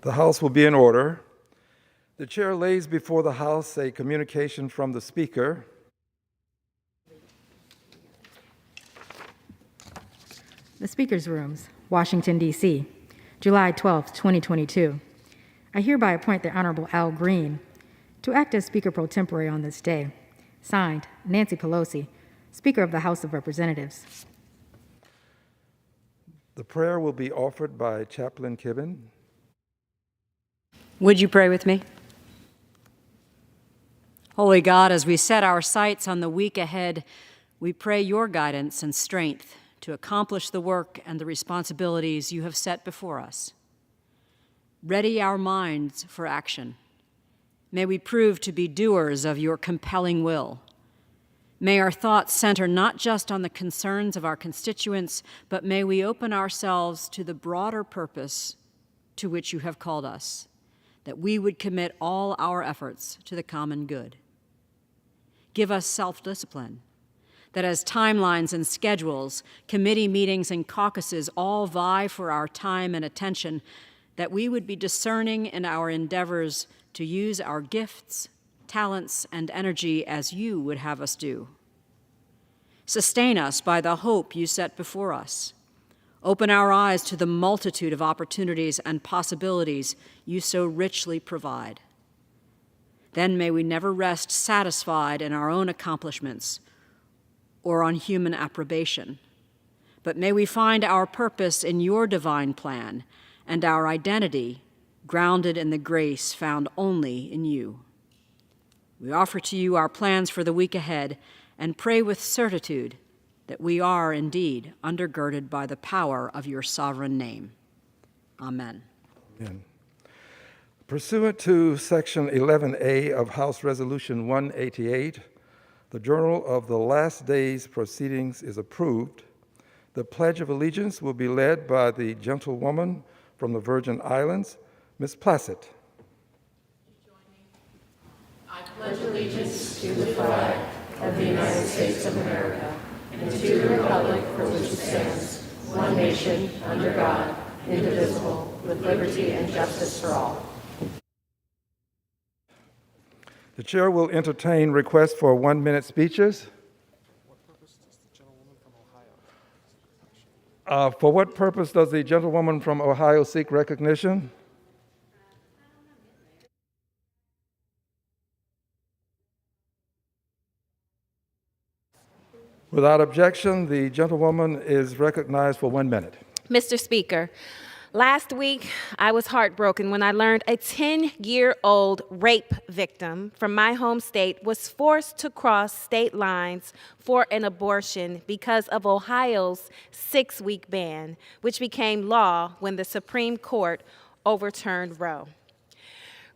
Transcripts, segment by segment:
The House will be in order. The chair lays before the House a communication from the Speaker. The Speaker's Rooms, Washington, D.C., July 12, 2022. I hereby appoint the Honorable Al Green to act as Speaker pro tempore on this day. Signed, Nancy Pelosi, Speaker of the House of Representatives. The prayer will be offered by Chaplain Kibben. Would you pray with me? Holy God, as we set our sights on the week ahead, we pray your guidance and strength to accomplish the work and the responsibilities you have set before us. Ready our minds for action. May we prove to be doers of your compelling will. May our thoughts center not just on the concerns of our constituents, but may we open ourselves to the broader purpose to which you have called us, that we would commit all our efforts to the common good. Give us self-discipline, that as timelines and schedules, committee meetings and caucuses all vie for our time and attention, that we would be discerning in our endeavors to use our gifts, talents, and energy as you would have us do. Sustain us by the hope you set before us. Open our eyes to the multitude of opportunities and possibilities you so richly provide. Then may we never rest satisfied in our own accomplishments or on human approbation, but may we find our purpose in your divine plan and our identity grounded in the grace found only in you. We offer to you our plans for the week ahead and pray with certitude that we are indeed undergirded by the power of your sovereign name. Amen. Amen. Pursuant to Section 11A of House Resolution 188, the Journal of the Last Days Proceedings is approved. The Pledge of Allegiance will be led by the gentlewoman from the Virgin Islands, Ms. Placid. I pledge allegiance to the flag of the United States of America and to the republic for which it stands, one nation, under God, indivisible, with liberty and justice for all. The chair will entertain requests for 1-minute speeches. For what purpose does the gentlewoman from Ohio seek recognition? Without objection, the gentlewoman is recognized for 1 minute. Mr. Speaker, last week I was heartbroken when I learned a 10-year-old rape victim from my home state was forced to cross state lines for an abortion because of Ohio's 6-week ban, which became law when the Supreme Court overturned Roe.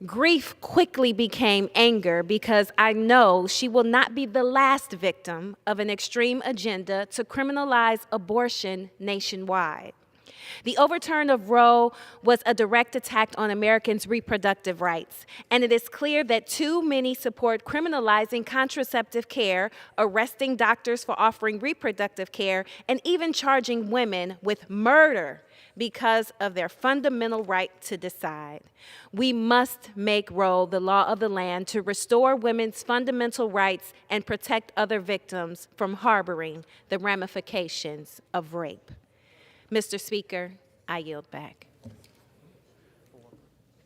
Grief quickly became anger because I know she will not be the last victim of an extreme agenda to criminalize abortion nationwide. The overturn of Roe was a direct attack on Americans' reproductive rights, and it is clear that too many support criminalizing contraceptive care, arresting doctors for offering reproductive care, and even charging women with murder because of their fundamental right to decide. We must make Roe the law of the land to restore women's fundamental rights and protect other victims from harboring the ramifications of rape. Mr. Speaker, I yield back.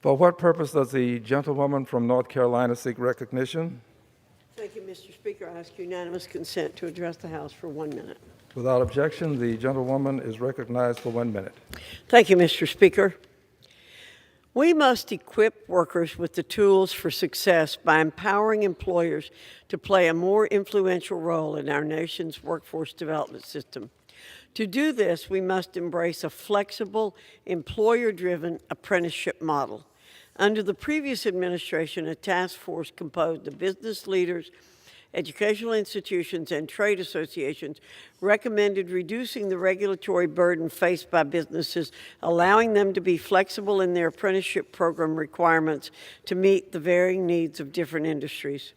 For what purpose does the gentlewoman from North Carolina seek recognition? Thank you, Mr. Speaker. I ask unanimous consent to address the House for 1 minute. Without objection, the gentlewoman is recognized for 1 minute. Thank you, Mr. Speaker. We must equip workers with the tools for success by empowering employers to play a more influential role in our nation's workforce development system. To do this, we must embrace a flexible, employer-driven apprenticeship model. Under the previous administration, a task force composed of business leaders, educational institutions, and trade associations recommended reducing the regulatory burden faced by businesses, allowing them to be flexible in their apprenticeship program requirements to meet the varying needs of different industries.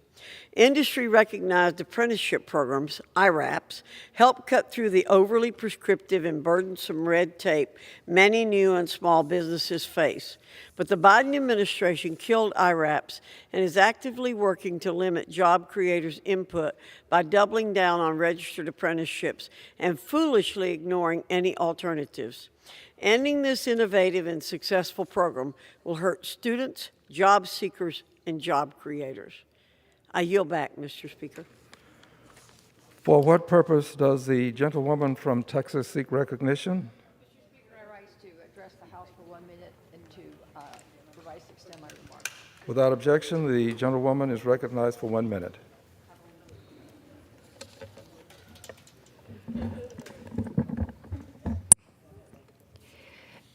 Industry-recognized apprenticeship programs, IRAPs, help cut through the overly prescriptive and burdensome red tape many new and small businesses face. But the Biden administration killed IRAPs and is actively working to limit job creators' input by doubling down on registered apprenticeships and foolishly ignoring any alternatives. Ending this innovative and successful program will hurt students, job seekers, and job creators. I yield back, Mr. Speaker. For what purpose does the gentlewoman from Texas seek recognition? Mr. Speaker, I rise to address the House for 1 minute and to revise to extend my remarks. Without objection, the gentlewoman is recognized for 1 minute.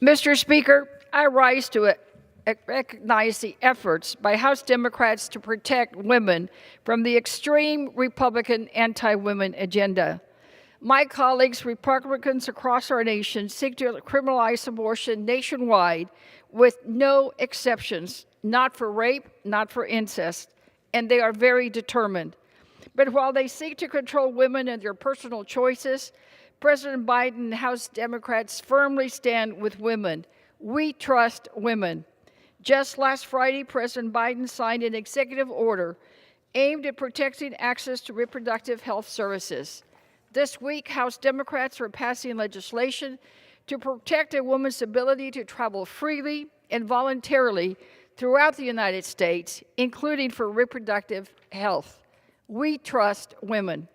Mr. Speaker, I rise to recognize the efforts by House Democrats to protect women from the extreme Republican anti-women agenda. My colleagues, Republicans across our nation, seek to criminalize abortion nationwide with no exceptions, not for rape, not for incest, and they are very determined. But while they seek to control women and their personal choices, President Biden and House Democrats firmly stand with women. We trust women. Just last Friday, President Biden signed an executive order aimed at protecting access to reproductive health services. This week, House Democrats are passing legislation to protect a woman's ability to travel freely and voluntarily throughout the United States, including for reproductive health. We trust women,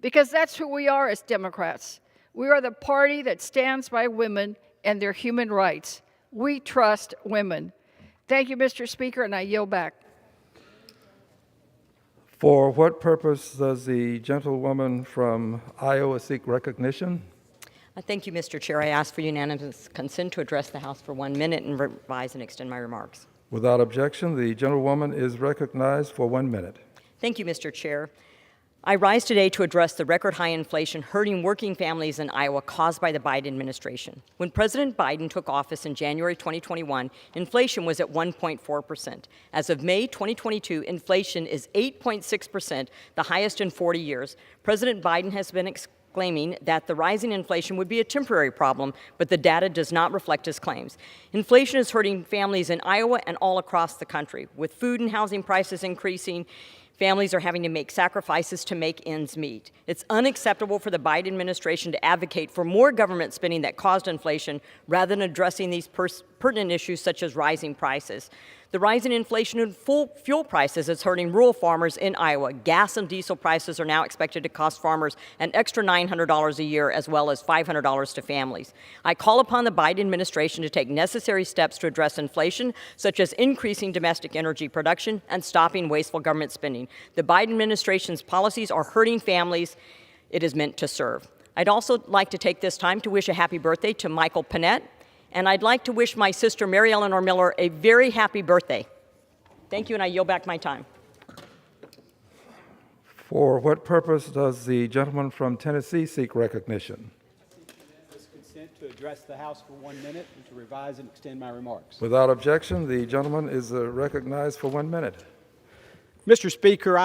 because that's who we are as Democrats. We are the party that stands by women and their human rights. We trust women. Thank you, Mr. Speaker, and I yield back. For what purpose does the gentlewoman from Iowa seek recognition? Thank you, Mr. Chair. I ask for unanimous consent to address the House for 1 minute and revise and extend my remarks. Without objection, the gentlewoman is recognized for 1 minute. Thank you, Mr. Chair. I rise today to address the record high inflation hurting working families in Iowa caused by the Biden administration. When President Biden took office in January 2021, inflation was at 1.4%. As of May 2022, inflation is 8.6%, the highest in 40 years. President Biden has been claiming that the rising inflation would be a temporary problem, but the data does not reflect his claims. Inflation is hurting families in Iowa and all across the country. With food and housing prices increasing, families are having to make sacrifices to make ends meet. It's unacceptable for the Biden administration to advocate for more government spending that caused inflation rather than addressing these pertinent issues such as rising prices. The rise in inflation and fuel prices is hurting rural farmers in Iowa. Gas and diesel prices are now expected to cost farmers an extra $900 a year, as well as $500 to families. I call upon the Biden administration to take necessary steps to address inflation, such as increasing domestic energy production and stopping wasteful government spending. The Biden administration's policies are hurting families it is meant to serve. I'd also like to take this time to wish a happy birthday to Michael Panett, and I'd like to wish my sister Mary Eleanor Miller a very happy birthday. Thank you, and I yield back my time. For what purpose does the gentleman from Tennessee seek recognition? Consent to address the House for 1 minute and to revise and extend my remarks. Without objection, the gentleman is recognized for 1 minute. Mr. Speaker,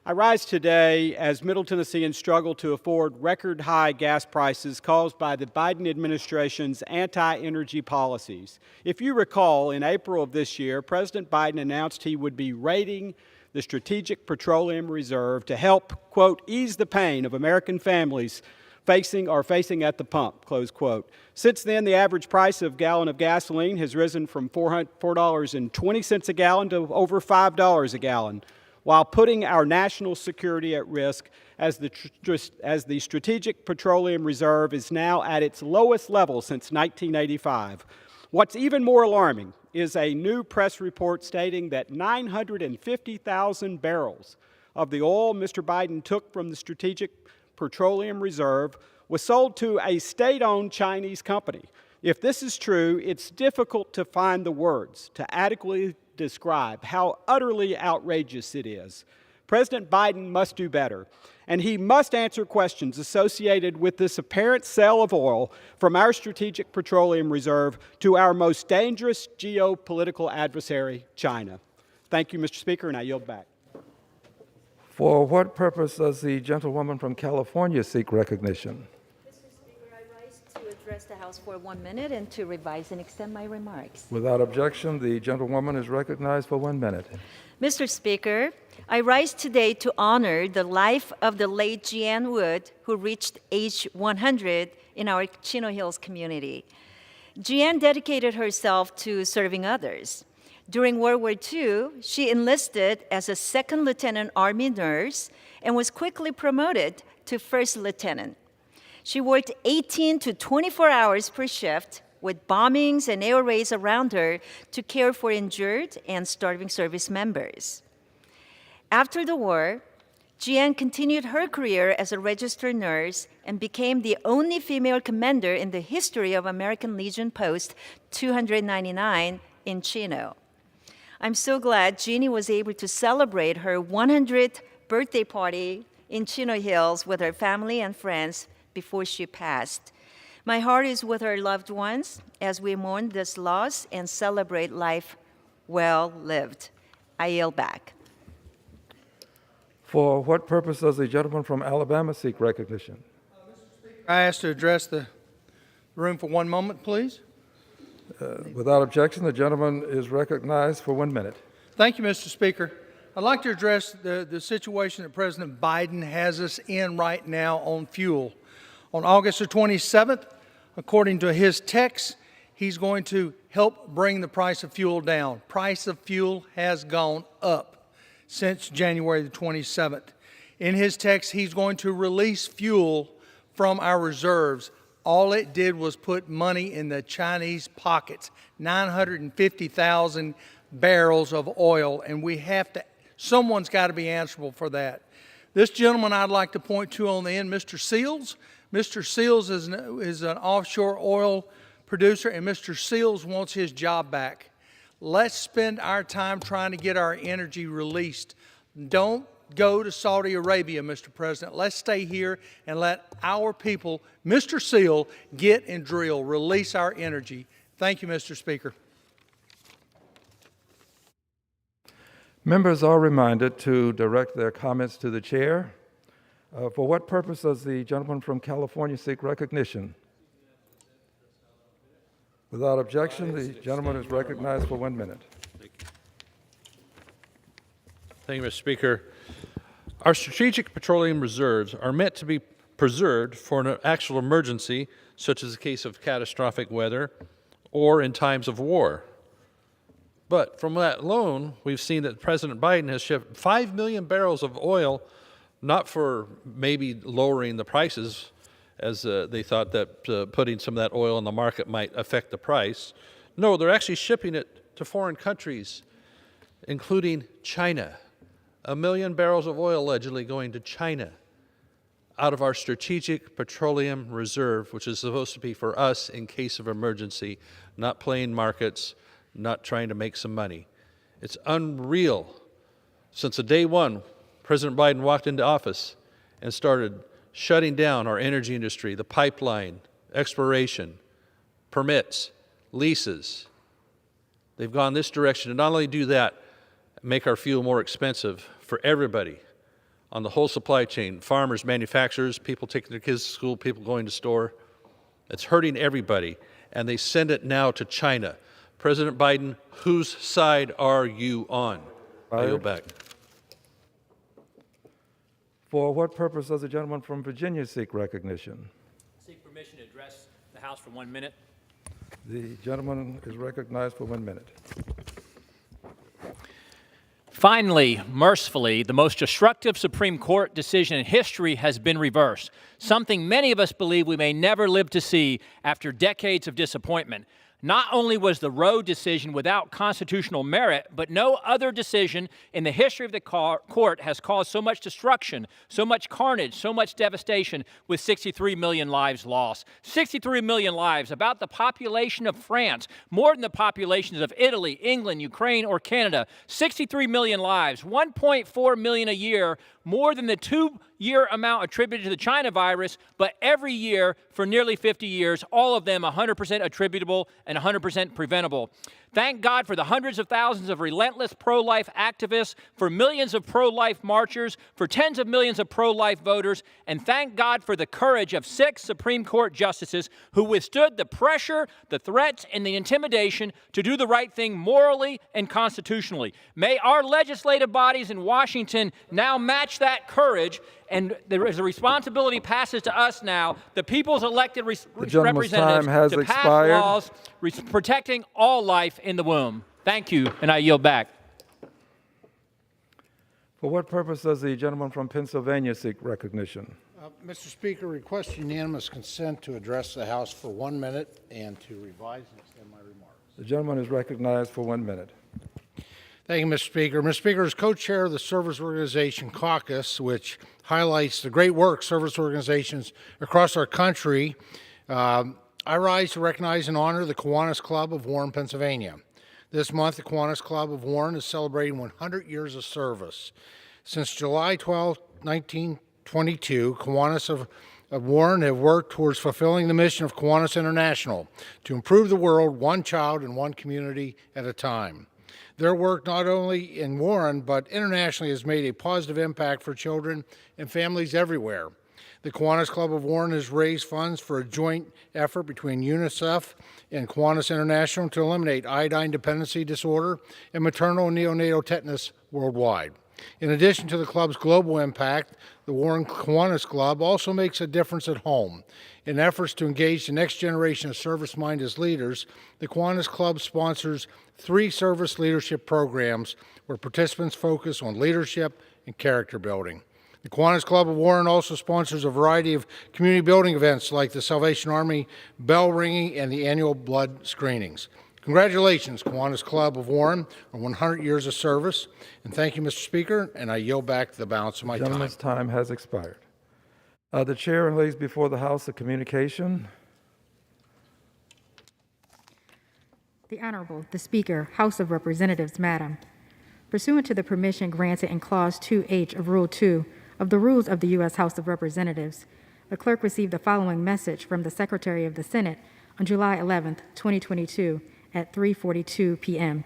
I rise today as Middle Tennesseans struggle to afford record high gas prices caused by the Biden administration's anti-energy policies. If you recall, in April of this year, President Biden announced he would be raiding the Strategic Petroleum Reserve to help, quote, ease the pain of American families facing at the pump, close quote. Since then, the average price of a gallon of gasoline has risen from $4.20 a gallon to over $5 a gallon, while putting our national security at risk as the Strategic Petroleum Reserve is now at its lowest level since 1985. What's even more alarming is a new press report stating that 950,000 barrels of the oil Mr. Biden took from the Strategic Petroleum Reserve was sold to a state-owned Chinese company. If this is true, it's difficult to find the words to adequately describe how utterly outrageous it is. President Biden must do better, and he must answer questions associated with this apparent sale of oil from our Strategic Petroleum Reserve to our most dangerous geopolitical adversary, China. Thank you, Mr. Speaker, and I yield back. For what purpose does the gentlewoman from California seek recognition? Mr. Speaker, I rise to address the House for 1 minute and to revise and extend my remarks. Without objection, the gentlewoman is recognized for 1 minute. Mr. Speaker, I rise today to honor the life of the late Jeanne Wood, who reached age 100 in our Chino Hills community. Jeanne dedicated herself to serving others. During World War II, she enlisted as a second lieutenant Army nurse and was quickly promoted to first lieutenant. She worked 18 to 24 hours per shift with bombings and air raids around her to care for injured and starving service members. After the war, Jeanne continued her career as a registered nurse and became the only female commander in the history of American Legion Post 299 in Chino. I'm so glad Jeannie was able to celebrate her 100th birthday party in Chino Hills with her family and friends before she passed. My heart is with her loved ones as we mourn this loss and celebrate life well lived. I yield back. For what purpose does the gentleman from Alabama seek recognition? I ask to address the room for 1 moment, please. Without objection, the gentleman is recognized for 1 minute. Thank you, Mr. Speaker. I'd like to address the situation that President Biden has us in right now on fuel. On August the 27th, according to his text, he's going to help bring the price of fuel down. Price of fuel has gone up since January the 27th. In his text, he's going to release fuel from our reserves. All it did was put money in the Chinese pockets, 950,000 barrels of oil, and someone's got to be answerable for that. This gentleman I'd like to point to on the end, Mr. Seals. Mr. Seals is an offshore oil producer, and Mr. Seals wants his job back. Let's spend our time trying to get our energy released. Don't go to Saudi Arabia, Mr. President. Let's stay here and let our people, Mr. Seal, get and drill, release our energy. Thank you, Mr. Speaker. Members are reminded to direct their comments to the chair. For what purpose does the gentleman from California seek recognition? Without objection, the gentleman is recognized for 1 minute. Thank you, Mr. Speaker. Our strategic petroleum reserves are meant to be preserved for an actual emergency, such as a case of catastrophic weather or in times of war. But from that alone, we've seen that President Biden has shipped 5 million barrels of oil, not for maybe lowering the prices, as they thought that putting some of that oil in the market might affect the price. No, they're actually shipping it to foreign countries, including China. 1 million barrels of oil allegedly going to China out of our strategic petroleum reserve, which is supposed to be for us in case of emergency, not playing markets, not trying to make some money. It's unreal. Since the day one, President Biden walked into office and started shutting down our energy industry, the pipeline, exploration, permits, leases. They've gone this direction to not only do that, make our fuel more expensive for everybody on the whole supply chain, farmers, manufacturers, people taking their kids to school, people going to store. It's hurting everybody, and they send it now to China. President Biden, whose side are you on? I yield back. For what purpose does the gentleman from Virginia seek recognition? Seek permission to address the House for 1 minute. The gentleman is recognized for 1 minute. Finally, mercifully, the most destructive Supreme Court decision in history has been reversed, something many of us believe we may never live to see after decades of disappointment. Not only was the Roe decision without constitutional merit, but no other decision in the history of the court has caused so much destruction, so much carnage, so much devastation, with 63 million lives lost. 63 million lives, about the population of France, more than the populations of Italy, England, Ukraine, or Canada. 63 million lives, 1.4 million a year, more than the 2-year amount attributed to the China virus, but every year for nearly 50 years, all of them 100% attributable and 100% preventable. Thank God for the hundreds of thousands of relentless pro-life activists, for millions of pro-life marchers, for tens of millions of pro-life voters, and thank God for the courage of 6 Supreme Court justices who withstood the pressure, the threats, and the intimidation to do the right thing morally and constitutionally. May our legislative bodies in Washington now match that courage, and the responsibility passes to us now, the people's elected representatives, time has to pass expired. laws protecting all life in the womb. Thank you, and I yield back. For what purpose does the gentleman from Pennsylvania seek recognition? Mr. Speaker, request unanimous consent to address the House for 1 minute and to revise and extend my remarks. The gentleman is recognized for 1 minute. Thank you, Mr. Speaker. Mr. Speaker, as co-chair of the Service Organization Caucus, which highlights the great work service organizations across our country, I rise to recognize and honor the Kiwanis Club of Warren, Pennsylvania. This month, the Kiwanis Club of Warren is celebrating 100 years of service. Since July 12, 1922, Kiwanis of Warren have worked towards fulfilling the mission of Kiwanis International to improve the world one child and one community at a time. Their work not only in Warren but internationally has made a positive impact for children and families everywhere. The Kiwanis Club of Warren has raised funds for a joint effort between UNICEF and Kiwanis International to eliminate iodine dependency disorder and maternal and neonatal tetanus worldwide. In addition to the club's global impact, the Warren Kiwanis Club also makes a difference at home. In efforts to engage the next generation of service-minded leaders, the Kiwanis Club sponsors 3 service leadership programs where participants focus on leadership and character building. The Kiwanis Club of Warren also sponsors a variety of community building events like the Salvation Army bell ringing and the annual blood screenings. Congratulations, Kiwanis Club of Warren, on 100 years of service. And thank you, Mr. Speaker, and I yield back the balance of my time. Gentleman's time has expired. The chair lays before the House a communication. The Honorable, the Speaker, House of Representatives, Madam. Pursuant to the permission granted in Clause 2H of Rule 2 of the Rules of the U.S. House of Representatives, the clerk received the following message from the Secretary of the Senate on July 11, 2022, at 3:42 p.m.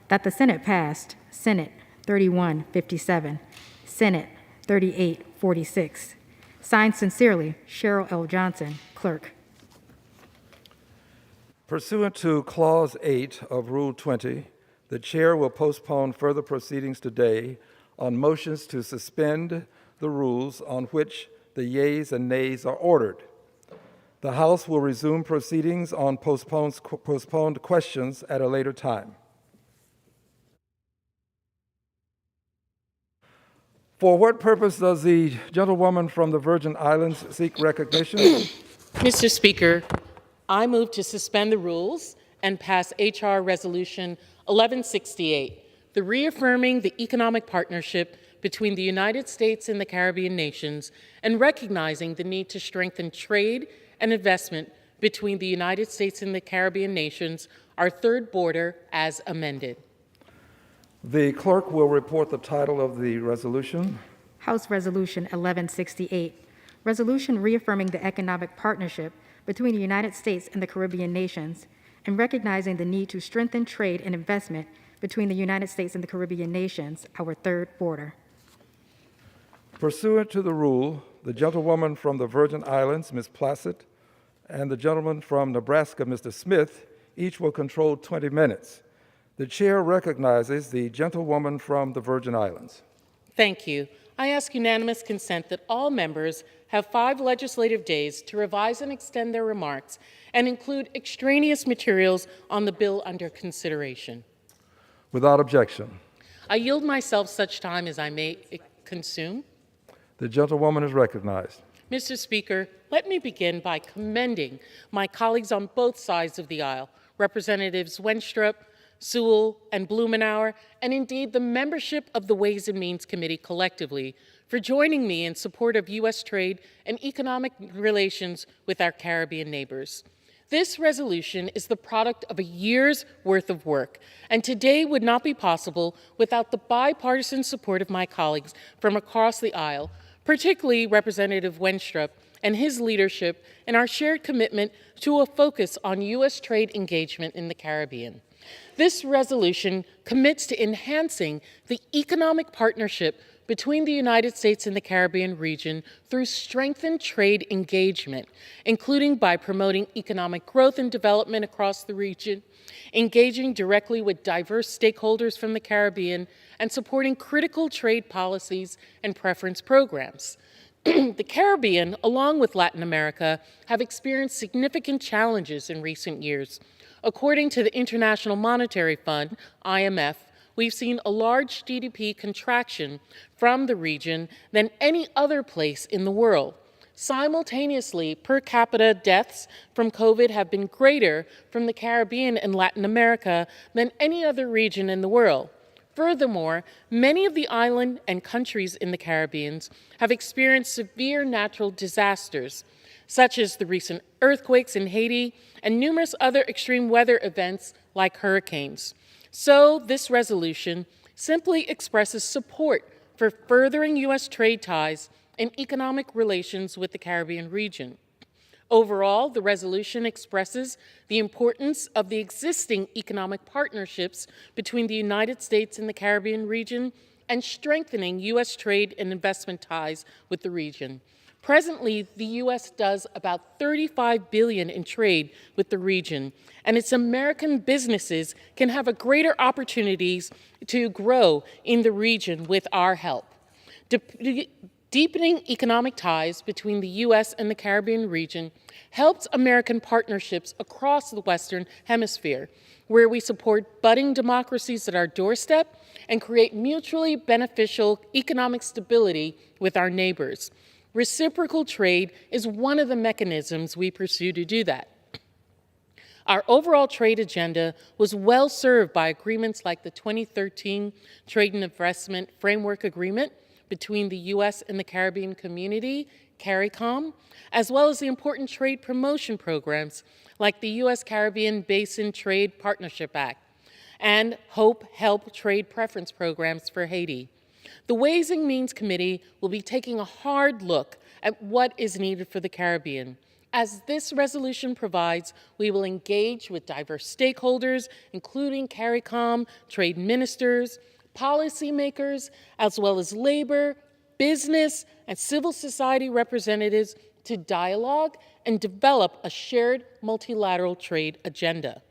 That the Senate passed Senate 3157, Senate 3846. Signed sincerely, Cheryl L. Johnson, Clerk. Pursuant to Clause 8 of Rule 20, the chair will postpone further proceedings today on motions to suspend the rules on which the yeas and nays are ordered. The House will resume proceedings on postponed questions at a later time. For what purpose does the gentlewoman from the Virgin Islands seek recognition? Mr. Speaker, I move to suspend the rules and pass H.R. Resolution 1168, the reaffirming the economic partnership between the United States and the Caribbean nations and recognizing the need to strengthen trade and investment between the United States and the Caribbean nations, our third border, as amended. The clerk will report the title of the resolution. House Resolution 1168, resolution reaffirming the economic partnership between the United States and the Caribbean nations and recognizing the need to strengthen trade and investment between the United States and the Caribbean nations, our third border. Pursuant to the rule, the gentlewoman from the Virgin Islands, Ms. Placid, and the gentleman from Nebraska, Mr. Smith, each will control 20 minutes. The chair recognizes the gentlewoman from the Virgin Islands. Thank you. I ask unanimous consent that all members have 5 legislative days to revise and extend their remarks and include extraneous materials on the bill under consideration. Without objection. I yield myself such time as I may consume. The gentlewoman is recognized. Mr. Speaker, let me begin by commending my colleagues on both sides of the aisle, Representatives Wenstrup, Sewell, and Blumenauer, and indeed the membership of the Ways and Means Committee collectively for joining me in support of U.S. trade and economic relations with our Caribbean neighbors. This resolution is the product of a year's worth of work, and today would not be possible without the bipartisan support of my colleagues from across the aisle, particularly Representative Wenstrup and his leadership and our shared commitment to a focus on U.S. trade engagement in the Caribbean. This resolution commits to enhancing the economic partnership between the United States and the Caribbean region through strengthened trade engagement, including by promoting economic growth and development across the region, engaging directly with diverse stakeholders from the Caribbean, and supporting critical trade policies and preference programs. The Caribbean, along with Latin America, have experienced significant challenges in recent years. According to the International Monetary Fund, IMF, we've seen a large GDP contraction from the region than any other place in the world. Simultaneously, per capita deaths from COVID have been greater from the Caribbean and Latin America than any other region in the world. Furthermore, many of the island and countries in the Caribbean have experienced severe natural disasters, such as the recent earthquakes in Haiti and numerous other extreme weather events like hurricanes. So this resolution simply expresses support for furthering U.S. trade ties and economic relations with the Caribbean region. Overall, the resolution expresses the importance of the existing economic partnerships between the United States and the Caribbean region and strengthening U.S. trade and investment ties with the region. Presently, the U.S. does about $35 billion in trade with the region, and its American businesses can have a greater opportunities to grow in the region with our help. Deepening economic ties between the U.S. and the Caribbean region helps American partnerships across the Western Hemisphere, where we support budding democracies at our doorstep and create mutually beneficial economic stability with our neighbors. Reciprocal trade is one of the mechanisms we pursue to do that. Our overall trade agenda was well served by agreements like the 2013 Trade and Investment Framework Agreement between the U.S. and the Caribbean Community, CARICOM, as well as the important trade promotion programs like the U.S. Caribbean Basin Trade Partnership Act and HOPE Help Trade Preference Programs for Haiti. The Ways and Means Committee will be taking a hard look at what is needed for the Caribbean. As this resolution provides, we will engage with diverse stakeholders, including CARICOM, trade ministers, policymakers, as well as labor, business, and civil society representatives to dialogue and develop a shared multilateral trade agenda.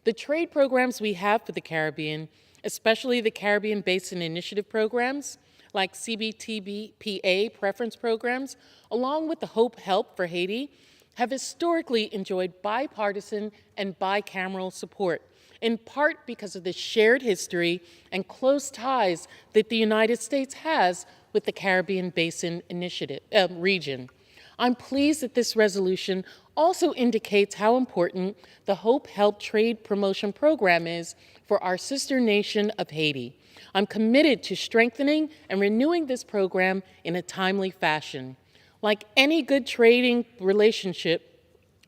The trade programs we have for the Caribbean, especially the Caribbean Basin Initiative programs, like CBTPA preference programs, along with the HOPE Help for Haiti, have historically enjoyed bipartisan and bicameral support, in part because of the shared history and close ties that the United States has with the Caribbean Basin Initiative region. I'm pleased that this resolution also indicates how important the HOPE Help Trade Promotion Program is for our sister nation of Haiti. I'm committed to strengthening and renewing this program in a timely fashion. Like any good trading relationship,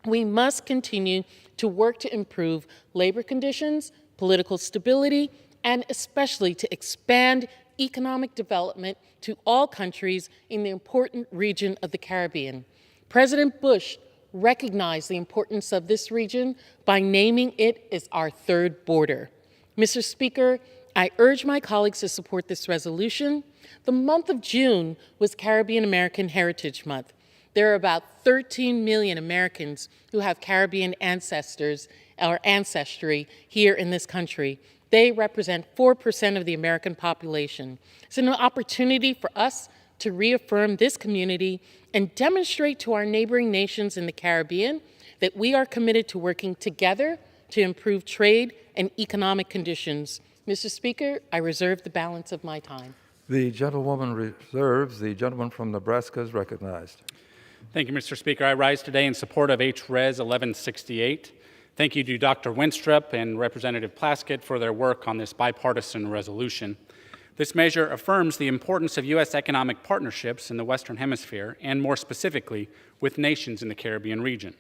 we must continue to work to improve labor conditions, political stability, and especially to expand economic development to all countries in the important region of the Caribbean. President Bush recognized the importance of this region by naming it as our third border. Mr. Speaker, I urge my colleagues to support this resolution. The month of June was Caribbean American Heritage Month. There are about 13 million Americans who have Caribbean ancestors or ancestry here in this country. They represent 4% of the American population. It's an opportunity for us to reaffirm this community and demonstrate to our neighboring nations in the Caribbean that we are committed to working together to improve trade and economic conditions. Mr. Speaker, I reserve the balance of my time. The gentlewoman reserves. The gentleman from Nebraska is recognized. Thank you, Mr. Speaker. I rise today in support of H-Res 1168. Thank you to Dr. Winstrup and Representative Plaskett for their work on this bipartisan resolution. This measure affirms the importance of U.S. economic partnerships in the Western Hemisphere, and more specifically, with nations in the Caribbean region.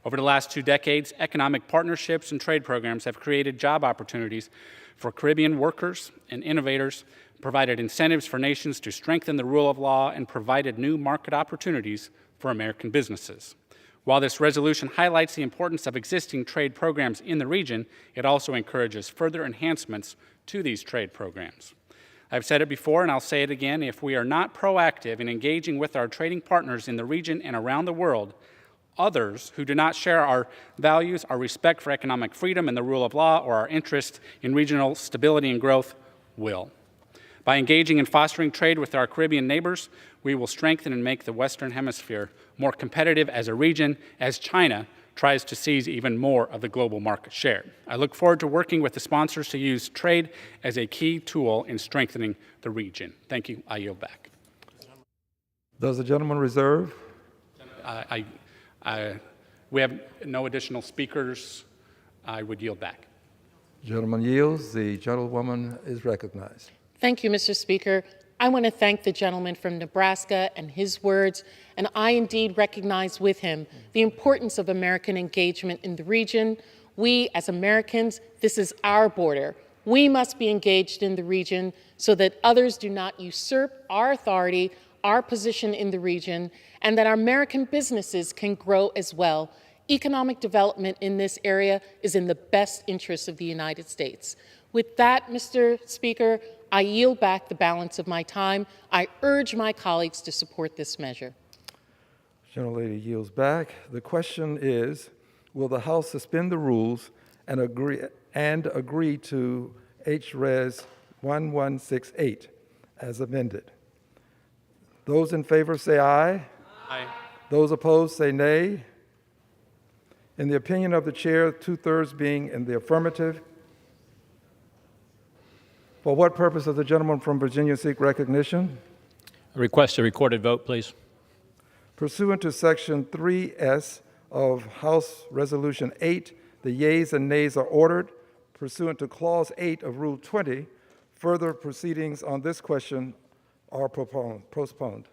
Over the last 2 decades, economic partnerships and trade programs have created job opportunities for Caribbean workers and innovators, provided incentives for nations to strengthen the rule of law, and provided new market opportunities for American businesses. While this resolution highlights the importance of existing trade programs in the region, it also encourages further enhancements to these trade programs. I've said it before and I'll say it again, if we are not proactive in engaging with our trading partners in the region and around the world, others who do not share our values, our respect for economic freedom and the rule of law, or our interest in regional stability and growth will. By engaging in fostering trade with our Caribbean neighbors, we will strengthen and make the Western Hemisphere more competitive as a region as China tries to seize even more of the global market share. I look forward to working with the sponsors to use trade as a key tool in strengthening the region. Thank you. I yield back. Does the gentleman reserve? We have no additional speakers. I would yield back. Gentleman yields. The gentlewoman is recognized. Thank you, Mr. Speaker. I want to thank the gentleman from Nebraska and his words, and I indeed recognize with him the importance of American engagement in the region. We, as Americans, this is our border. We must be engaged in the region so that others do not usurp our authority, our position in the region, and that our American businesses can grow as well. Economic development in this area is in the best interest of the United States. With that, Mr. Speaker, I yield back the balance of my time. I urge my colleagues to support this measure. Gentlelady yields back. The question is, will the House suspend the rules and agree to H-Res 1168 as amended? Those in favor say aye. Aye. Those opposed say nay. In the opinion of the chair, 2/3 being in the affirmative, for what purpose does the gentleman from Virginia seek recognition? I request a recorded vote, please. Pursuant to Section 3S of House Resolution 8, the yeas and nays are ordered. Pursuant to Clause 8 of Rule 20, further proceedings on this question are postponed.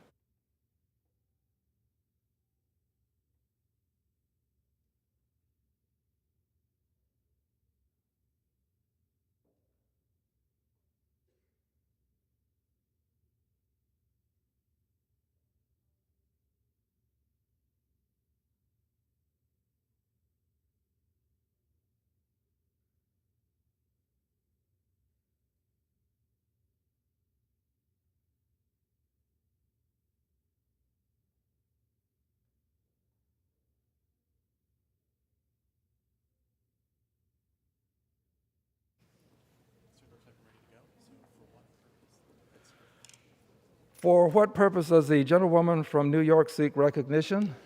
For what purpose does the gentlewoman from New York seek recognition?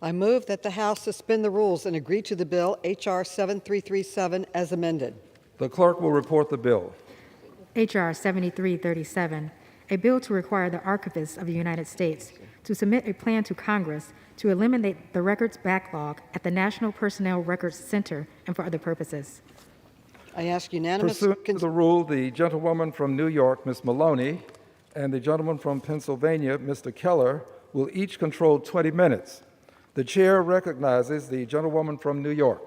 I move that the House suspend the rules and agree to the bill H.R. 7337 as amended. The clerk will report the bill. H.R. 7337, a bill to require the Archivist of the United States to submit a plan to Congress to eliminate the records backlog at the National Personnel Records Center and for other purposes. I ask unanimous Pursuant to the rule, the gentlewoman from New York, Ms. Maloney, and the gentleman from Pennsylvania, Mr. Keller, will each control 20 minutes. The chair recognizes the gentlewoman from New York.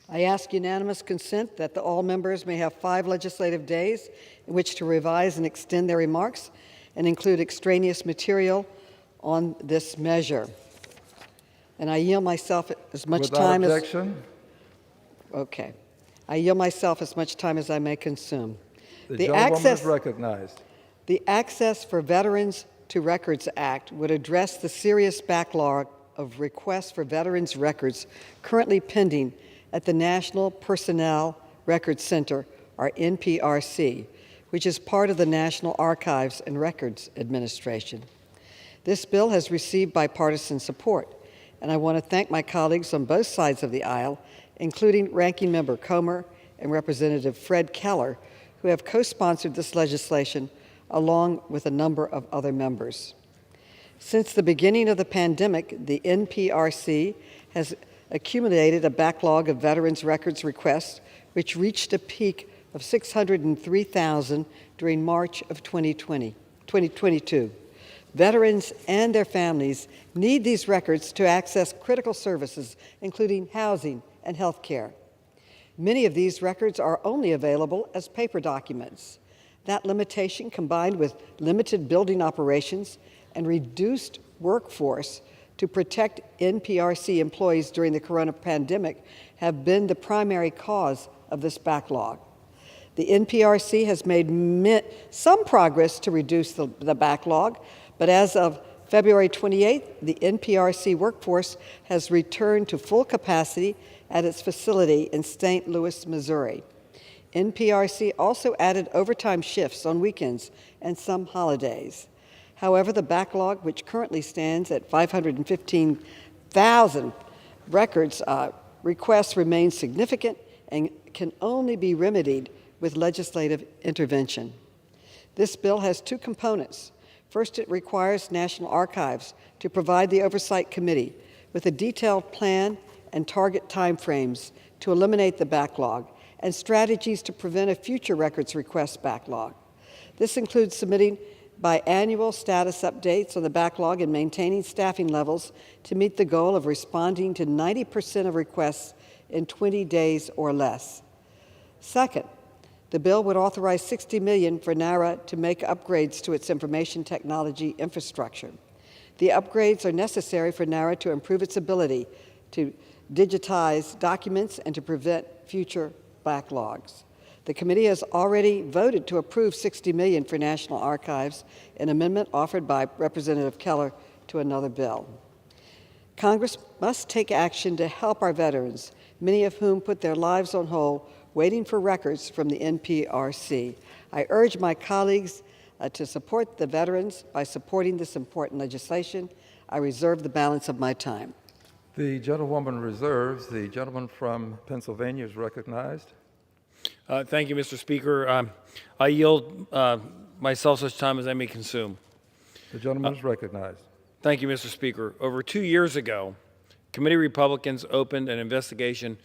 I ask unanimous consent that all members may have 5 legislative days in which to revise and extend their remarks and include extraneous material on this measure. And I yield myself as much time as... Without objection? Okay. I yield myself as much time as I may consume. The gentlewoman is recognized. The Access for Veterans to Records Act would address the serious backlog of requests for veterans' records currently pending at the National Personnel Records Center, or NPRC, which is part of the National Archives and Records Administration. This bill has received bipartisan support, and I want to thank my colleagues on both sides of the aisle, including Ranking Member Comer and Representative Fred Keller, who have co-sponsored this legislation along with a number of other members. Since the beginning of the pandemic, the NPRC has accumulated a backlog of veterans' records requests, which reached a peak of 603,000 during March of 2022. Veterans and their families need these records to access critical services, including housing and health care. Many of these records are only available as paper documents. That limitation, combined with limited building operations and reduced workforce to protect NPRC employees during the corona pandemic have been the primary cause of this backlog. The NPRC has made some progress to reduce the backlog, but as of February 28th, the NPRC workforce has returned to full capacity at its facility in St. Louis, Missouri. NPRC also added overtime shifts on weekends and some holidays. However, the backlog, which currently stands at 515,000 records requests, remains significant and can only be remedied with legislative intervention. This bill has two components. First, it requires National Archives to provide the Oversight Committee with a detailed plan and target timeframes to eliminate the backlog and strategies to prevent a future records request backlog. This includes submitting biannual status updates on the backlog and maintaining staffing levels to meet the goal of responding to 90% of requests in 20 days or less. Second, the bill would authorize $60 million for NARA to make upgrades to its information technology infrastructure. The upgrades are necessary for NARA to improve its ability to digitize documents and to prevent future backlogs. The committee has already voted to approve $60 million for National Archives, an amendment offered by Representative Keller to another bill. Congress must take action to help our veterans, many of whom put their lives on hold waiting for records from the NPRC. I urge my colleagues to support the veterans by supporting this important legislation. I reserve the balance of my time. The gentlewoman reserves. The gentleman from Pennsylvania is recognized. Thank you, Mr. Speaker. I yield myself such time as I may consume. The gentleman is recognized. Thank you, Mr. Speaker. Over 2 years ago, committee Republicans opened an investigation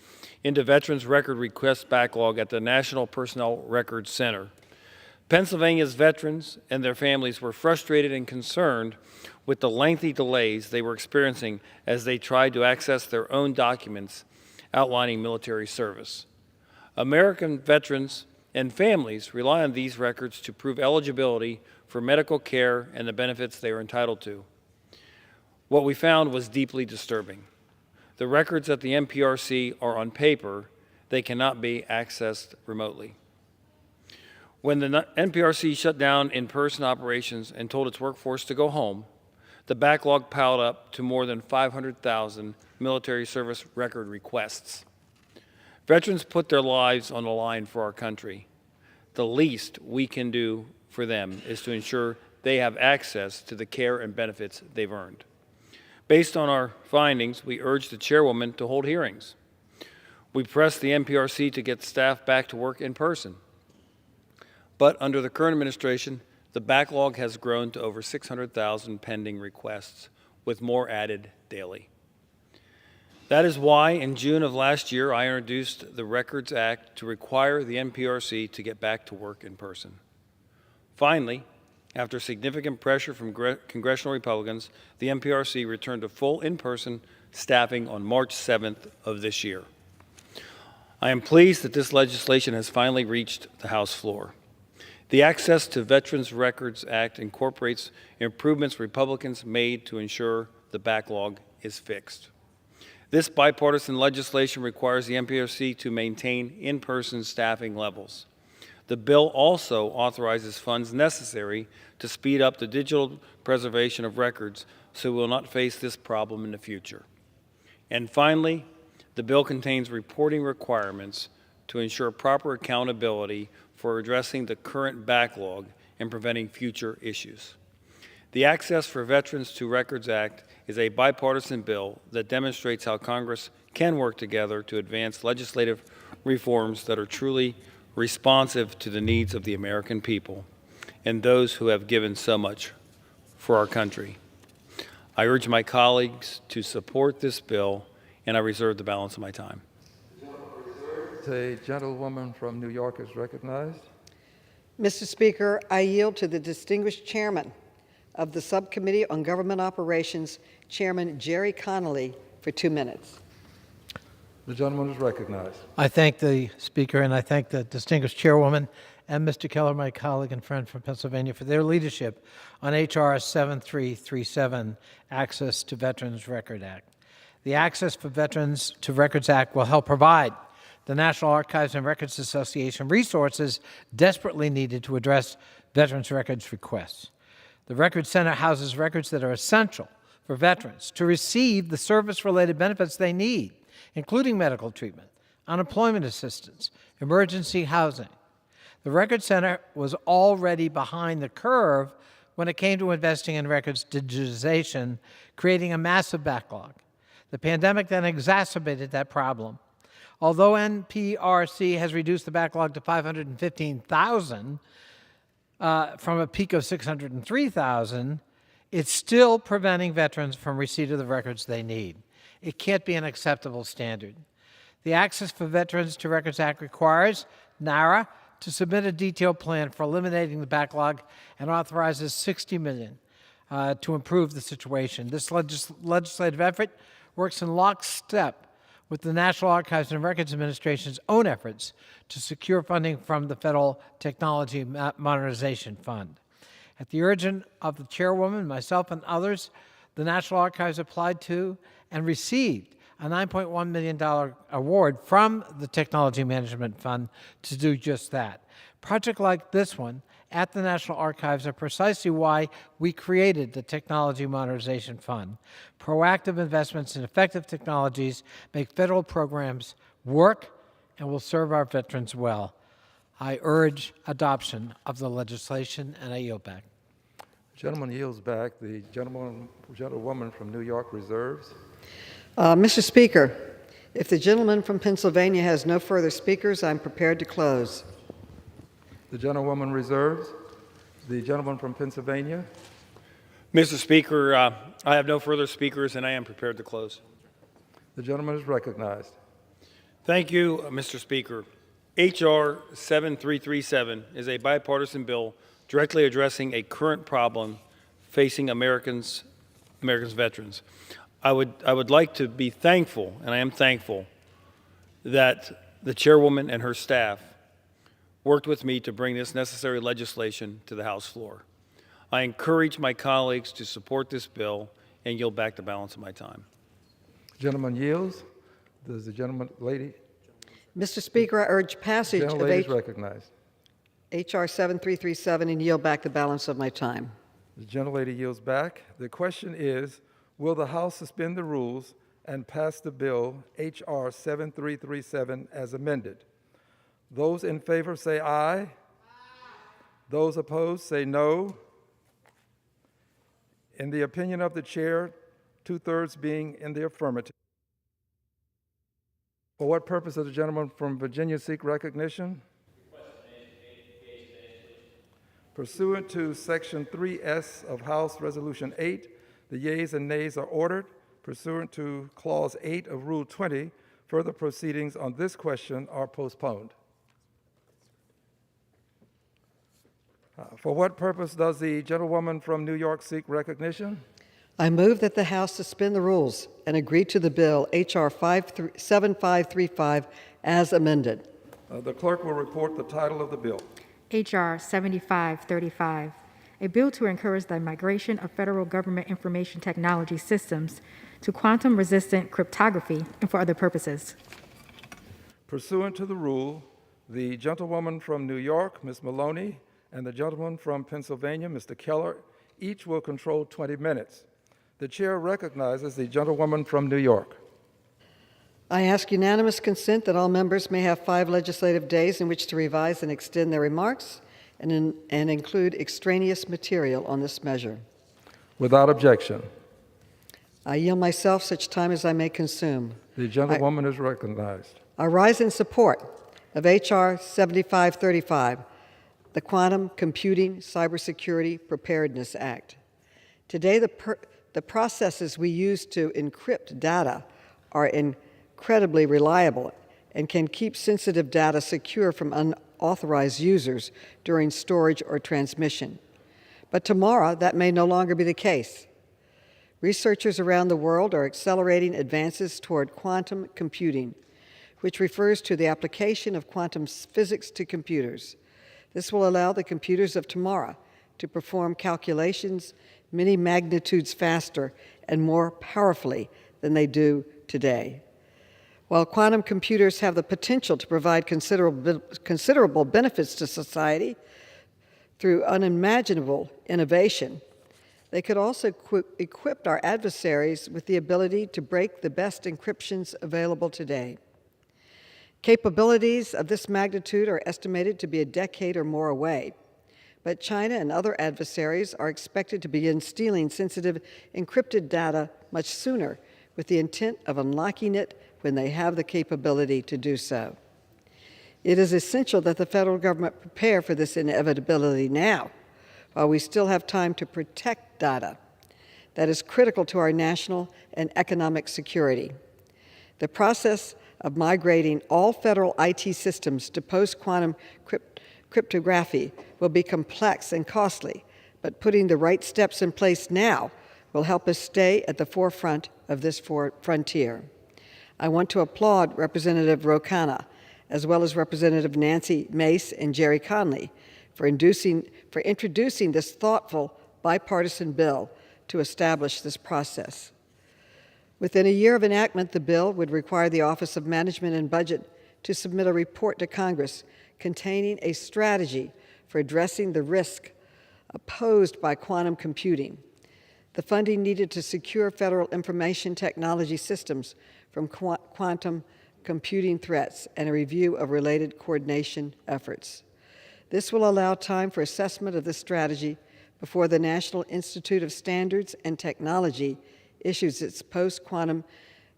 into veterans' record request backlog at the National Personnel Records Center. Pennsylvania's veterans and their families were frustrated and concerned with the lengthy delays they were experiencing as they tried to access their own documents outlining military service. American veterans and families rely on these records to prove eligibility for medical care and the benefits they are entitled to. What we found was deeply disturbing. The records at the NPRC are on paper. They cannot be accessed remotely. When the NPRC shut down in-person operations and told its workforce to go home, the backlog piled up to more than 500,000 military service record requests. Veterans put their lives on the line for our country. The least we can do for them is to ensure they have access to the care and benefits they've earned. Based on our findings, we urge the chairwoman to hold hearings. We pressed the NPRC to get staff back to work in person. But under the current administration, the backlog has grown to over 600,000 pending requests, with more added daily. That is why in June of last year, I introduced the Records Act to require the NPRC to get back to work in person. Finally, after significant pressure from congressional Republicans, the NPRC returned to full in-person staffing on March 7th of this year. I am pleased that this legislation has finally reached the House floor. The Access to Veterans Records Act incorporates improvements Republicans made to ensure the backlog is fixed. This bipartisan legislation requires the NPRC to maintain in-person staffing levels. The bill also authorizes funds necessary to speed up the digital preservation of records so we will not face this problem in the future. And finally, the bill contains reporting requirements to ensure proper accountability for addressing the current backlog and preventing future issues. The Access for Veterans to Records Act is a bipartisan bill that demonstrates how Congress can work together to advance legislative reforms that are truly responsive to the needs of the American people and those who have given so much for our country. I urge my colleagues to support this bill, and I reserve the balance of my time. A gentlewoman from New York is recognized. Mr. Speaker, I yield to the distinguished chairman of the Subcommittee on Government Operations, Chairman Jerry Connolly, for 2 minutes. The gentleman is recognized. I thank the Speaker and I thank the distinguished Chairwoman and Mr. Keller, my colleague and friend from Pennsylvania, for their leadership on H.R. 7337, Access to Veterans Record Act. The Access for Veterans to Records Act will help provide the National Archives and Records Association resources desperately needed to address veterans' records requests. The Record Center houses records that are essential for veterans to receive the service-related benefits they need, including medical treatment, unemployment assistance, emergency housing. The Record Center was already behind the curve when it came to investing in records digitization, creating a massive backlog. The pandemic then exacerbated that problem. Although NPRC has reduced the backlog to 515,000 from a peak of 603,000, it's still preventing veterans from receipt of the records they need. It can't be an acceptable standard. The Access for Veterans to Records Act requires NARA to submit a detailed plan for eliminating the backlog and authorizes $60 million to improve the situation. This legislative effort works in lockstep with the National Archives and Records Administration's own efforts to secure funding from the Federal Technology Modernization Fund. At the urging of the chairwoman, myself, and others, the National Archives applied to and received a $9.1 million award from the Technology Management Fund to do just that. Projects like this one at the National Archives are precisely why we created the Technology Modernization Fund. Proactive investments in effective technologies make federal programs work and will serve our veterans well. I urge adoption of the legislation, and I yield back. The gentleman yields back. The gentlewoman from New York reserves. Mr. Speaker, if the gentleman from Pennsylvania has no further speakers, I'm prepared to close. The gentlewoman reserves. The gentleman from Pennsylvania. Mr. Speaker, I have no further speakers, and I am prepared to close. The gentleman is recognized. Thank you, Mr. Speaker. H.R. 7337 is a bipartisan bill directly addressing a current problem facing America's veterans. I would like to be thankful, and I am thankful, that the chairwoman and her staff worked with me to bring this necessary legislation to the House floor. I encourage my colleagues to support this bill and yield back the balance of my time. Gentleman yields. Does the lady? Mr. Speaker, I urge passage of Lady is recognized. H.R. 7337 and yield back the balance of my time. The gentlelady yields back. The question is, will the House suspend the rules and pass the bill H.R. 7337 as amended? Those in favor say aye. Aye. Those opposed say no. In the opinion of the chair, 2/3 being in the affirmative. For what purpose does the gentleman from Virginia seek recognition? Pursuant to Section 3S of House Resolution 8, the yeas and nays are ordered. Pursuant to Clause 8 of Rule 20, further proceedings on this question are postponed. For what purpose does the gentlewoman from New York seek recognition? I move that the House suspend the rules and agree to the bill H.R. 7535 as amended. The clerk will report the title of the bill. H.R. 7535, a bill to encourage the migration of federal government information technology systems to quantum-resistant cryptography and for other purposes. Pursuant to the rule, the gentlewoman from New York, Ms. Maloney, and the gentleman from Pennsylvania, Mr. Keller, each will control 20 minutes. The chair recognizes the gentlewoman from New York. I ask unanimous consent that all members may have 5 legislative days in which to revise and extend their remarks and include extraneous material on this measure. Without objection. I yield myself such time as I may consume. The gentlewoman is recognized. I rise in support of H.R. 7535, the Quantum Computing Cybersecurity Preparedness Act. Today, the processes we use to encrypt data are incredibly reliable and can keep sensitive data secure from unauthorized users during storage or transmission. But tomorrow, that may no longer be the case. Researchers around the world are accelerating advances toward quantum computing, which refers to the application of quantum physics to computers. This will allow the computers of tomorrow to perform calculations many magnitudes faster and more powerfully than they do today. While quantum computers have the potential to provide considerable benefits to society through unimaginable innovation, they could also equip our adversaries with the ability to break the best encryptions available today. Capabilities of this magnitude are estimated to be a decade or more away, but China and other adversaries are expected to begin stealing sensitive encrypted data much sooner, with the intent of unlocking it when they have the capability to do so. It is essential that the federal government prepare for this inevitability now, while we still have time to protect data that is critical to our national and economic security. The process of migrating all federal IT systems to post-quantum cryptography will be complex and costly, but putting the right steps in place now will help us stay at the forefront of this frontier. I want to applaud Representative Rokana, as well as Representative Nancy Mace and Jerry Conley, for introducing this thoughtful bipartisan bill to establish this process. Within a year of enactment, the bill would require the Office of Management and Budget to submit a report to Congress containing a strategy for addressing the risk posed by quantum computing, the funding needed to secure federal information technology systems from quantum computing threats, and a review of related coordination efforts. This will allow time for assessment of this strategy before the National Institute of Standards and Technology issues its post-quantum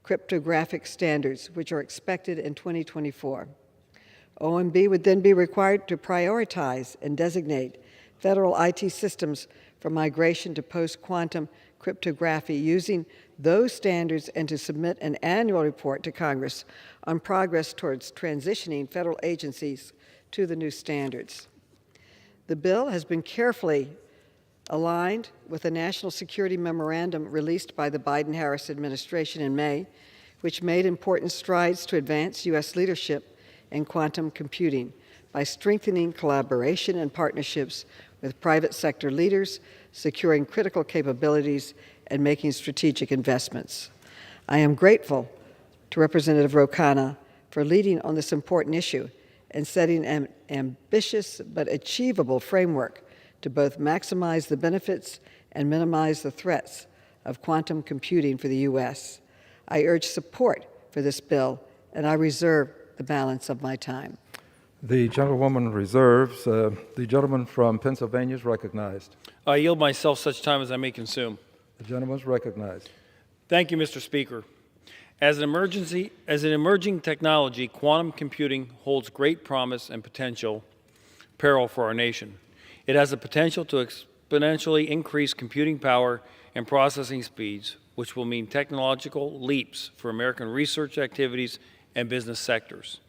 cryptographic standards, which are expected in 2024. OMB would then be required to prioritize and designate federal IT systems for migration to post-quantum cryptography using those standards, and to submit an annual report to Congress on progress towards transitioning federal agencies to the new standards. The bill has been carefully aligned with a national security memorandum released by the Biden-Harris administration in May, which made important strides to advance U.S. leadership in quantum computing by strengthening collaboration and partnerships with private sector leaders, securing critical capabilities, and making strategic investments. I am grateful to Representative Rokana for leading on this important issue and setting an ambitious but achievable framework to both maximize the benefits and minimize the threats of quantum computing for the U.S. I urge support for this bill, and I reserve the balance of my time. The gentlewoman reserves. The gentleman from Pennsylvania is recognized. I yield myself such time as I may consume. The gentleman is recognized. Thank you, Mr. Speaker. As an emerging technology, quantum computing holds great promise and potential peril for our nation. It has the potential to exponentially increase computing power and processing speeds, which will mean technological leaps for American research activities and business sectors.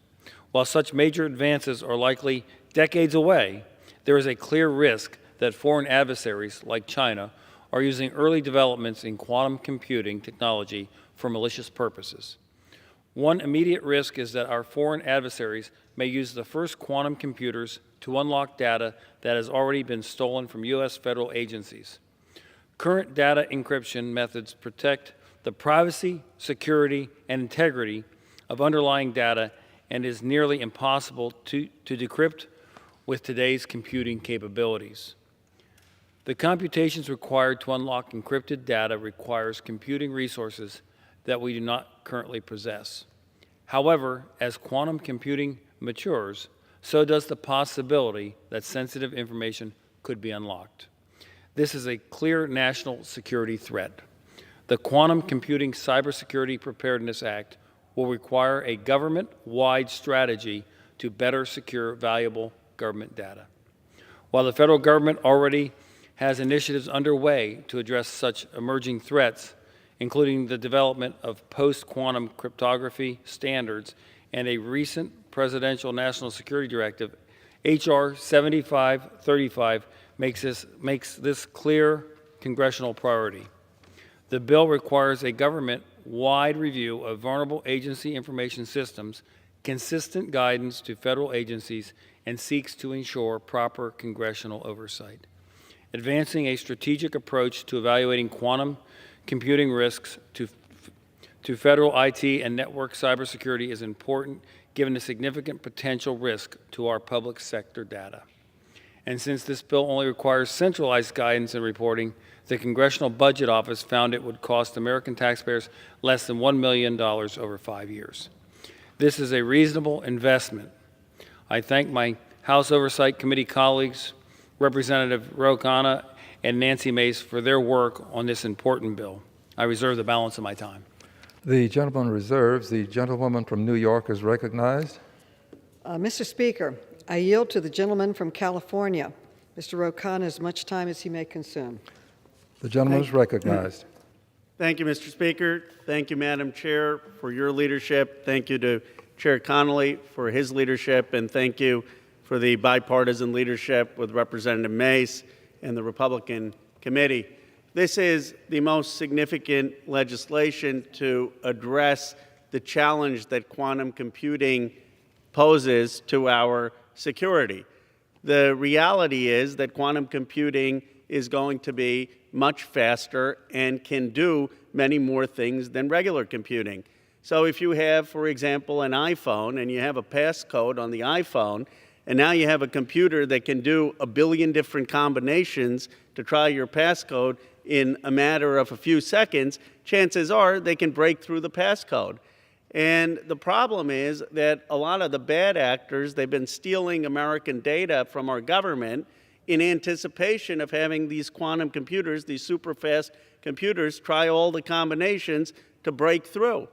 While such major advances are likely decades away, there is a clear risk that foreign adversaries like China are using early developments in quantum computing technology for malicious purposes. One immediate risk is that our foreign adversaries may use the first quantum computers to unlock data that has already been stolen from U.S. federal agencies. Current data encryption methods protect the privacy, security, and integrity of underlying data, and is nearly impossible to decrypt with today's computing capabilities. The computations required to unlock encrypted data requires computing resources that we do not currently possess. However, as quantum computing matures, so does the possibility that sensitive information could be unlocked. This is a clear national security threat. The Quantum Computing Cybersecurity Preparedness Act will require a government-wide strategy to better secure valuable government data. While the federal government already has initiatives underway to address such emerging threats, including the development of post-quantum cryptography standards and a recent presidential national security directive, H.R. 7535 makes this clear congressional priority. The bill requires a government wide review of vulnerable agency information systems, consistent guidance to federal agencies, and seeks to ensure proper congressional oversight. Advancing a strategic approach to evaluating quantum computing risks to federal IT and network cybersecurity is important given the significant potential risk to our public sector data. And since this bill only requires centralized guidance and reporting, the Congressional Budget Office found it would cost American taxpayers less than $1 million over 5 years. This is a reasonable investment. I thank my House Oversight Committee colleagues, Representative Ro Khanna and Nancy Mace, for their work on this important bill. I reserve the balance of my time. The gentleman reserves. The gentlewoman from New York is recognized. Mr. Speaker, I yield to the gentleman from California. Mr. Ro Khanna as much time as he may consume. The gentleman is recognized. Thank you, Mr. Speaker. Thank you, Madam Chair, for your leadership. Thank you to Chair Connolly for his leadership, and thank you for the bipartisan leadership with Representative Mace and the Republican Committee. This is the most significant legislation to address the challenge that quantum computing poses to our security. The reality is that quantum computing is going to be much faster and can do many more things than regular computing. So if you have, for example, an iPhone and you have a passcode on the iPhone, and now you have a computer that can do 1 billion different combinations to try your passcode in a matter of a few seconds, chances are they can break through the passcode. And the problem is that a lot of the bad actors, they've been stealing American data from our government in anticipation of having these quantum computers, these super fast computers, try all the combinations to break through.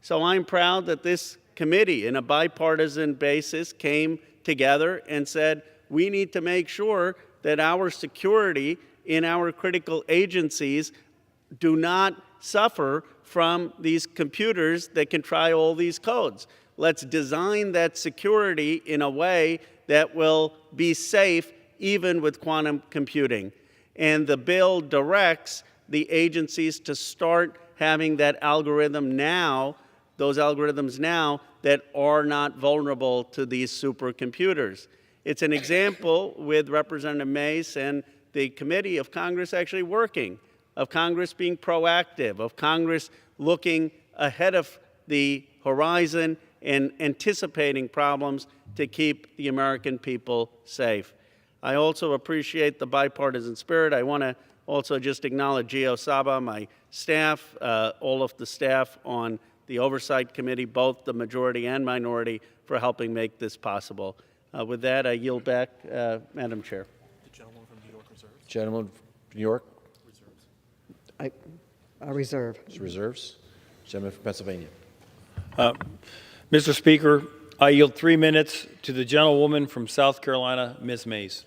So I'm proud that this committee, in a bipartisan basis, came together and said, we need to make sure that our security in our critical agencies do not suffer from these computers that can try all these codes. Let's design that security in a way that will be safe even with quantum computing. And the bill directs the agencies to start having that algorithm now, those algorithms now that are not vulnerable to these supercomputers. It's an example with Representative Mace and the committee of Congress actually working, of Congress being proactive, of Congress looking ahead of the horizon and anticipating problems to keep the American people safe. I also appreciate the bipartisan spirit. I want to also just acknowledge Gio Saba, my staff, all of the staff on the Oversight Committee, both the majority and minority, for helping make this possible. With that, I yield back, Madam Chair. The gentleman from New York reserves. Gentleman from New York? Reserves. I reserve. Reserves. Gentleman from Pennsylvania. Mr. Speaker, I yield 3 minutes to the gentlewoman from South Carolina, Ms. Mays.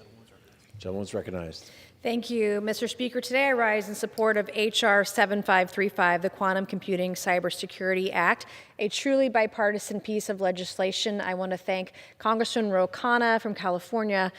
Gentleman's recognized. Thank you, Mr. Speaker. Today I rise in support of H.R. 7535, the Quantum Computing Cybersecurity Act, a truly bipartisan piece of legislation. I want to thank Congressman Ro Khanna from California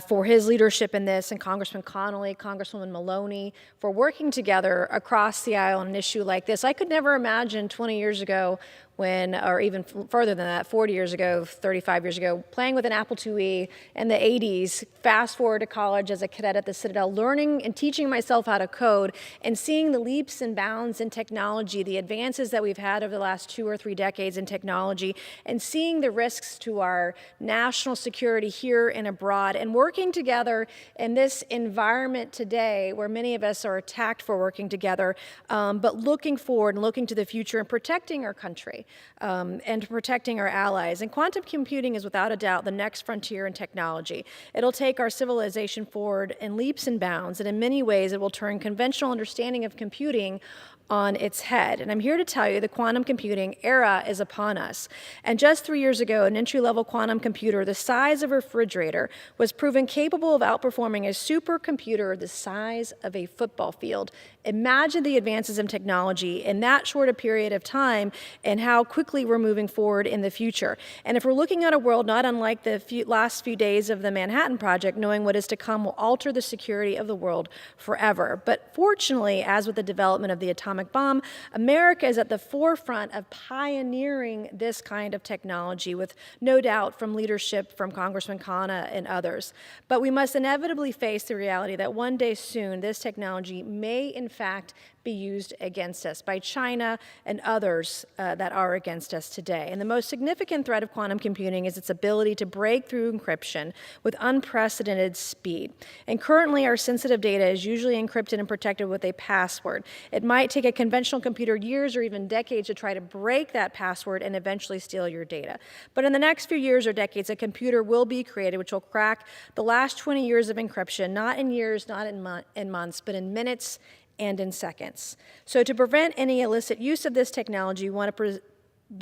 for his leadership in this, and Congressman Connolly, Congresswoman Maloney for working together across the aisle on an issue like this. I could never imagine 20 years ago when, or even further than that, 40 years ago, 35 years ago, playing with an Apple IIe in the 80s, fast forward to college as a cadet at the Citadel, learning and teaching myself how to code and seeing the leaps and bounds in technology, the advances that we've had over the last 2 or 3 decades in technology, and seeing the risks to our national security here and abroad, and working together in this environment today where many of us are attacked for working together, but looking forward and looking to the future and protecting our country. And protecting our allies. And quantum computing is without a doubt the next frontier in technology. It'll take our civilization forward in leaps and bounds, and in many ways it will turn conventional understanding of computing on its head. And I'm here to tell you the quantum computing era is upon us. And just 3 years ago, an entry-level quantum computer the size of a refrigerator was proven capable of outperforming a supercomputer the size of a football field Imagine the advances in technology in that short a period of time and how quickly we're moving forward in the future. And if we're looking at a world not unlike the last few days of the Manhattan Project, knowing what is to come will alter the security of the world forever. But fortunately, as with the development of the atomic bomb, America is at the forefront of pioneering this kind of technology, with no doubt from leadership from Congressman Khanna and others. But we must inevitably face the reality that one day soon this technology may in fact be used against us by China and others that are against us today. And the most significant threat of quantum computing is its ability to break through encryption with unprecedented speed. And currently, our sensitive data is usually encrypted and protected with a password. It might take a conventional computer years or even decades to try to break that password and eventually steal your data. But in the next few years or decades, a computer will be created which will crack the last 20 years of encryption, not in years, not in months, but in minutes and in seconds. So to prevent any illicit use of this technology, we want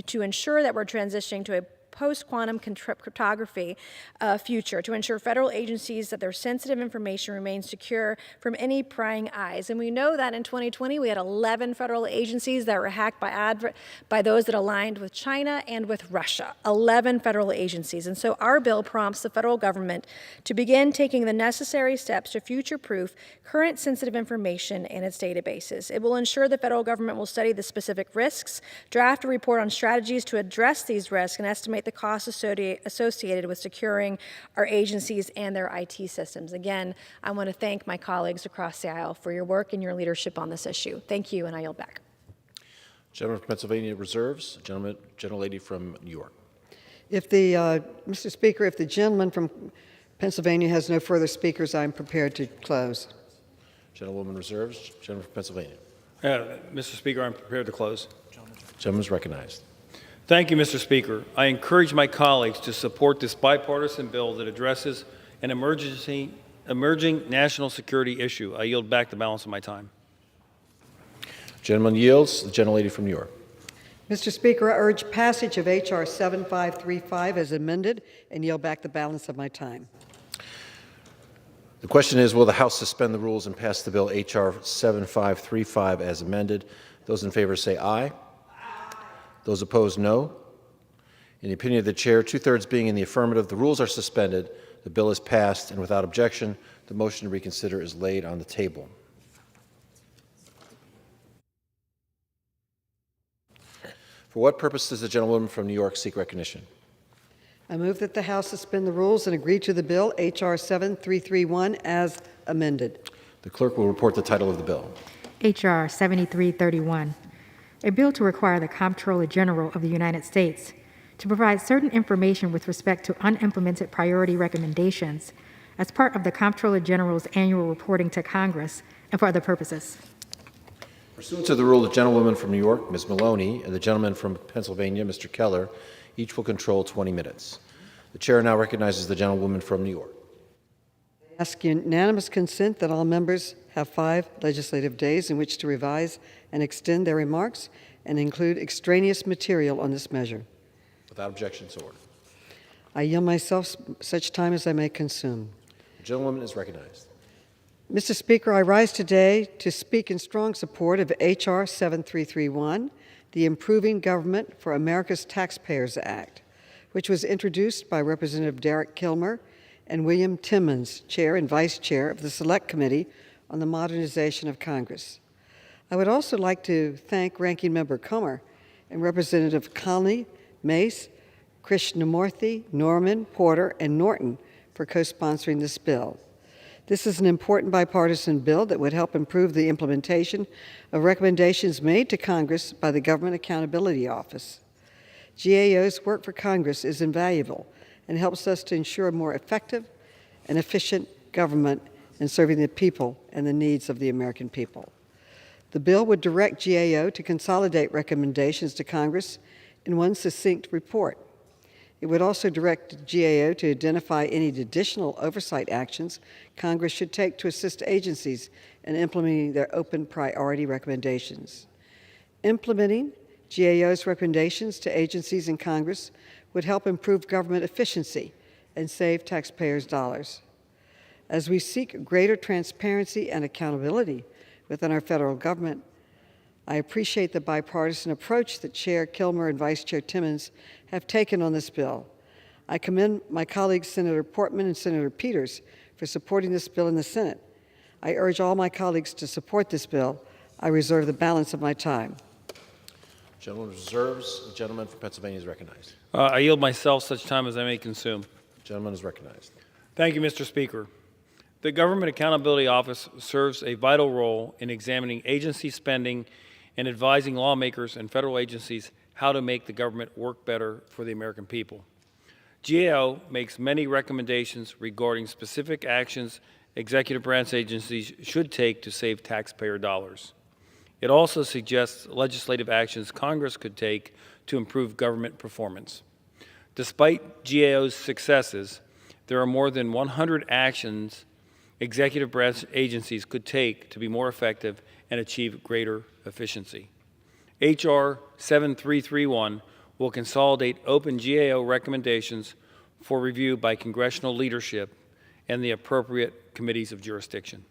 to ensure that we're transitioning to a post-quantum cryptography future, to ensure federal agencies that their sensitive information remains secure from any prying eyes. And we know that in 2020, we had 11 federal agencies that were hacked by those that aligned with China and with Russia, 11 federal agencies. And so our bill prompts the federal government to begin taking the necessary steps to future-proof current sensitive information in its databases. It will ensure the federal government will study the specific risks, draft a report on strategies to address these risks, and estimate the costs associated with securing our agencies and their IT systems. Again, I want to thank my colleagues across the aisle for your work and your leadership on this issue. Thank you, and I yield back. Gentleman from Pennsylvania reserves. Gentlelady from New York. If the, Mr. Speaker, if the gentleman from Pennsylvania has no further speakers, I'm prepared to close. Gentlewoman reserves. Gentleman from Pennsylvania. Mr. Speaker, I'm prepared to close. Gentleman is recognized. Thank you, Mr. Speaker. I encourage my colleagues to support this bipartisan bill that addresses an emerging national security issue. I yield back the balance of my time. Gentleman yields. The gentlelady from New York. Mr. Speaker, I urge passage of H.R. 7535 as amended and yield back the balance of my time. The question is, will the House suspend the rules and pass the bill H.R. 7535 as amended? Those in favor say aye. Those opposed, no. In the opinion of the chair, two-thirds being in the affirmative, the rules are suspended, the bill is passed, and without objection, the motion to reconsider is laid on the table. For what purpose does the gentlewoman from New York seek recognition? I move that the House suspend the rules and agree to the bill H.R. 7331 as amended. The clerk will report the title of the bill. H.R. 7331, a bill to require the Comptroller General of the United States to provide certain information with respect to unimplemented priority recommendations as part of the Comptroller General's annual reporting to Congress and for other purposes. Pursuant to the rule, the gentlewoman from New York, Ms. Maloney, and the gentleman from Pennsylvania, Mr. Keller, each will control 20 minutes. The chair now recognizes the gentlewoman from New York. I ask unanimous consent that all members have 5 legislative days in which to revise and extend their remarks and include extraneous material on this measure. Without objection, so ordered. I yield myself such time as I may consume. The gentlewoman is recognized. Mr. Speaker, I rise today to speak in strong support of H.R. 7331, the Improving Government for America's Taxpayers Act, which was introduced by Representative Derek Kilmer and William Timmons, Chair and Vice Chair of the Select Committee on the Modernization of Congress. I would also like to thank Ranking Member Comer and Representative Conley, Mace, Krishnamurthy, Norman, Porter, and Norton for co-sponsoring this bill. This is an important bipartisan bill that would help improve the implementation of recommendations made to Congress by the Government Accountability Office. GAO's work for Congress is invaluable and helps us to ensure a more effective and efficient government in serving the people and the needs of the American people. The bill would direct GAO to consolidate recommendations to Congress in one succinct report. It would also direct GAO to identify any additional oversight actions Congress should take to assist agencies in implementing their open priority recommendations. Implementing GAO's recommendations to agencies in Congress would help improve government efficiency and save taxpayers' dollars. As we seek greater transparency and accountability, within our federal government. I appreciate the bipartisan approach that Chair Kilmer and Vice Chair Timmons have taken on this bill. I commend my colleagues Senator Portman and Senator Peters for supporting this bill in the Senate. I urge all my colleagues to support this bill. I reserve the balance of my time. Gentleman reserves. The gentleman from Pennsylvania is recognized. I yield myself such time as I may consume. Gentleman is recognized. Thank you, Mr. Speaker. The Government Accountability Office serves a vital role in examining agency spending and advising lawmakers and federal agencies how to make the government work better for the American people. GAO makes many recommendations regarding specific actions executive branch agencies should take to save taxpayer dollars. It also suggests legislative actions Congress could take to improve government performance. Despite GAO's successes, there are more than 100 actions executive branch agencies could take to be more effective and achieve greater efficiency. H.R. 7331 will consolidate open GAO recommendations for review by congressional leadership and the appropriate committees of jurisdiction.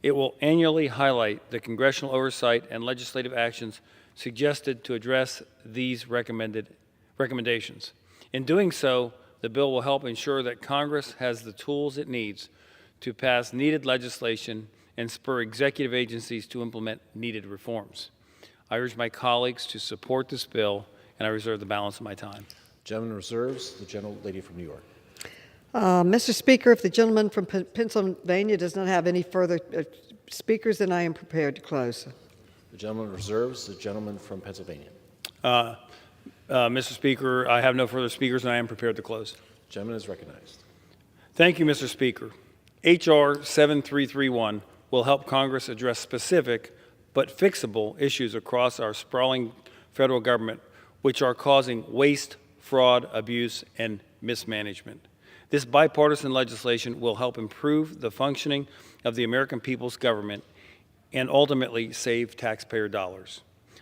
It will annually highlight the congressional oversight and legislative actions suggested to address these recommendations. In doing so, the bill will help ensure that Congress has the tools it needs to pass needed legislation and spur executive agencies to implement needed reforms. I urge my colleagues to support this bill, and I reserve the balance of my time. Gentleman reserves. The gentlelady from New York. Mr. Speaker, if the gentleman from Pennsylvania does not have any further speakers, then I am prepared to close. The gentleman reserves. The gentleman from Pennsylvania. Mr. Speaker, I have no further speakers, and I am prepared to close. The gentleman is recognized. Thank you, Mr. Speaker. H.R. 7331 will help Congress address specific but fixable issues across our sprawling federal government, which are causing waste, fraud, abuse, and mismanagement. This bipartisan legislation will help improve the functioning of the American people's government and ultimately save taxpayer dollars.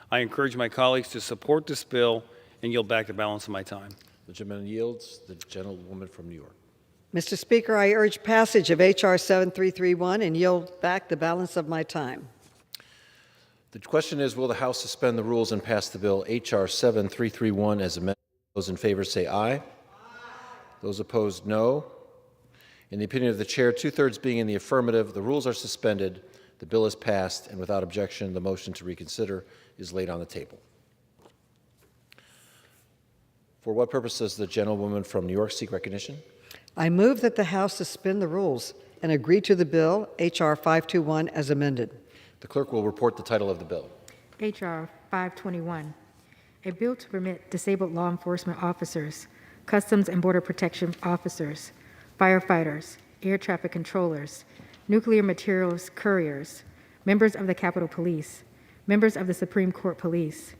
I encourage my colleagues to support this bill and yield back the balance of my time. The gentleman yields. The gentlewoman from New York. Mr. Speaker, I urge passage of H.R. 7331 and yield back the balance of my time. The question is, will the House suspend the rules and pass the bill H.R. 7331 as amended? Those in favor say aye. Aye. Those opposed, no. In the opinion of the chair, two-thirds being in the affirmative, the rules are suspended, the bill is passed, and without objection, the motion to reconsider is laid on the table. For what purpose does the gentlewoman from New York seek recognition? I move that the House suspend the rules and agree to the bill, H.R. 521, as amended. The clerk will report the title of the bill. H.R. 521, a bill to permit disabled law enforcement officers, Customs and Border Protection officers, firefighters, air traffic controllers, nuclear materials couriers, members of the Capitol Police, members of the Supreme Court Police,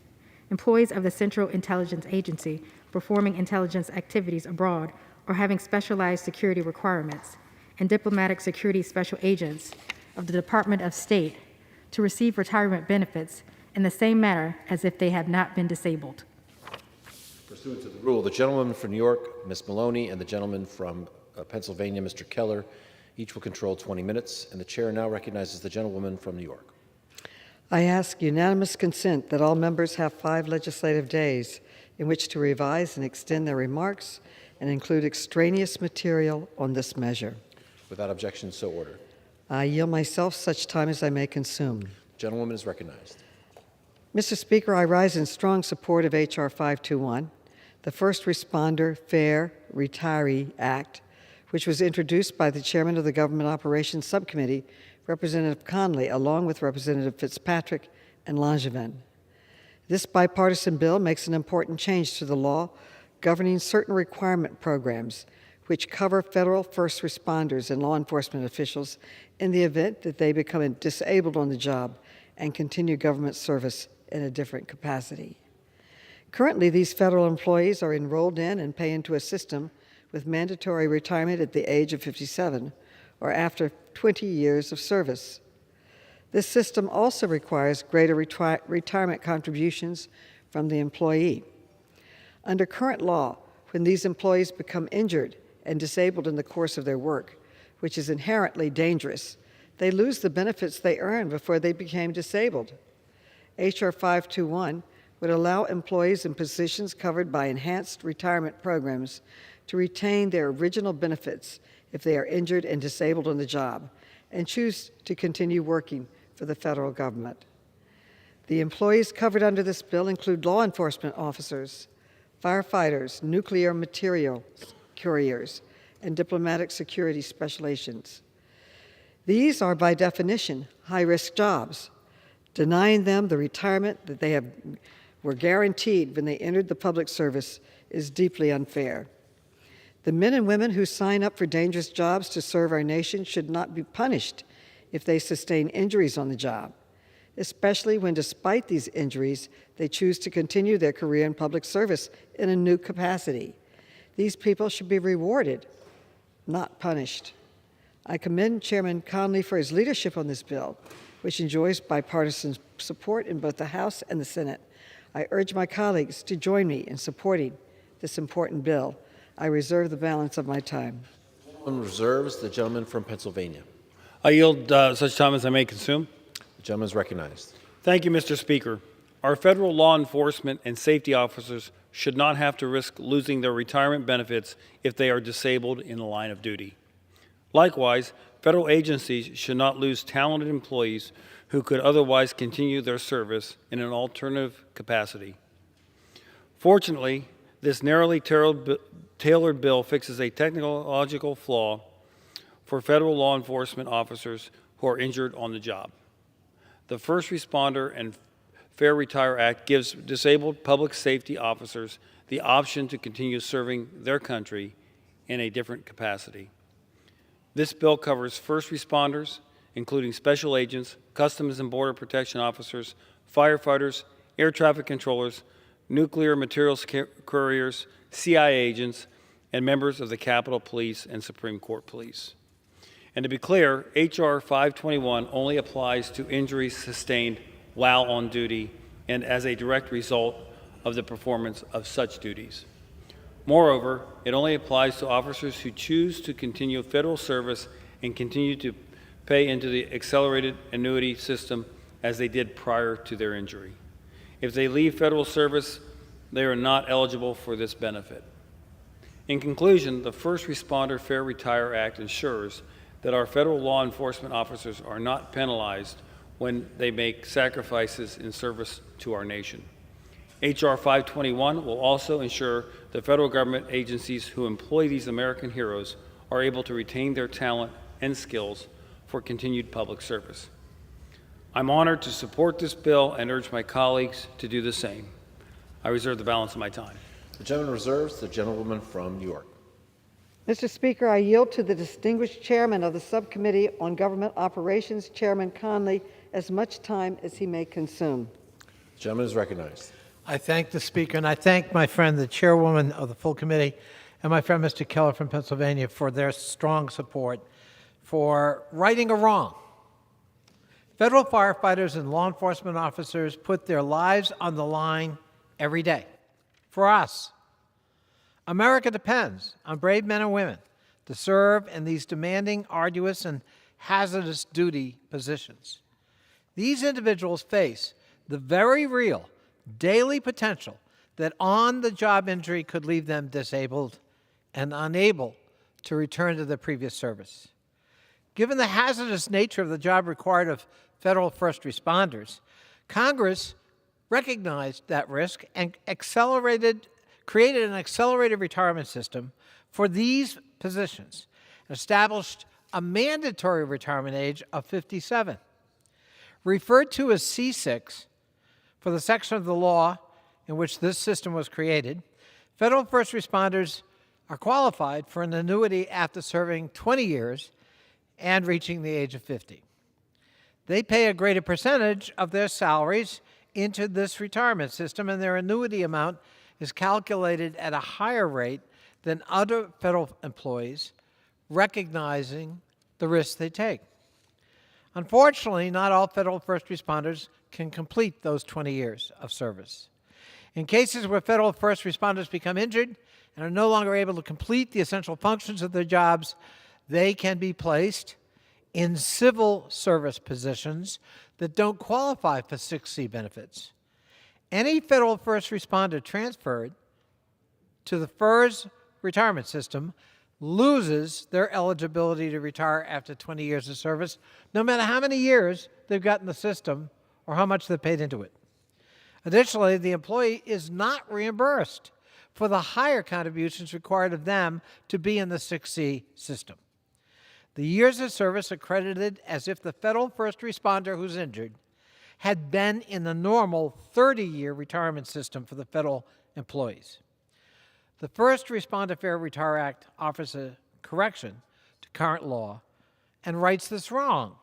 employees of the Central Intelligence Agency performing intelligence activities abroad or having specialized security requirements, and diplomatic security special agents of the Department of State to receive retirement benefits in the same manner as if they had not been disabled. Pursuant to the rule, the gentlewoman from New York, Ms. Maloney, and the gentleman from Pennsylvania, Mr. Keller, each will control 20 minutes, and the chair now recognizes the gentlewoman from New York. I ask unanimous consent that all members have 5 legislative days in which to revise and extend their remarks and include extraneous material on this measure. Without objection, so ordered. I yield myself such time as I may consume. The gentlewoman is recognized. Mr. Speaker, I rise in strong support of H.R. 521, the First Responder Fair Retiree Act, which was introduced by the chairman of the Government Operations Subcommittee, Representative Conley, along with Representative Fitzpatrick and Langevin. This bipartisan bill makes an important change to the law governing certain requirement programs which cover federal first responders and law enforcement officials in the event that they become disabled on the job and continue government service in a different capacity. Currently, these federal employees are enrolled in and pay into a system with mandatory retirement at the age of 57 or after 20 years of service. This system also requires greater retirement contributions from the employee. Under current law, when these employees become injured and disabled in the course of their work, which is inherently dangerous, They lose the benefits they earned before they became disabled. H.R. 521 would allow employees in positions covered by enhanced retirement programs to retain their original benefits if they are injured and disabled on the job and choose to continue working for the federal government. The employees covered under this bill include law enforcement officers, firefighters, nuclear material couriers, and diplomatic security special agents. These are, by definition, high-risk jobs. Denying them the retirement that they were guaranteed when they entered the public service is deeply unfair. The men and women who sign up for dangerous jobs to serve our nation should not be punished if they sustain injuries on the job, especially when, despite these injuries, they choose to continue their career in public service in a new capacity. These people should be rewarded, not punished. I commend Chairman Conley for his leadership on this bill, which enjoys bipartisan support in both the House and the Senate. I urge my colleagues to join me in supporting this important bill. I reserve the balance of my time. One reserves. The gentleman from Pennsylvania. I yield such time as I may consume. The gentleman is recognized. Thank you, Mr. Speaker. Our federal law enforcement and safety officers should not have to risk losing their retirement benefits if they are disabled in the line of duty. Likewise, federal agencies should not lose talented employees who could otherwise continue their service in an alternative capacity. Fortunately, this narrowly tailored bill fixes a technological flaw for federal law enforcement officers who are injured on the job. The First Responder and Fair Retire Act gives disabled public safety officers the option to continue serving their country in a different capacity. This bill covers first responders, including special agents, Customs and Border Protection officers, firefighters, air traffic controllers, nuclear materials couriers, CIA agents, and members of the Capitol Police and Supreme Court Police. And to be clear, H.R. 521 only applies to injuries sustained while on duty and as a direct result of the performance of such duties. Moreover, it only applies to officers who choose to continue federal service and continue to pay into the accelerated annuity system as they did prior to their injury. If they leave federal service, they are not eligible for this benefit. In conclusion, the First Responder Fair Retire Act ensures that our federal law enforcement officers are not penalized when they make sacrifices in service to our nation. H.R. 521 will also ensure the federal government agencies who employ these American heroes are able to retain their talent and skills for continued public service. I'm honored to support this bill and urge my colleagues to do the same. I reserve the balance of my time. The gentleman reserves. The gentlewoman from New York. Mr. Speaker, I yield to the distinguished chairman of the Subcommittee on Government Operations, Chairman Conley, as much time as he may consume. The gentleman is recognized. I thank the Speaker, and I thank my friend, the chairwoman of the full committee, and my friend, Mr. Keller from Pennsylvania, for their strong support for righting a wrong. Federal firefighters and law enforcement officers put their lives on the line every day for us. America depends on brave men and women to serve in these demanding, arduous, and hazardous duty positions. These individuals face the very real daily potential that on-the-job injury could leave them disabled and unable to return to their previous service. Given the hazardous nature of the job required of federal first responders, Congress recognized that risk and created an accelerated retirement system for these positions and established a mandatory retirement age of 57. Referred to as C6 for the section of the law in which this system was created, federal first responders are qualified for an annuity after serving 20 years and reaching the age of 50. They pay a greater percentage of their salaries into this retirement system, and their annuity amount is calculated at a higher rate than other federal employees, recognizing the risks they take. Unfortunately, not all federal first responders can complete those 20 years of service. In cases where federal first responders become injured and are no longer able to complete the essential functions of their jobs, they can be placed in civil service positions that don't qualify for 6C benefits. Any federal first responder transferred to the FERS retirement system loses their eligibility to retire after 20 years of service, no matter how many years they've got in the system or how much they've paid into it. Additionally, the employee is not reimbursed for the higher contributions required of them to be in the 6C system. The years of service are credited as if the federal first responder who's injured had been in the normal 30-year retirement system for the federal employees. The First Responder Fair Retire Act offers a correction to current law and rights this wrong,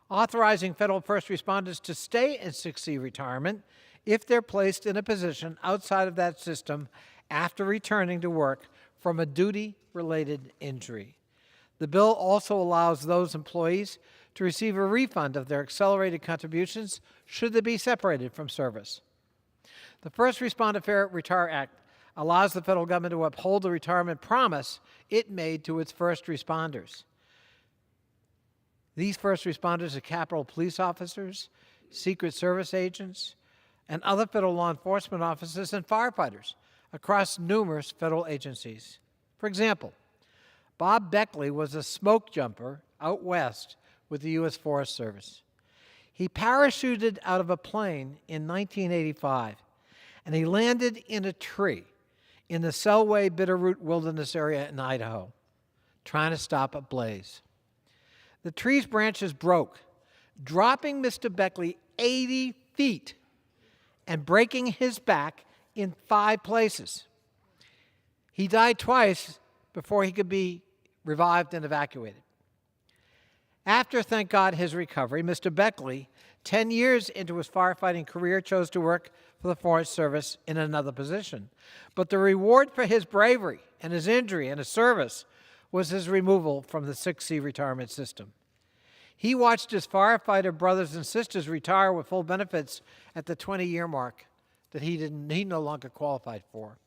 authorizing federal first responders to stay in 6C retirement if they're placed in a position outside of that system after returning to work from a duty-related injury. The bill also allows those employees to receive a refund of their accelerated contributions should they be separated from service. The First Responder Fair Retire Act allows the federal government to uphold the retirement promise it made to its first responders. These first responders are Capitol Police officers, Secret Service agents, and other federal law enforcement officers and firefighters across numerous federal agencies. For example, Bob Beckley was a smoke jumper out west with the U.S. Forest Service. He parachuted out of a plane in 1985, and he landed in a tree in the Selway Bitterroot Wilderness area in Idaho, trying to stop a blaze. The tree's branches broke, dropping Mr. Beckley 80 feet and breaking his back in 5 places. He died twice before he could be revived and evacuated. After, thank God, his recovery, Mr. Beckley, 10 years into his firefighting career, chose to work for the Forest Service in another position. But the reward for his bravery and his injury and his service was his removal from the 6C retirement system. He watched his firefighter brothers and sisters retire with full benefits at the 20-year mark that he no longer qualified for.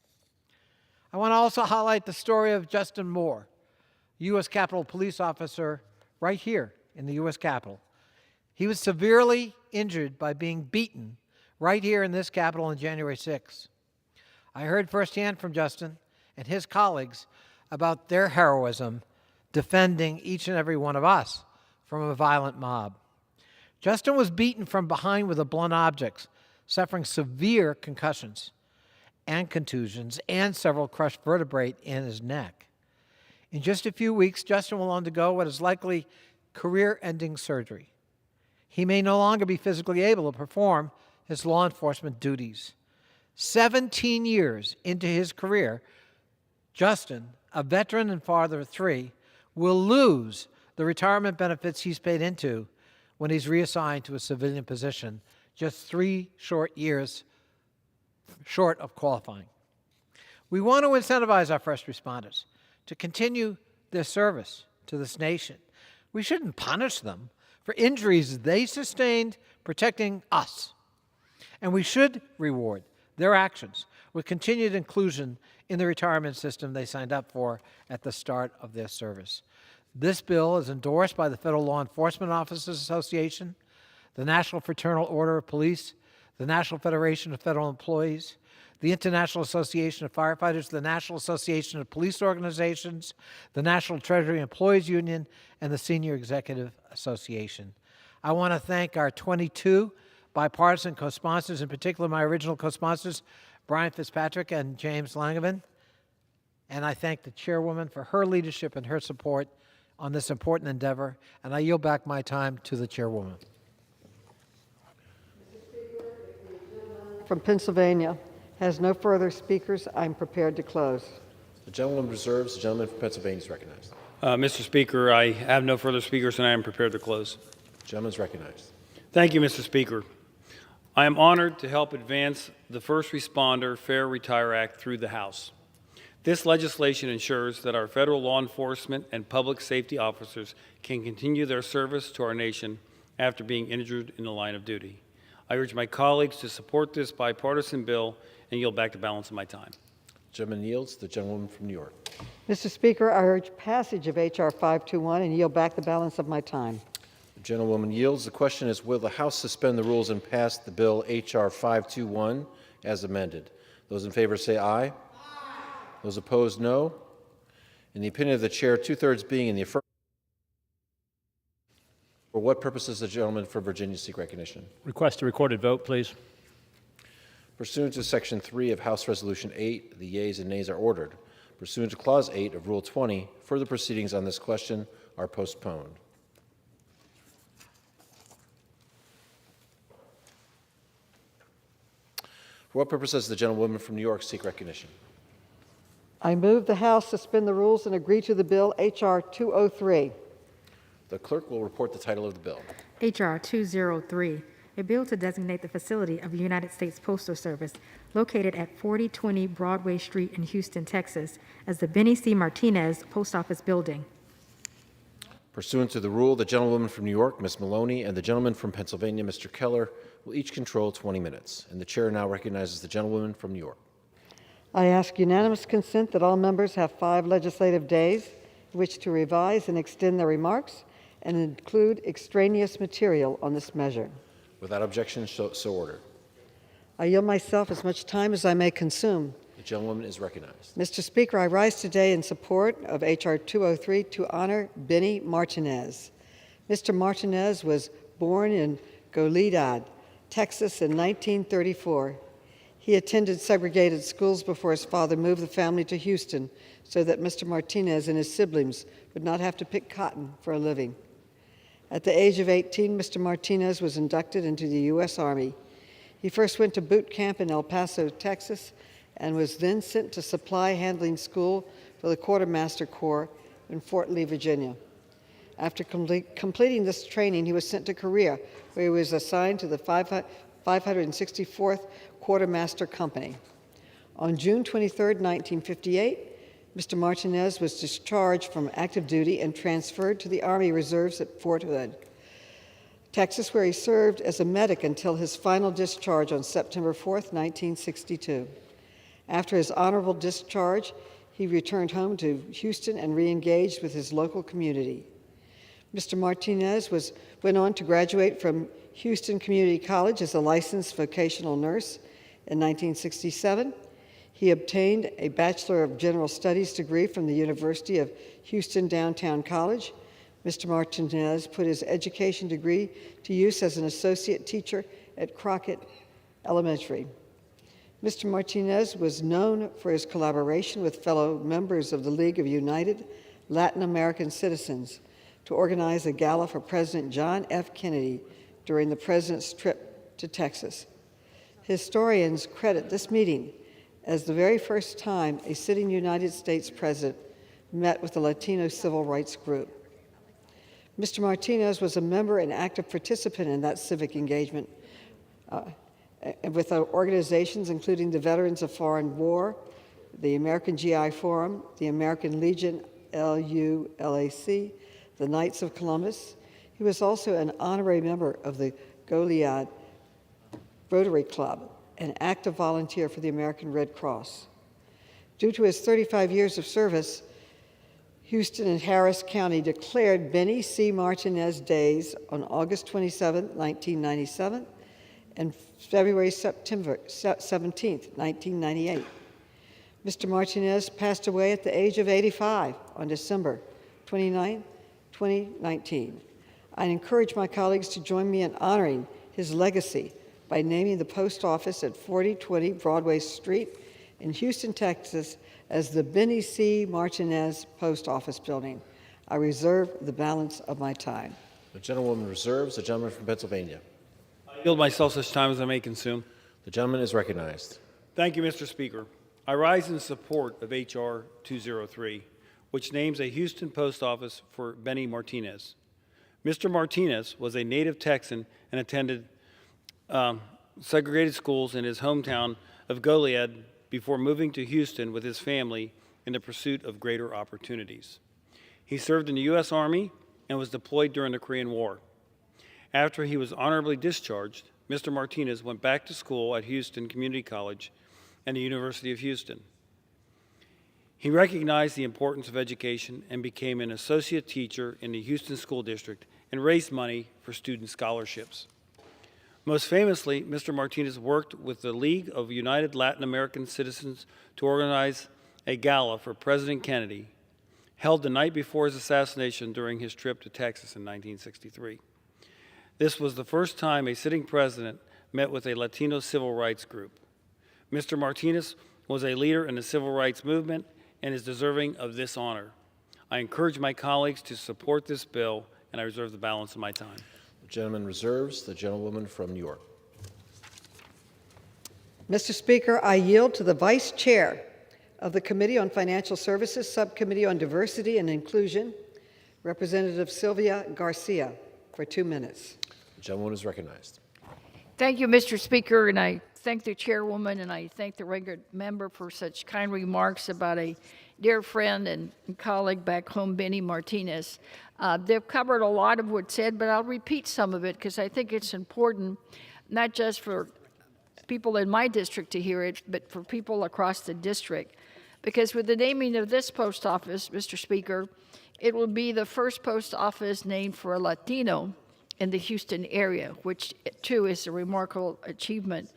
I want to also highlight the story of Justin Moore, U.S. Capitol Police officer right here in the U.S. Capitol. He was severely injured by being beaten right here in this Capitol on January 6th. I heard firsthand from Justin and his colleagues about their heroism defending each and every one of us from a violent mob. Justin was beaten from behind with a blunt object, suffering severe concussions and contusions and several crushed vertebrae in his neck. In just a few weeks, Justin will undergo what is likely career-ending surgery. He may no longer be physically able to perform his law enforcement duties. 17 years into his career, Justin, a veteran and father of 3, will lose the retirement benefits he's paid into when he's reassigned to a civilian position just 3 short years short of qualifying. We want to incentivize our first responders to continue their service to this nation. We shouldn't punish them for injuries they sustained protecting us. And we should reward their actions with continued inclusion in the retirement system they signed up for at the start of their service. This bill is endorsed by the Federal Law Enforcement Officers Association, the National Fraternal Order of Police, the National Federation of Federal Employees, the International Association of Firefighters, the National Association of Police Organizations, the National Treasury Employees Union, and the Senior Executive Association. I want to thank our 22 bipartisan co-sponsors, in particular my original co-sponsors, Brian Fitzpatrick and James Langevin. And I thank the chairwoman for her leadership and her support on this important endeavor. And I yield back my time to the chairwoman. From Pennsylvania has no further speakers. I'm prepared to close. The gentleman reserves. The gentleman from Pennsylvania is recognized. Mr. Speaker, I have no further speakers, and I am prepared to close. The gentleman is recognized. Thank you, Mr. Speaker. I am honored to help advance the First Responder Fair Retire Act through the House. This legislation ensures that our federal law enforcement and public safety officers can continue their service to our nation after being injured in the line of duty. I urge my colleagues to support this bipartisan bill and yield back the balance of my time. The gentleman yields. The gentlewoman from New York. Mr. Speaker, I urge passage of H.R. 521 and yield back the balance of my time. The gentlewoman yields. The question is, will the House suspend the rules and pass the bill H.R. 521 as amended? Those in favor say aye. Aye. Those opposed, no. In the opinion of the chair, two-thirds being in the affirmative, for what purpose does the gentleman from Virginia seek recognition? Request a recorded vote, please. Pursuant to Section 3 of House Resolution 8, the yeas and nays are ordered. Pursuant to Clause 8 of Rule 20, further proceedings on this question are postponed. For what purpose does the gentlewoman from New York seek recognition? I move the House suspend the rules and agree to the bill H.R. 203. The clerk will report the title of the bill. H.R. 203, a bill to designate the facility of the United States Postal Service located at 4020 Broadway Street in Houston, Texas, as the Benny C. Martinez Post Office Building. Pursuant to the rule, the gentlewoman from New York, Ms. Maloney, and the gentleman from Pennsylvania, Mr. Keller, will each control 20 minutes. And the chair now recognizes the gentlewoman from New York. I ask unanimous consent that all members have 5 legislative days in which to revise and extend their remarks and include extraneous material on this measure. Without objection, so ordered. I yield myself as much time as I may consume. The gentlewoman is recognized. Mr. Speaker, I rise today in support of H.R. 203 to honor Benny Martinez. Mr. Martinez was born in Goliad, Texas in 1934. He attended segregated schools before his father moved the family to Houston so that Mr. Martinez and his siblings would not have to pick cotton for a living. At the age of 18, Mr. Martinez was inducted into the U.S. Army. He first went to boot camp in El Paso, Texas, and was then sent to supply handling school for the Quartermaster Corps in Fort Lee, Virginia. After completing this training, he was sent to Korea, where he was assigned to the 564th Quartermaster Company. On June 23, 1958, Mr. Martinez was discharged from active duty and transferred to the Army Reserves at Fort Hood, Texas, where he served as a medic until his final discharge on September 4, 1962. After his honorable discharge, he returned home to Houston and re-engaged with his local community. Mr. Martinez went on to graduate from Houston Community College as a licensed vocational nurse in 1967. He obtained a Bachelor of General Studies degree from the University of Houston Downtown College. Mr. Martinez put his education degree to use as an associate teacher at Crockett Elementary. Mr. Martinez was known for his collaboration with fellow members of the League of United Latin American Citizens to organize a gala for President John F. Kennedy during the president's trip to Texas. Historians credit this meeting as the very first time a sitting United States president met with a Latino civil rights group. Mr. Martinez was a member and active participant in that civic engagement with organizations including the Veterans of Foreign War, the American GI Forum, the American Legion, LULAC, the Knights of Columbus. He was also an honorary member of the Goliad Rotary Club, an active volunteer for the American Red Cross. Due to his 35 years of service, Houston and Harris County declared Benny C. Martinez Days on August 27, 1997, and February 17, 1998. Mr. Martinez passed away at the age of 85 on December 29, 2019. I encourage my colleagues to join me in honoring his legacy by naming the post office at 4020 Broadway Street in Houston, Texas, as the Benny C. Martinez Post Office Building. I reserve the balance of my time. The gentlewoman reserves. The gentleman from Pennsylvania. I yield myself such time as I may consume. The gentleman is recognized. Thank you, Mr. Speaker. I rise in support of H.R. 203, which names a Houston post office for Benny Martinez. Mr. Martinez was a native Texan and attended segregated schools in his hometown of Goliad before moving to Houston with his family in the pursuit of greater opportunities. He served in the U.S. Army and was deployed during the Korean War. After he was honorably discharged, Mr. Martinez went back to school at Houston Community College and the University of Houston. He recognized the importance of education and became an associate teacher in the Houston School District and raised money for student scholarships. Most famously, Mr. Martinez worked with the League of United Latin American Citizens to organize a gala for President Kennedy, held the night before his assassination during his trip to Texas in 1963. This was the first time a sitting president met with a Latino civil rights group. Mr. Martinez was a leader in the civil rights movement and is deserving of this honor. I encourage my colleagues to support this bill, and I reserve the balance of my time. The gentleman reserves. The gentlewoman from New York. Mr. Speaker, I yield to the Vice Chair of the Committee on Financial Services, Subcommittee on Diversity and Inclusion, Representative Sylvia Garcia, for 2 minutes. The gentlewoman is recognized. Thank you, Mr. Speaker, and I thank the chairwoman and I thank the regular member for such kind remarks about a dear friend and colleague back home, Benny Martinez. They've covered a lot of what's said, but I'll repeat some of it because I think it's important, not just for people in my district to hear it, but for people across the district. Because with the naming of this post office, Mr. Speaker, it will be the first post office named for a Latino in the Houston area, which too is a remarkable achievement.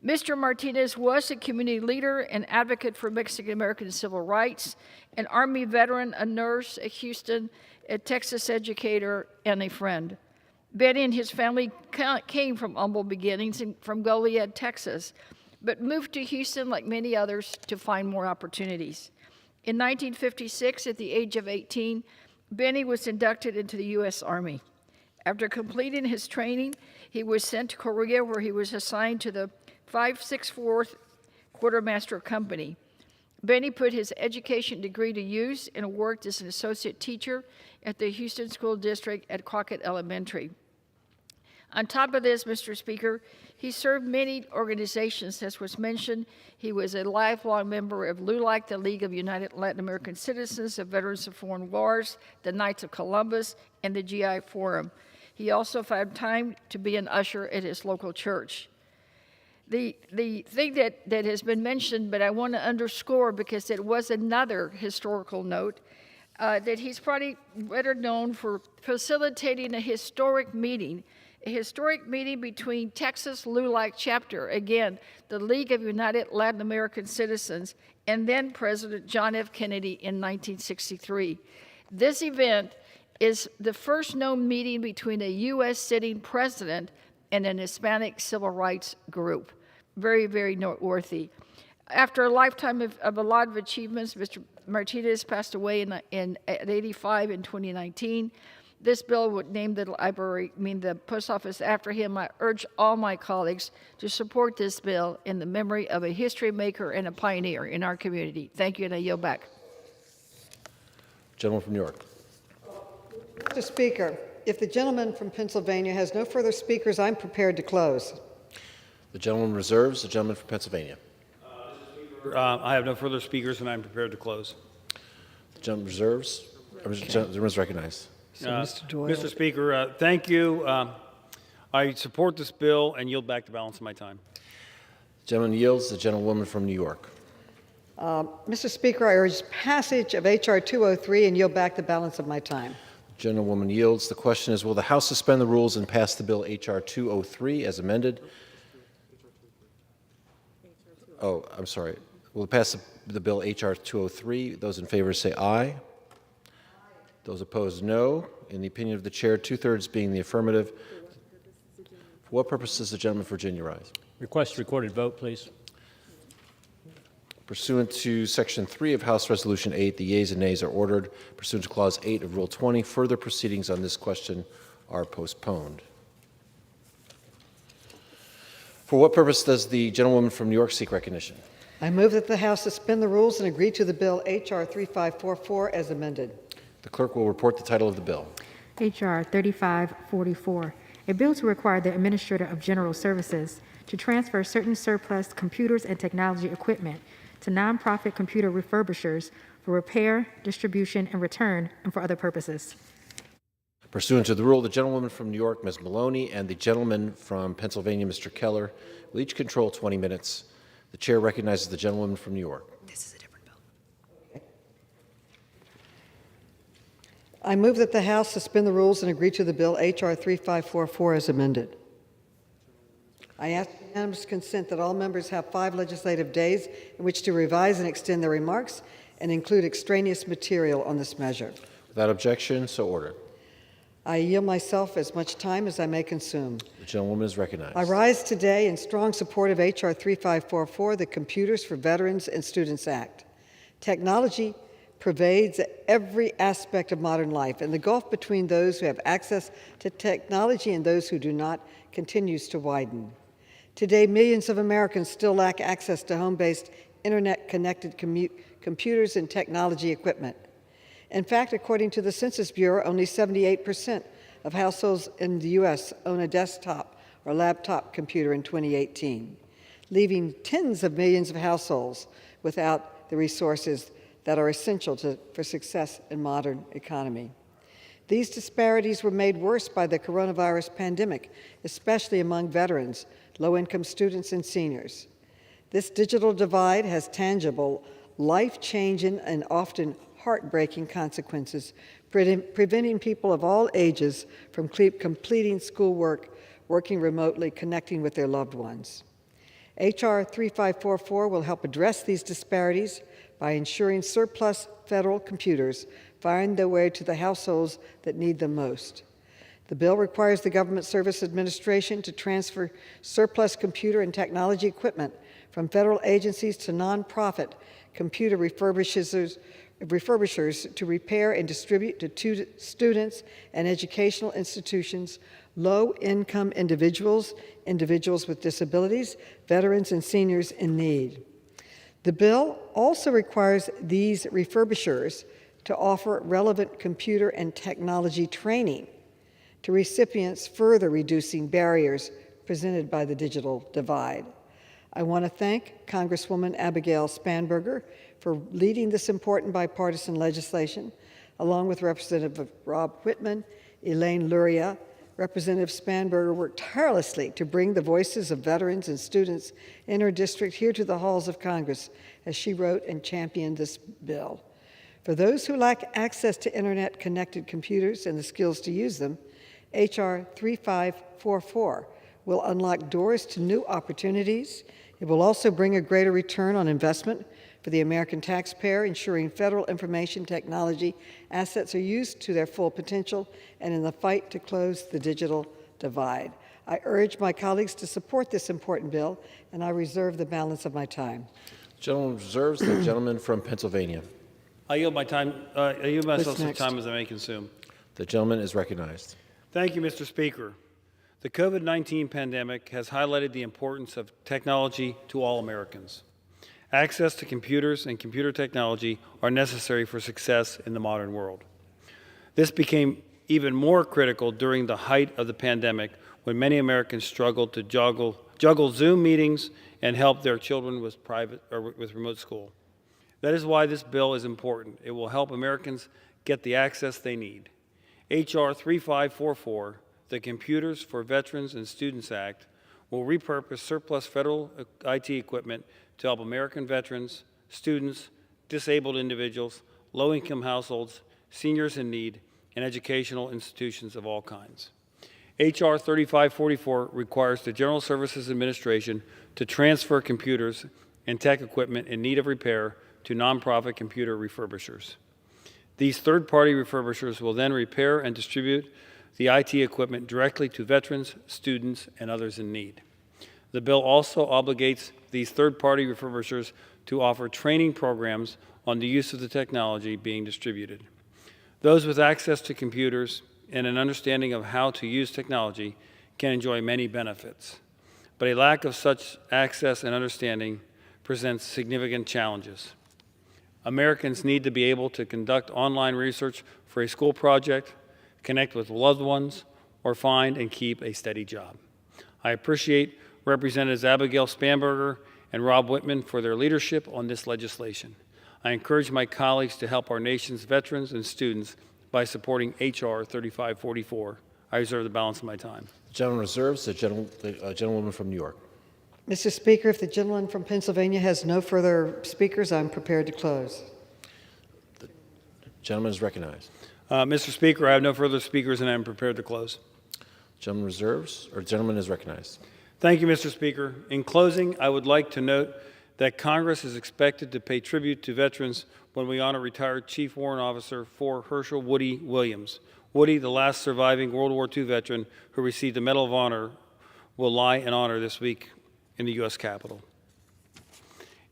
Mr. Martinez was a community leader and advocate for Mexican-American civil rights, an Army veteran, a nurse, a Houston, a Texas educator, and a friend. Benny and his family came from humble beginnings from Goliad, Texas, but moved to Houston like many others to find more opportunities. In 1956, at the age of 18, Benny was inducted into the U.S. Army. After completing his training, he was sent to Korea, where he was assigned to the 564th Quartermaster Company. Benny put his education degree to use and worked as an associate teacher at the Houston School District at Crockett Elementary. On top of this, Mr. Speaker, he served many organizations. As was mentioned, he was a lifelong member of LULAC, the League of United Latin American Citizens of Veterans of Foreign Wars, the Knights of Columbus, and the GI Forum. He also found time to be an usher at his local church. The thing that has been mentioned, but I want to underscore because it was another historical note, that he's probably better known for facilitating a historic meeting between Texas LULAC chapter, again, the League of United Latin American Citizens, and then President John F. Kennedy in 1963. This event is the first known meeting between a U.S. sitting president and an Hispanic civil rights group. Very, very noteworthy. After a lifetime of a lot of achievements, Mr. Martinez passed away at 85 in 2019. This bill would name the the post office after him. I urge all my colleagues to support this bill in the memory of a history maker and a pioneer in our community. Thank you, and I yield back. Gentleman from New York. Mr. Speaker, if the gentleman from Pennsylvania has no further speakers, I'm prepared to close. The gentleman reserves. The gentleman from Pennsylvania. I have no further speakers, and I'm prepared to close. The gentleman reserves. The gentleman is recognized. So, Mr. Doyle. Mr. Speaker, thank you. I support this bill and yield back the balance of my time. The gentleman yields. The gentlewoman from New York. Mr. Speaker, I urge passage of H.R. 203 and yield back the balance of my time. The gentlewoman yields. The question is, will the House suspend the rules and pass the bill H.R. 203 as amended? Oh, I'm sorry. Will it pass the bill H.R. 203? Those in favor say aye. Those opposed, no. In the opinion of the chair, 2/3 being the affirmative. For what purpose does the gentleman from Virginia rise? Request recorded vote, please. Pursuant to Section 3 of House Resolution 8, the yeas and nays are ordered. Pursuant to Clause 8 of Rule 20, further proceedings on this question are postponed. For what purpose does the gentlewoman from New York seek recognition? I move that the House suspend the rules and agree to the bill H.R. 3544 as amended. The clerk will report the title of the bill. H.R. 3544, a bill to require the Administrator of General Services to transfer certain surplus computers and technology equipment to nonprofit computer refurbishers for repair, distribution, and return, and for other purposes. Pursuant to the rule, the gentlewoman from New York, Ms. Maloney, and the gentleman from Pennsylvania, Mr. Keller, will each control 20 minutes. The chair recognizes the gentlewoman from New York. This is a different bill. I move that the House suspend the rules and agree to the bill H.R. 3544 as amended. I ask unanimous consent that all members have 5 legislative days in which to revise and extend their remarks and include extraneous material on this measure. Without objection, so ordered. I yield myself as much time as I may consume. The gentlewoman is recognized. I rise today in strong support of H.R. 3544, the Computers for Veterans and Students Act. Technology pervades every aspect of modern life, and the gulf between those who have access to technology and those who do not continues to widen. Today, millions of Americans still lack access to home-based, internet-connected computers and technology equipment. In fact, according to the Census Bureau, only 78% of households in the U.S. own a desktop or laptop computer in 2018, leaving tens of millions of households without the resources that are essential for success in modern economy. These disparities were made worse by the coronavirus pandemic, especially among veterans, low-income students, and seniors. This digital divide has tangible, life-changing, and often heartbreaking consequences, preventing people of all ages from completing schoolwork, working remotely, connecting with their loved ones. H.R. 3544 will help address these disparities by ensuring surplus federal computers find their way to the households that need them most. The bill requires the Government Service Administration to transfer surplus computer and technology equipment from federal agencies to nonprofit computer refurbishers to repair and distribute to students and educational institutions, low-income individuals, individuals with disabilities, veterans, and seniors in need. The bill also requires these refurbishers to offer relevant computer and technology training to recipients, further reducing barriers presented by the digital divide. I want to thank Congresswoman Abigail Spanberger for leading this important bipartisan legislation, along with Representative Rob Whitman, Elaine Luria. Representative Spanberger worked tirelessly to bring the voices of veterans and students in her district here to the halls of Congress as she wrote and championed this bill. For those who lack access to internet-connected computers and the skills to use them, H.R. 3544 will unlock doors to new opportunities. It will also bring a greater return on investment for the American taxpayer, ensuring federal information technology assets are used to their full potential and in the fight to close the digital divide. I urge my colleagues to support this important bill, and I reserve the balance of my time. The gentleman reserves. The gentleman from Pennsylvania. I yield my time. I yield myself as time as I may consume. The gentleman is recognized. Thank you, Mr. Speaker. The COVID-19 pandemic has highlighted the importance of technology to all Americans. Access to computers and computer technology are necessary for success in the modern world. This became even more critical during the height of the pandemic, when many Americans struggled to juggle Zoom meetings and help their children with remote school. That is why this bill is important. It will help Americans get the access they need. H.R. 3544, the Computers for Veterans and Students Act, will repurpose surplus federal IT equipment to help American veterans, students, disabled individuals, low-income households, seniors in need, and educational institutions of all kinds. H.R. 3544 requires the General Services Administration to transfer computers and tech equipment in need of repair to nonprofit computer refurbishers. These third-party refurbishers will then repair and distribute the IT equipment directly to veterans, students, and others in need. The bill also obligates these third-party refurbishers to offer training programs on the use of the technology being distributed. Those with access to computers and an understanding of how to use technology can enjoy many benefits, but a lack of such access and understanding presents significant challenges. Americans need to be able to conduct online research for a school project, connect with loved ones, or find and keep a steady job. I appreciate Representatives Abigail Spanberger and Rob Whitman for their leadership on this legislation. I encourage my colleagues to help our nation's veterans and students by supporting H.R. 3544. I reserve the balance of my time. The gentleman reserves. The gentlewoman from New York. Mr. Speaker, if the gentleman from Pennsylvania has no further speakers, I'm prepared to close. The gentleman is recognized. Mr. Speaker, I have no further speakers, and I am prepared to close. Gentleman is recognized. Thank you, Mr. Speaker. In closing, I would like to note that Congress is expected to pay tribute to veterans when we honor retired Chief Warrant Officer for Herschel Woody Williams. Woody, the last surviving World War II veteran who received the Medal of Honor, will lie in honor this week in the U.S. Capitol.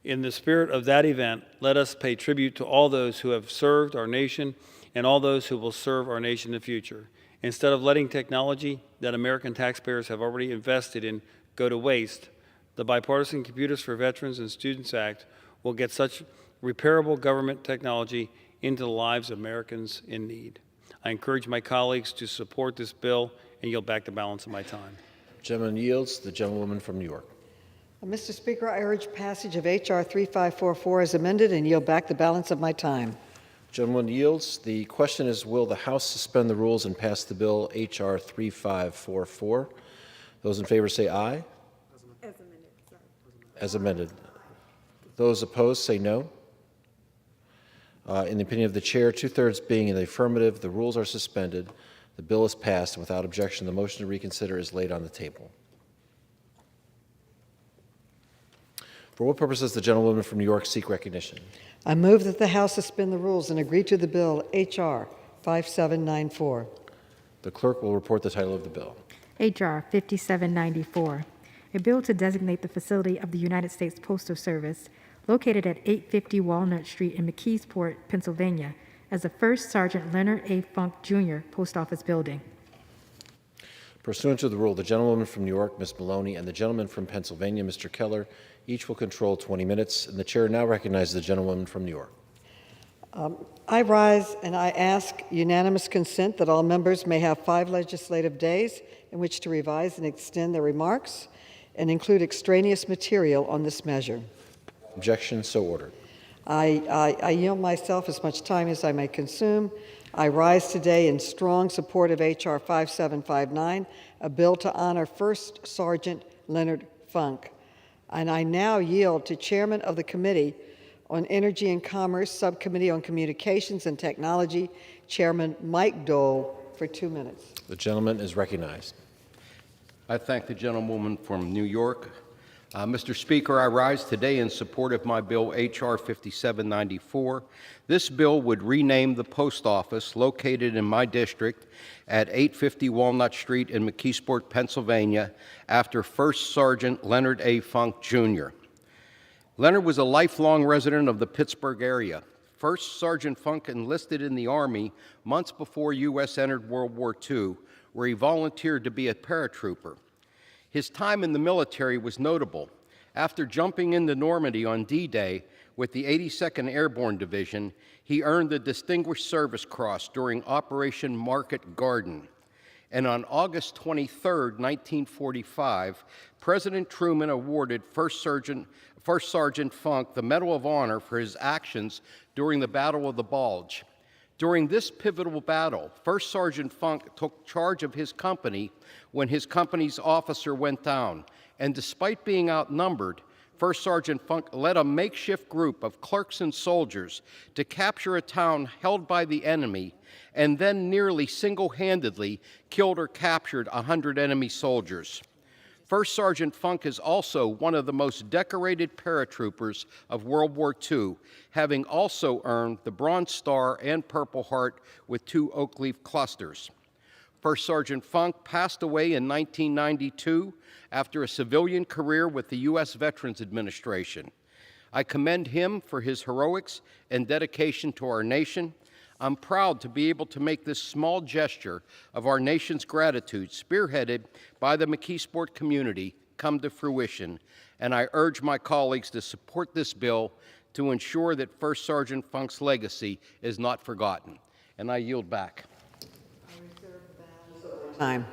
In the spirit of that event, let us pay tribute to all those who have served our nation and all those who will serve our nation in the future. Instead of letting technology that American taxpayers have already invested in go to waste, the Bipartisan Computers for Veterans and Students Act will get such repairable government technology into the lives of Americans in need. I encourage my colleagues to support this bill and yield back the balance of my time. Gentleman yields. The gentlewoman from New York. Mr. Speaker, I urge passage of H.R. 3544 as amended and yield back the balance of my time. Gentleman yields. The question is, will the House suspend the rules and pass the bill H.R. 3544? Those in favor say aye. As amended. Those opposed say no. In the opinion of the chair, 2/3 being in the affirmative, the rules are suspended. The bill is passed, and without objection, the motion to reconsider is laid on the table. For what purpose does the gentlewoman from New York seek recognition? I move that the House suspend the rules and agree to the bill H.R. 5794. The clerk will report the title of the bill. H.R. 5794, a bill to designate the facility of the United States Postal Service located at 850 Walnut Street in McKeesport, Pennsylvania, as the First Sergeant Leonard A. Funk, Jr. Post Office Building. Pursuant to the rule, the gentlewoman from New York, Ms. Maloney, and the gentleman from Pennsylvania, Mr. Keller, each will control 20 minutes, and the chair now recognizes the gentlewoman from New York. I rise and I ask unanimous consent that all members may have 5 legislative days in which to revise and extend their remarks and include extraneous material on this measure. Objection, so ordered. I yield myself as much time as I may consume. I rise today in strong support of H.R. 5759, a bill to honor First Sergeant Leonard Funk. And I now yield to Chairman of the Committee on Energy and Commerce, Subcommittee on Communications and Technology, Chairman Mike Dole, for 2 minutes. The gentleman is recognized. I thank the gentlewoman from New York. Mr. Speaker, I rise today in support of my bill H.R. 5794. This bill would rename the post office located in my district at 850 Walnut Street in McKeesport, Pennsylvania, after First Sergeant Leonard A. Funk, Jr. Leonard was a lifelong resident of the Pittsburgh area. First Sergeant Funk enlisted in the Army months before U.S. entered World War II, where he volunteered to be a paratrooper. His time in the military was notable. After jumping into Normandy on D-Day with the 82nd Airborne Division, he earned the Distinguished Service Cross during Operation Market Garden. And on August 23, 1945, President Truman awarded First Sergeant Funk the Medal of Honor for his actions during the Battle of the Bulge. During this pivotal battle, First Sergeant Funk took charge of his company when his company's officer went down, and despite being outnumbered, First Sergeant Funk led a makeshift group of clerks and soldiers to capture a town held by the enemy, and then nearly single-handedly killed or captured 100 enemy soldiers. First Sergeant Funk is also one of the most decorated paratroopers of World War II, having also earned the Bronze Star and Purple Heart with 2 oak leaf clusters. First Sergeant Funk passed away in 1992 after a civilian career with the U.S. Veterans Administration. I commend him for his heroics and dedication to our nation. I'm proud to be able to make this small gesture of our nation's gratitude, spearheaded by the McKeesport community, come to fruition, and I urge my colleagues to support this bill to ensure that First Sergeant Funk's legacy is not forgotten. And I yield back. Time.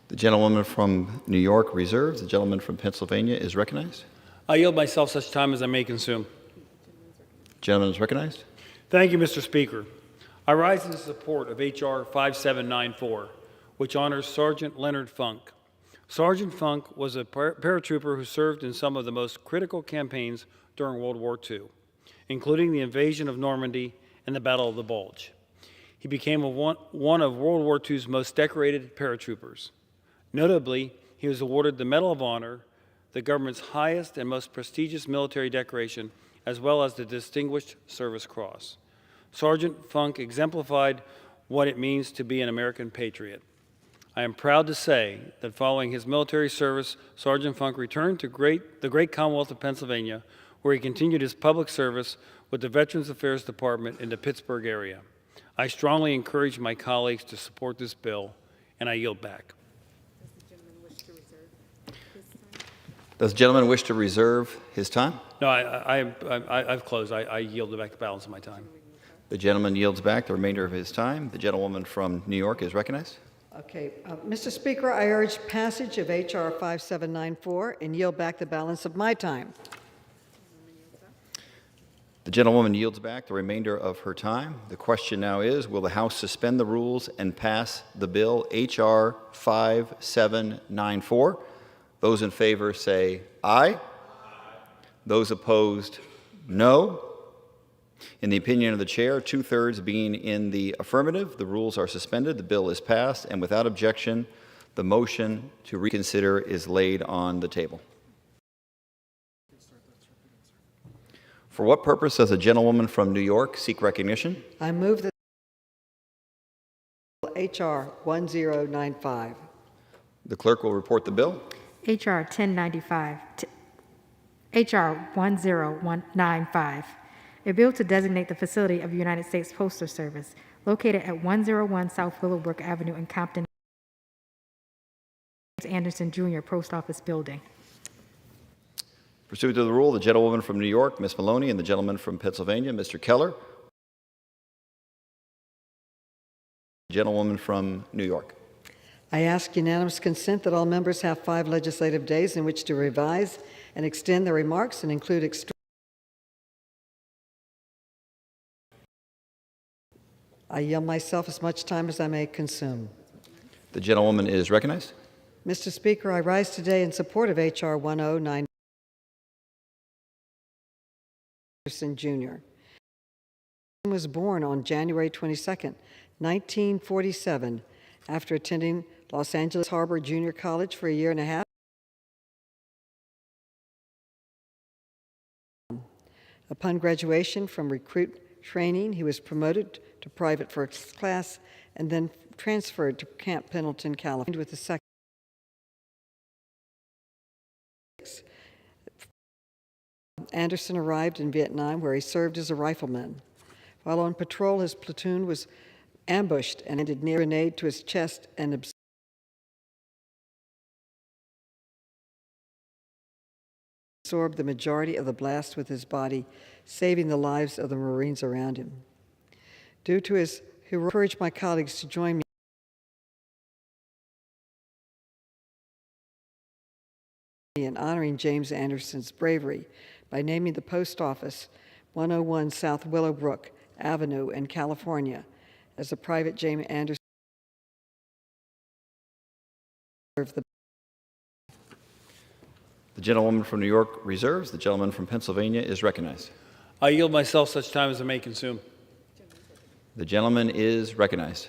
The gentlewoman from New York reserves. The gentleman from Pennsylvania is recognized. I yield myself such time as I may consume. Gentleman is recognized. Thank you, Mr. Speaker. I rise in support of H.R. 5794, which honors Sergeant Leonard Funk. Sergeant Funk was a paratrooper who served in some of the most critical campaigns during World War II, including the invasion of Normandy and the Battle of the Bulge. He became one of World War II's most decorated paratroopers. Notably, he was awarded the Medal of Honor, the government's highest and most prestigious military decoration, as well as the Distinguished Service Cross. Sergeant Funk exemplified what it means to be an American patriot. I am proud to say that following his military service, Sergeant Funk returned to the great Commonwealth of Pennsylvania, where he continued his public service with the Veterans Affairs Department in the Pittsburgh area. I strongly encourage my colleagues to support this bill, and I yield back. Does the gentleman wish to reserve his time? No, I've closed. I yield back the balance of my time. The gentleman yields back the remainder of his time. The gentlewoman from New York is recognized. Okay, Mr. Speaker, I urge passage of H.R. 5794 and yield back the balance of my time. The gentlewoman yields back the remainder of her time. The question now is, will the House suspend the rules and pass the bill H.R. 5794? Those in favor say aye. Those opposed, no. In the opinion of the chair, 2/3 being in the affirmative, the rules are suspended, the bill is passed, and without objection, the motion to reconsider is laid on the table. For what purpose does a gentlewoman from New York seek recognition? I move that H.R. 1095. The clerk will report the bill. H.R. 1095. H.R. 1095. A bill to designate the facility of United States Postal Service located at 101 South Willowbrook Avenue in Compton, Anderson Jr. Post Office Building. Pursuant to the rule, the gentlewoman from New York, Ms. Maloney, and the gentleman from Pennsylvania, Mr. Keller. Gentlewoman from New York. I ask unanimous consent that all members have 5 legislative days in which to revise and extend their remarks and include I yield myself as much time as I may consume. The gentlewoman is recognized. Mr. Speaker, I rise today in support of H.R. 1095. Anderson Jr. He was born on January 22, 1947, after attending Los Angeles Harbor Junior College for a year and a half. Upon graduation from recruit training, he was promoted to private first class and then transferred to Camp Pendleton, California, with the second. Anderson arrived in Vietnam, where he served as a rifleman. While on patrol, his platoon was ambushed and landed near a grenade to his chest and absorbed the majority of the blast with his body, saving the lives of the Marines around him. Due to his heroic, I encourage my colleagues to join me in honoring James Anderson's bravery by naming the post office 101 South Willowbrook Avenue in California as a private James Anderson. The gentlewoman from New York reserves. The gentleman from Pennsylvania is recognized. I yield myself such time as I may consume. The gentleman is recognized.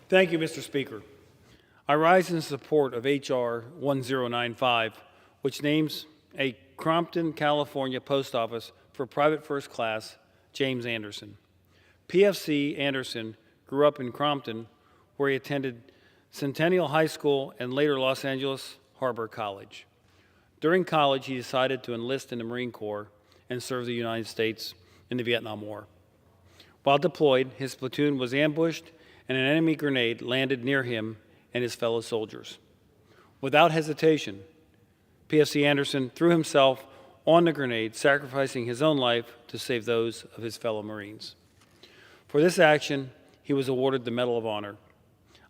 Thank you, Mr. Speaker. I rise in support of H.R. 1095, which names a Compton, California post office for private first class James Anderson. PFC Anderson grew up in Compton, where he attended Centennial High School and later Los Angeles Harbor College. During college, he decided to enlist in the Marine Corps and serve the United States in the Vietnam War. While deployed, his platoon was ambushed and an enemy grenade landed near him and his fellow soldiers. Without hesitation, PFC Anderson threw himself on the grenade, sacrificing his own life to save those of his fellow Marines. For this action, he was awarded the Medal of Honor.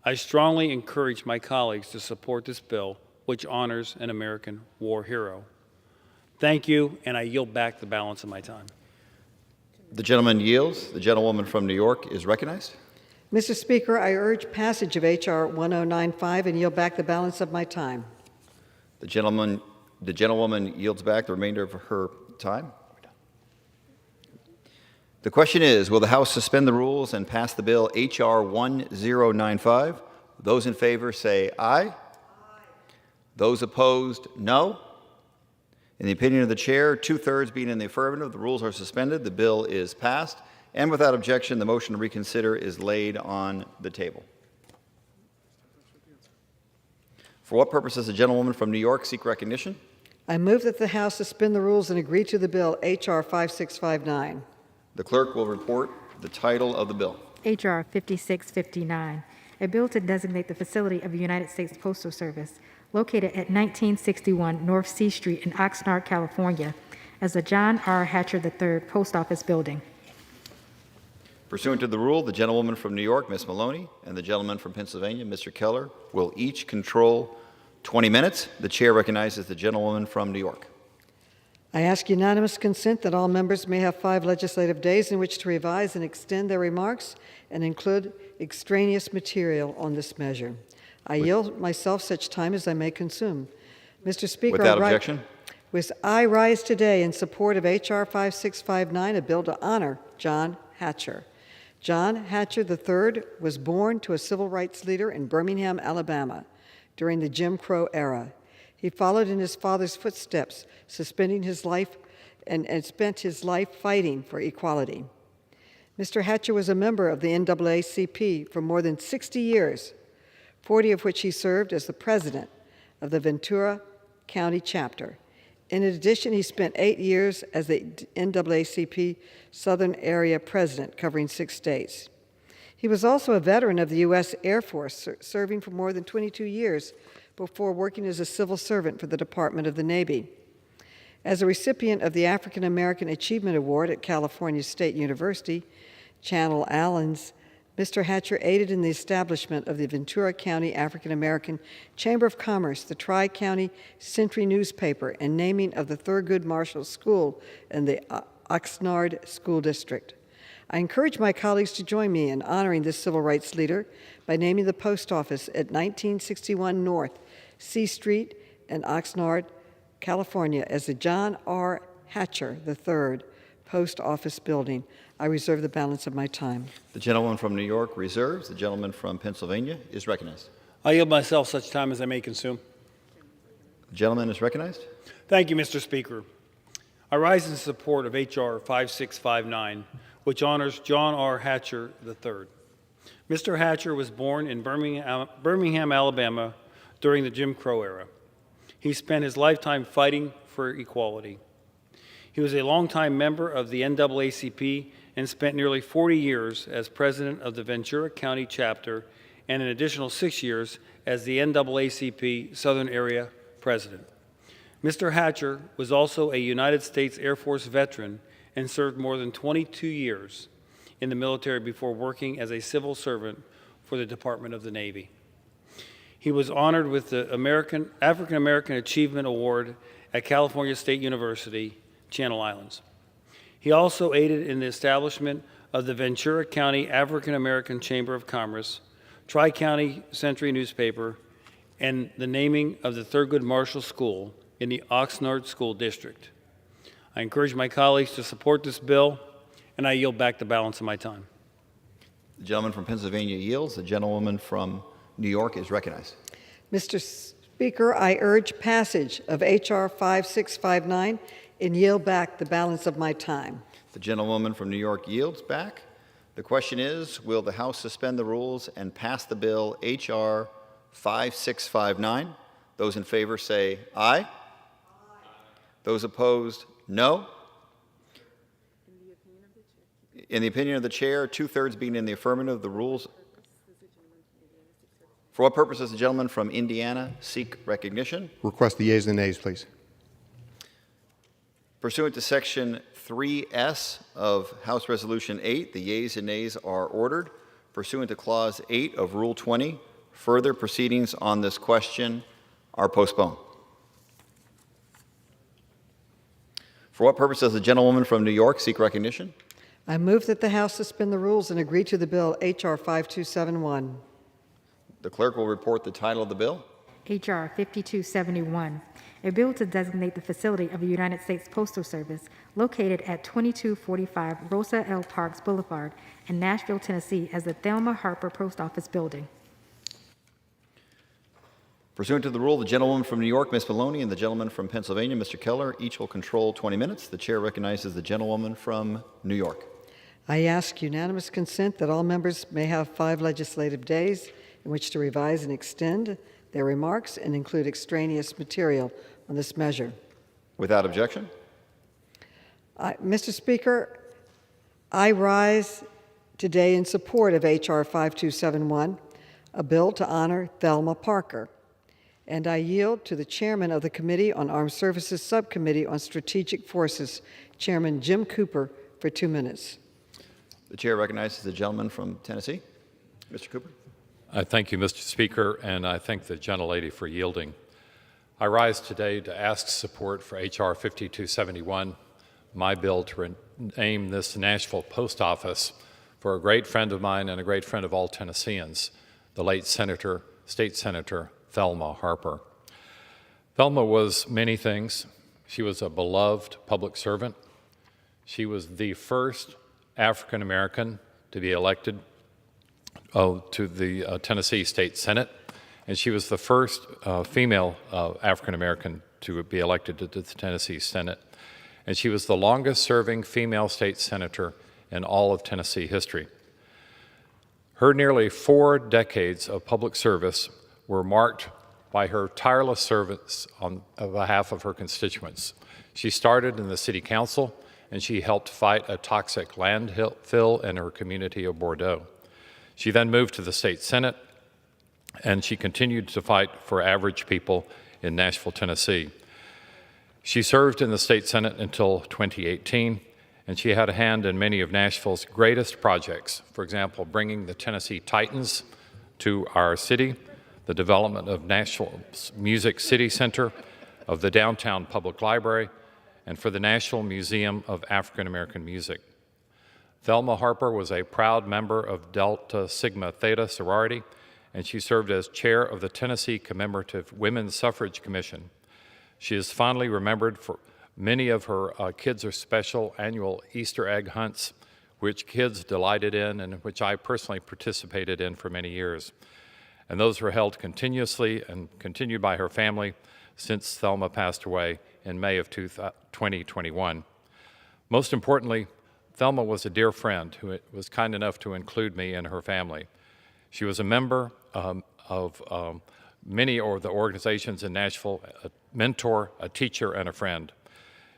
I strongly encourage my colleagues to support this bill, which honors an American war hero. Thank you, and I yield back the balance of my time. The gentleman yields. The gentlewoman from New York is recognized. Mr. Speaker, I urge passage of H.R. 1095 and yield back the balance of my time. The gentlewoman yields back the remainder of her time. The question is, will the House suspend the rules and pass the bill H.R. 1095? Those in favor say aye. Aye. Those opposed, no. In the opinion of the chair, 2/3 being in the affirmative, the rules are suspended. The bill is passed. And without objection, the motion to reconsider is laid on the table. For what purpose does the gentlewoman from New York seek recognition? I move that the House suspend the rules and agree to the bill H.R. 5659. The clerk will report the title of the bill. H.R. 5659, a bill to designate the facility of the United States Postal Service located at 1961 North C Street in Oxnard, California, as the John R. Hatcher III Post Office Building. Pursuant to the rule, the gentlewoman from New York, Ms. Maloney, and the gentleman from Pennsylvania, Mr. Keller, will each control 20 minutes. The chair recognizes the gentlewoman from New York. I ask unanimous consent that all members may have 5 legislative days in which to revise and extend their remarks and include extraneous material on this measure. I yield myself such time as I may consume. Mr. Speaker, Without objection. I rise today in support of H.R. 5659, a bill to honor John Hatcher. John Hatcher III was born to a civil rights leader in Birmingham, Alabama, during the Jim Crow era. He followed in his father's footsteps, suspending his life and spent his life fighting for equality. Mr. Hatcher was a member of the NAACP for more than 60 years, 40 of which he served as the president of the Ventura County chapter. In addition, he spent 8 years as the NAACP Southern Area President, covering 6 states. He was also a veteran of the U.S. Air Force, serving for more than 22 years before working as a civil servant for the Department of the Navy. As a recipient of the African American Achievement Award at California State University, Channel Allens, Mr. Hatcher aided in the establishment of the Ventura County African American Chamber of Commerce, the Tri-County Century newspaper, and naming of the Thurgood Marshall School in the Oxnard School District. I encourage my colleagues to join me in honoring this civil rights leader by naming the post office at 1961 North C Street in Oxnard, California, as the John R. Hatcher III Post Office Building. I reserve the balance of my time. The gentleman from New York reserves. The gentleman from Pennsylvania is recognized. I yield myself such time as I may consume. The gentleman is recognized. Thank you, Mr. Speaker. I rise in support of H.R. 5659, which honors John R. Hatcher III. Mr. Hatcher was born in Birmingham, Alabama during the Jim Crow era. He spent his lifetime fighting for equality. He was a longtime member of the NAACP and spent nearly 40 years as president of the Ventura County chapter and an additional 6 years as the NAACP Southern Area president. Mr. Hatcher was also a United States Air Force veteran and served more than 22 years in the military before working as a civil servant for the Department of the Navy. He was honored with the African American Achievement Award at California State University, Channel Islands. He also aided in the establishment of the Ventura County African American Chamber of Commerce, Tri-County Century newspaper, and the naming of the Thurgood Marshall School in the Oxnard School District. I encourage my colleagues to support this bill, and I yield back the balance of my time. The gentleman from Pennsylvania yields. The gentlewoman from New York is recognized. Mr. Speaker, I urge passage of H.R. 5659 and yield back the balance of my time. The gentlewoman from New York yields back. The question is, will the House suspend the rules and pass the bill H.R. 5659? Those in favor say aye. Aye. Those opposed, no. In the opinion of the chair, 2/3 being in the affirmative, the rules. For what purpose does the gentleman from Indiana seek recognition? Request the yeas and nays, please. Pursuant to Section 3S of House Resolution 8, the yeas and nays are ordered. Pursuant to Clause 8 of Rule 20, further proceedings on this question are postponed. For what purpose does the gentlewoman from New York seek recognition? I move that the House suspend the rules and agree to the bill H.R. 5271. The clerk will report the title of the bill. H.R. 5271, a bill to designate the facility of the United States Postal Service located at 2245 Rosa L. Parks Boulevard in Nashville, Tennessee as the Thelma Harper Post Office Building. Pursuant to the rule, the gentlewoman from New York, Ms. Maloney, and the gentleman from Pennsylvania, Mr. Keller, each will control 20 minutes. The chair recognizes the gentlewoman from New York. I ask unanimous consent that all members may have 5 legislative days in which to revise and extend their remarks and include extraneous material on this measure. Without objection. Mr. Speaker, I rise today in support of H.R. 5271, a bill to honor Thelma Parker, and I yield to the chairman of the Committee on Armed Services Subcommittee on Strategic Forces, Chairman Jim Cooper, for 2 minutes. The chair recognizes the gentleman from Tennessee, Mr. Cooper. I thank you, Mr. Speaker, and I thank the gentlelady for yielding. I rise today to ask support for H.R. 5271, my bill to name this Nashville Post Office for a great friend of mine and a great friend of all Tennesseans, the late State Senator Thelma Harper. Thelma was many things. She was a beloved public servant. She was the first African American to be elected to the Tennessee State Senate, and she was the first female African American to be elected to the Tennessee Senate. And she was the longest serving female state senator in all of Tennessee history. Her nearly 4 decades of public service were marked by her tireless service on behalf of her constituents. She started in the city council, and she helped fight a toxic landfill in her community of Bordeaux. She then moved to the state senate, and she continued to fight for average people in Nashville, Tennessee. She served in the state senate until 2018, and she had a hand in many of Nashville's greatest projects. For example, bringing the Tennessee Titans to our city, the development of Nashville's Music City Center, of the downtown public library, and for the National Museum of African American Music. Thelma Harper was a proud member of Delta Sigma Theta sorority, and she served as chair of the Tennessee Commemorative Women's Suffrage Commission. She is fondly remembered for many of her Kids Are Special annual Easter egg hunts, which kids delighted in and which I personally participated in for many years. And those were held continuously and continued by her family since Thelma passed away in May of 2021. Most importantly, Thelma was a dear friend who was kind enough to include me in her family. She was a member of many of the organizations in Nashville, a mentor, a teacher, and a friend.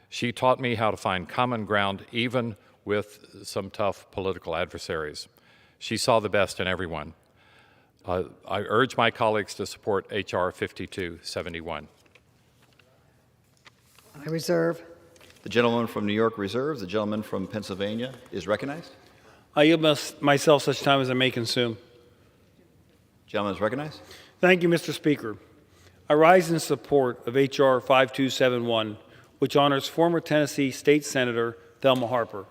She taught me how to find common ground even with some tough political adversaries. She saw the best in everyone. I urge my colleagues to support H.R. 5271. I reserve. The gentleman from New York reserves. The gentleman from Pennsylvania is recognized. I yield myself such time as I may consume. Gentleman is recognized. Thank you, Mr. Speaker. I rise in support of H.R. 5271, which honors former Tennessee State Senator Thelma Harper.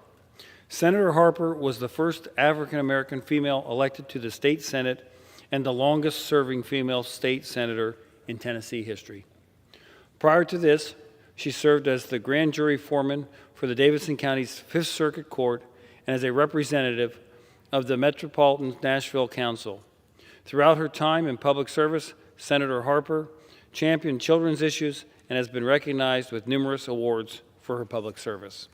Senator Harper was the first African-American female elected to the state Senate and the longest-serving female state senator in Tennessee history. Prior to this, she served as the grand jury foreman for the Davidson County's Fifth Circuit Court and as a representative of the Metropolitan Nashville Council. Throughout her time in public service, Senator Harper championed children's issues and has been recognized with numerous awards for her public service.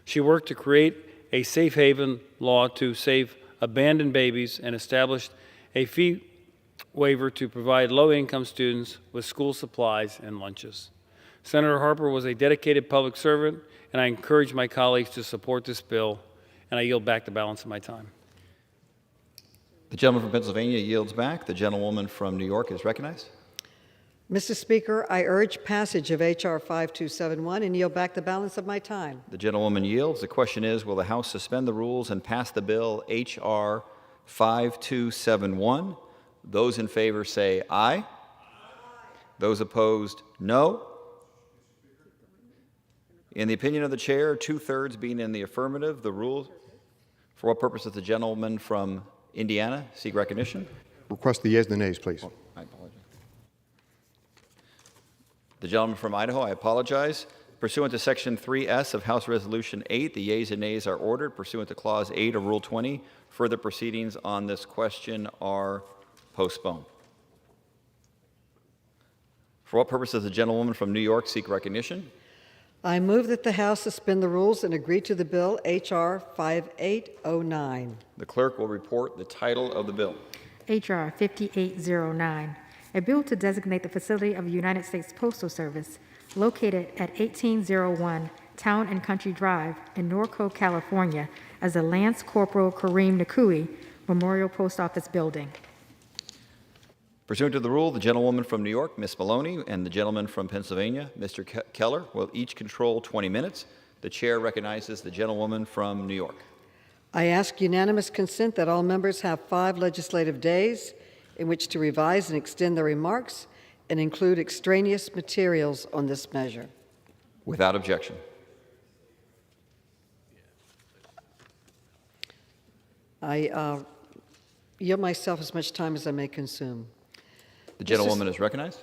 She worked to create a safe haven law to save abandoned babies and established a fee waiver to provide low-income students with school supplies and lunches. Senator Harper was a dedicated public servant, and I encourage my colleagues to support this bill, and I yield back the balance of my time. The gentleman from Pennsylvania yields back. The gentlewoman from New York is recognized. Mr. Speaker, I urge passage of H.R. 5271 and yield back the balance of my time. The gentlewoman yields. The question is, will the House suspend the rules and pass the bill H.R. 5271? Those in favor say aye. Aye. Those opposed, no. In the opinion of the chair, 2/3 being in the affirmative, the rules. For what purpose does the gentleman from Indiana seek recognition? Request the yeas and the nays, please. I apologize. The gentleman from Idaho, I apologize. Pursuant to Section 3S of House Resolution 8, the yeas and nays are ordered. Pursuant to Clause 8 of Rule 20, further proceedings on this question are postponed. For what purpose does the gentlewoman from New York seek recognition? I move that the House suspend the rules and agree to the bill H.R. 5809. The clerk will report the title of the bill. H.R. 5809, a bill to designate the facility of the United States Postal Service located at 1801 Town and Country Drive in Norco, California, as the Lance Corporal Kareem Nakui Memorial Post Office Building. Pursuant to the rule, the gentlewoman from New York, Ms. Maloney, and the gentleman from Pennsylvania, Mr. Keller, will each control 20 minutes. The chair recognizes the gentlewoman from New York. I ask unanimous consent that all members have 5 legislative days in which to revise and extend their remarks and include extraneous materials on this measure. Without objection. I yield myself as much time as I may consume. The gentlewoman is recognized.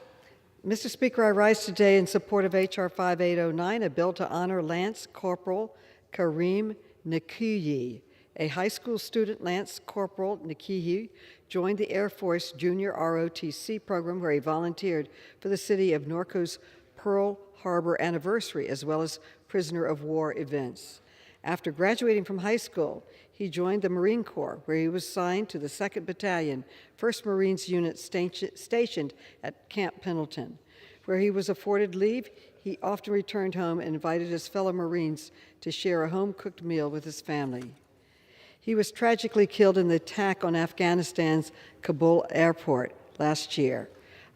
Mr. Speaker, I rise today in support of H.R. 5809, a bill to honor Lance Corporal Kareem Nakui. A high school student, Lance Corporal Nakui, joined the Air Force Junior ROTC program where he volunteered for the city of Norco's Pearl Harbor anniversary as well as prisoner of war events. After graduating from high school, he joined the Marine Corps, where he was assigned to the 2nd Battalion, 1st Marines Unit stationed at Camp Pendleton. Where he was afforded leave, he often returned home and invited his fellow Marines to share a home-cooked meal with his family. He was tragically killed in the attack on Afghanistan's Kabul airport last year.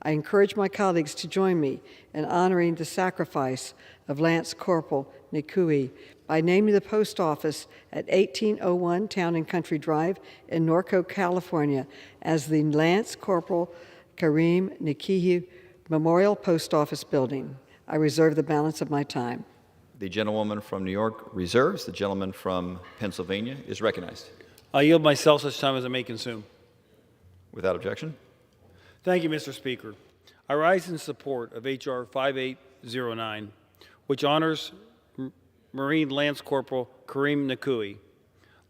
I encourage my colleagues to join me in honoring the sacrifice of Lance Corporal Nakui by naming the post office at 1801 Town and Country Drive in Norco, California as the Lance Corporal Kareem Nakui Memorial Post Office Building. I reserve the balance of my time. The gentlewoman from New York reserves. The gentleman from Pennsylvania is recognized. I yield myself such time as I may consume. Without objection. Thank you, Mr. Speaker. I rise in support of H.R. 5809, which honors Marine Lance Corporal Kareem Nakui.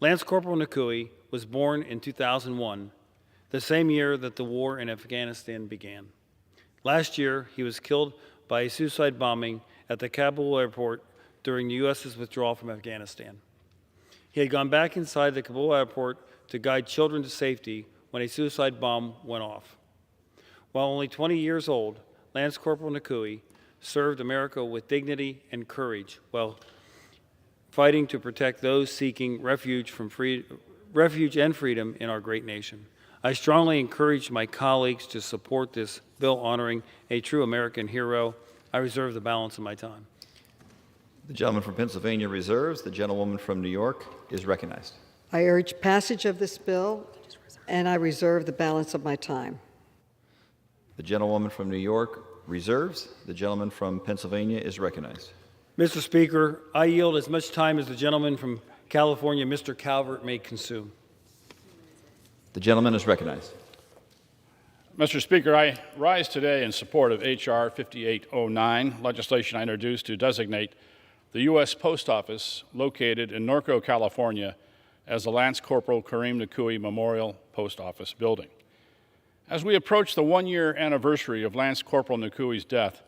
Lance Corporal Nakui was born in 2001, the same year that the war in Afghanistan began. Last year, he was killed by a suicide bombing at the Kabul airport during the U.S.'s withdrawal from Afghanistan. He had gone back inside the Kabul airport to guide children to safety when a suicide bomb went off. While only 20 years old, Lance Corporal Nakui served America with dignity and courage while fighting to protect those seeking refuge and freedom in our great nation. I strongly encourage my colleagues to support this bill honoring a true American hero. I reserve the balance of my time. The gentleman from Pennsylvania reserves. The gentlewoman from New York is recognized. I urge passage of this bill, and I reserve the balance of my time. The gentlewoman from New York reserves. The gentleman from Pennsylvania is recognized. Mr. Speaker, I yield as much time as the gentleman from California, Mr. Calvert, may consume. The gentleman is recognized. Mr. Speaker, I rise today in support of H.R. 5809, legislation I introduced to designate the U.S. Post Office located in Norco, California, as the Lance Corporal Kareem Nakui Memorial Post Office Building. As we approach the one-year anniversary of Lance Corporal Nakui's death,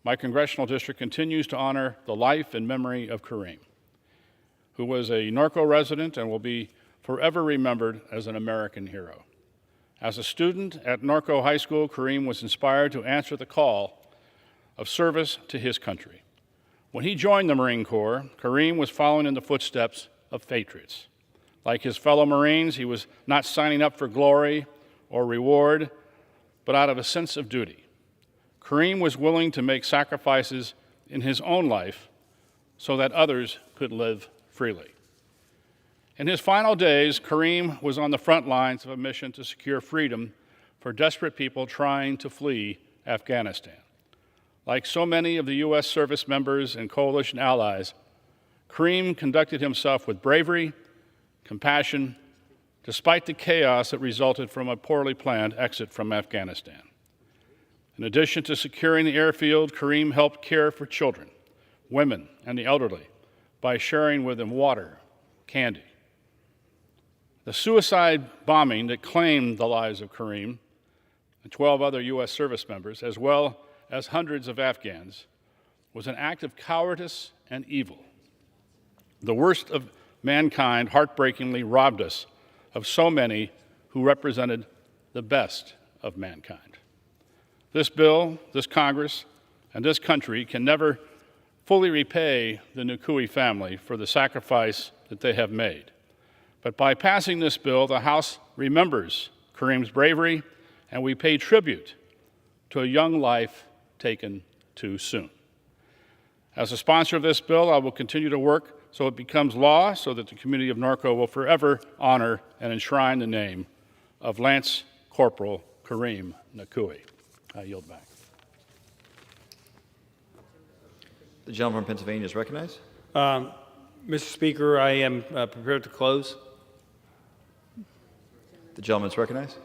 my congressional district continues to honor the life and memory of Kareem, who was a Norco resident and will be forever remembered as an American hero. As a student at Norco High School, Kareem was inspired to answer the call of service to his country. When he joined the Marine Corps, Kareem was following in the footsteps of patriots. Like his fellow Marines, he was not signing up for glory or reward, but out of a sense of duty. Kareem was willing to make sacrifices in his own life so that others could live freely. In his final days, Kareem was on the front lines of a mission to secure freedom for desperate people trying to flee Afghanistan. Like so many of the U.S. service members and coalition allies, Kareem conducted himself with bravery, compassion, despite the chaos that resulted from a poorly planned exit from Afghanistan. In addition to securing the airfield, Kareem helped care for children, women, and the elderly by sharing with them water, candy. The suicide bombing that claimed the lives of Kareem and 12 other U.S. service members, as well as hundreds of Afghans, was an act of cowardice and evil. The worst of mankind heartbreakingly robbed us of so many who represented the best of mankind. This bill, this Congress, and this country can never fully repay the Nukui family for the sacrifice that they have made. But by passing this bill, the House remembers Kareem's bravery, and we pay tribute to a young life taken too soon. As a sponsor of this bill, I will continue to work so it becomes law, so that the community of Norco will forever honor and enshrine the name of Lance Corporal Kareem Nukui. I yield back. The gentleman from Pennsylvania is recognized. Mr. Speaker, I am prepared to close. The gentleman is recognized.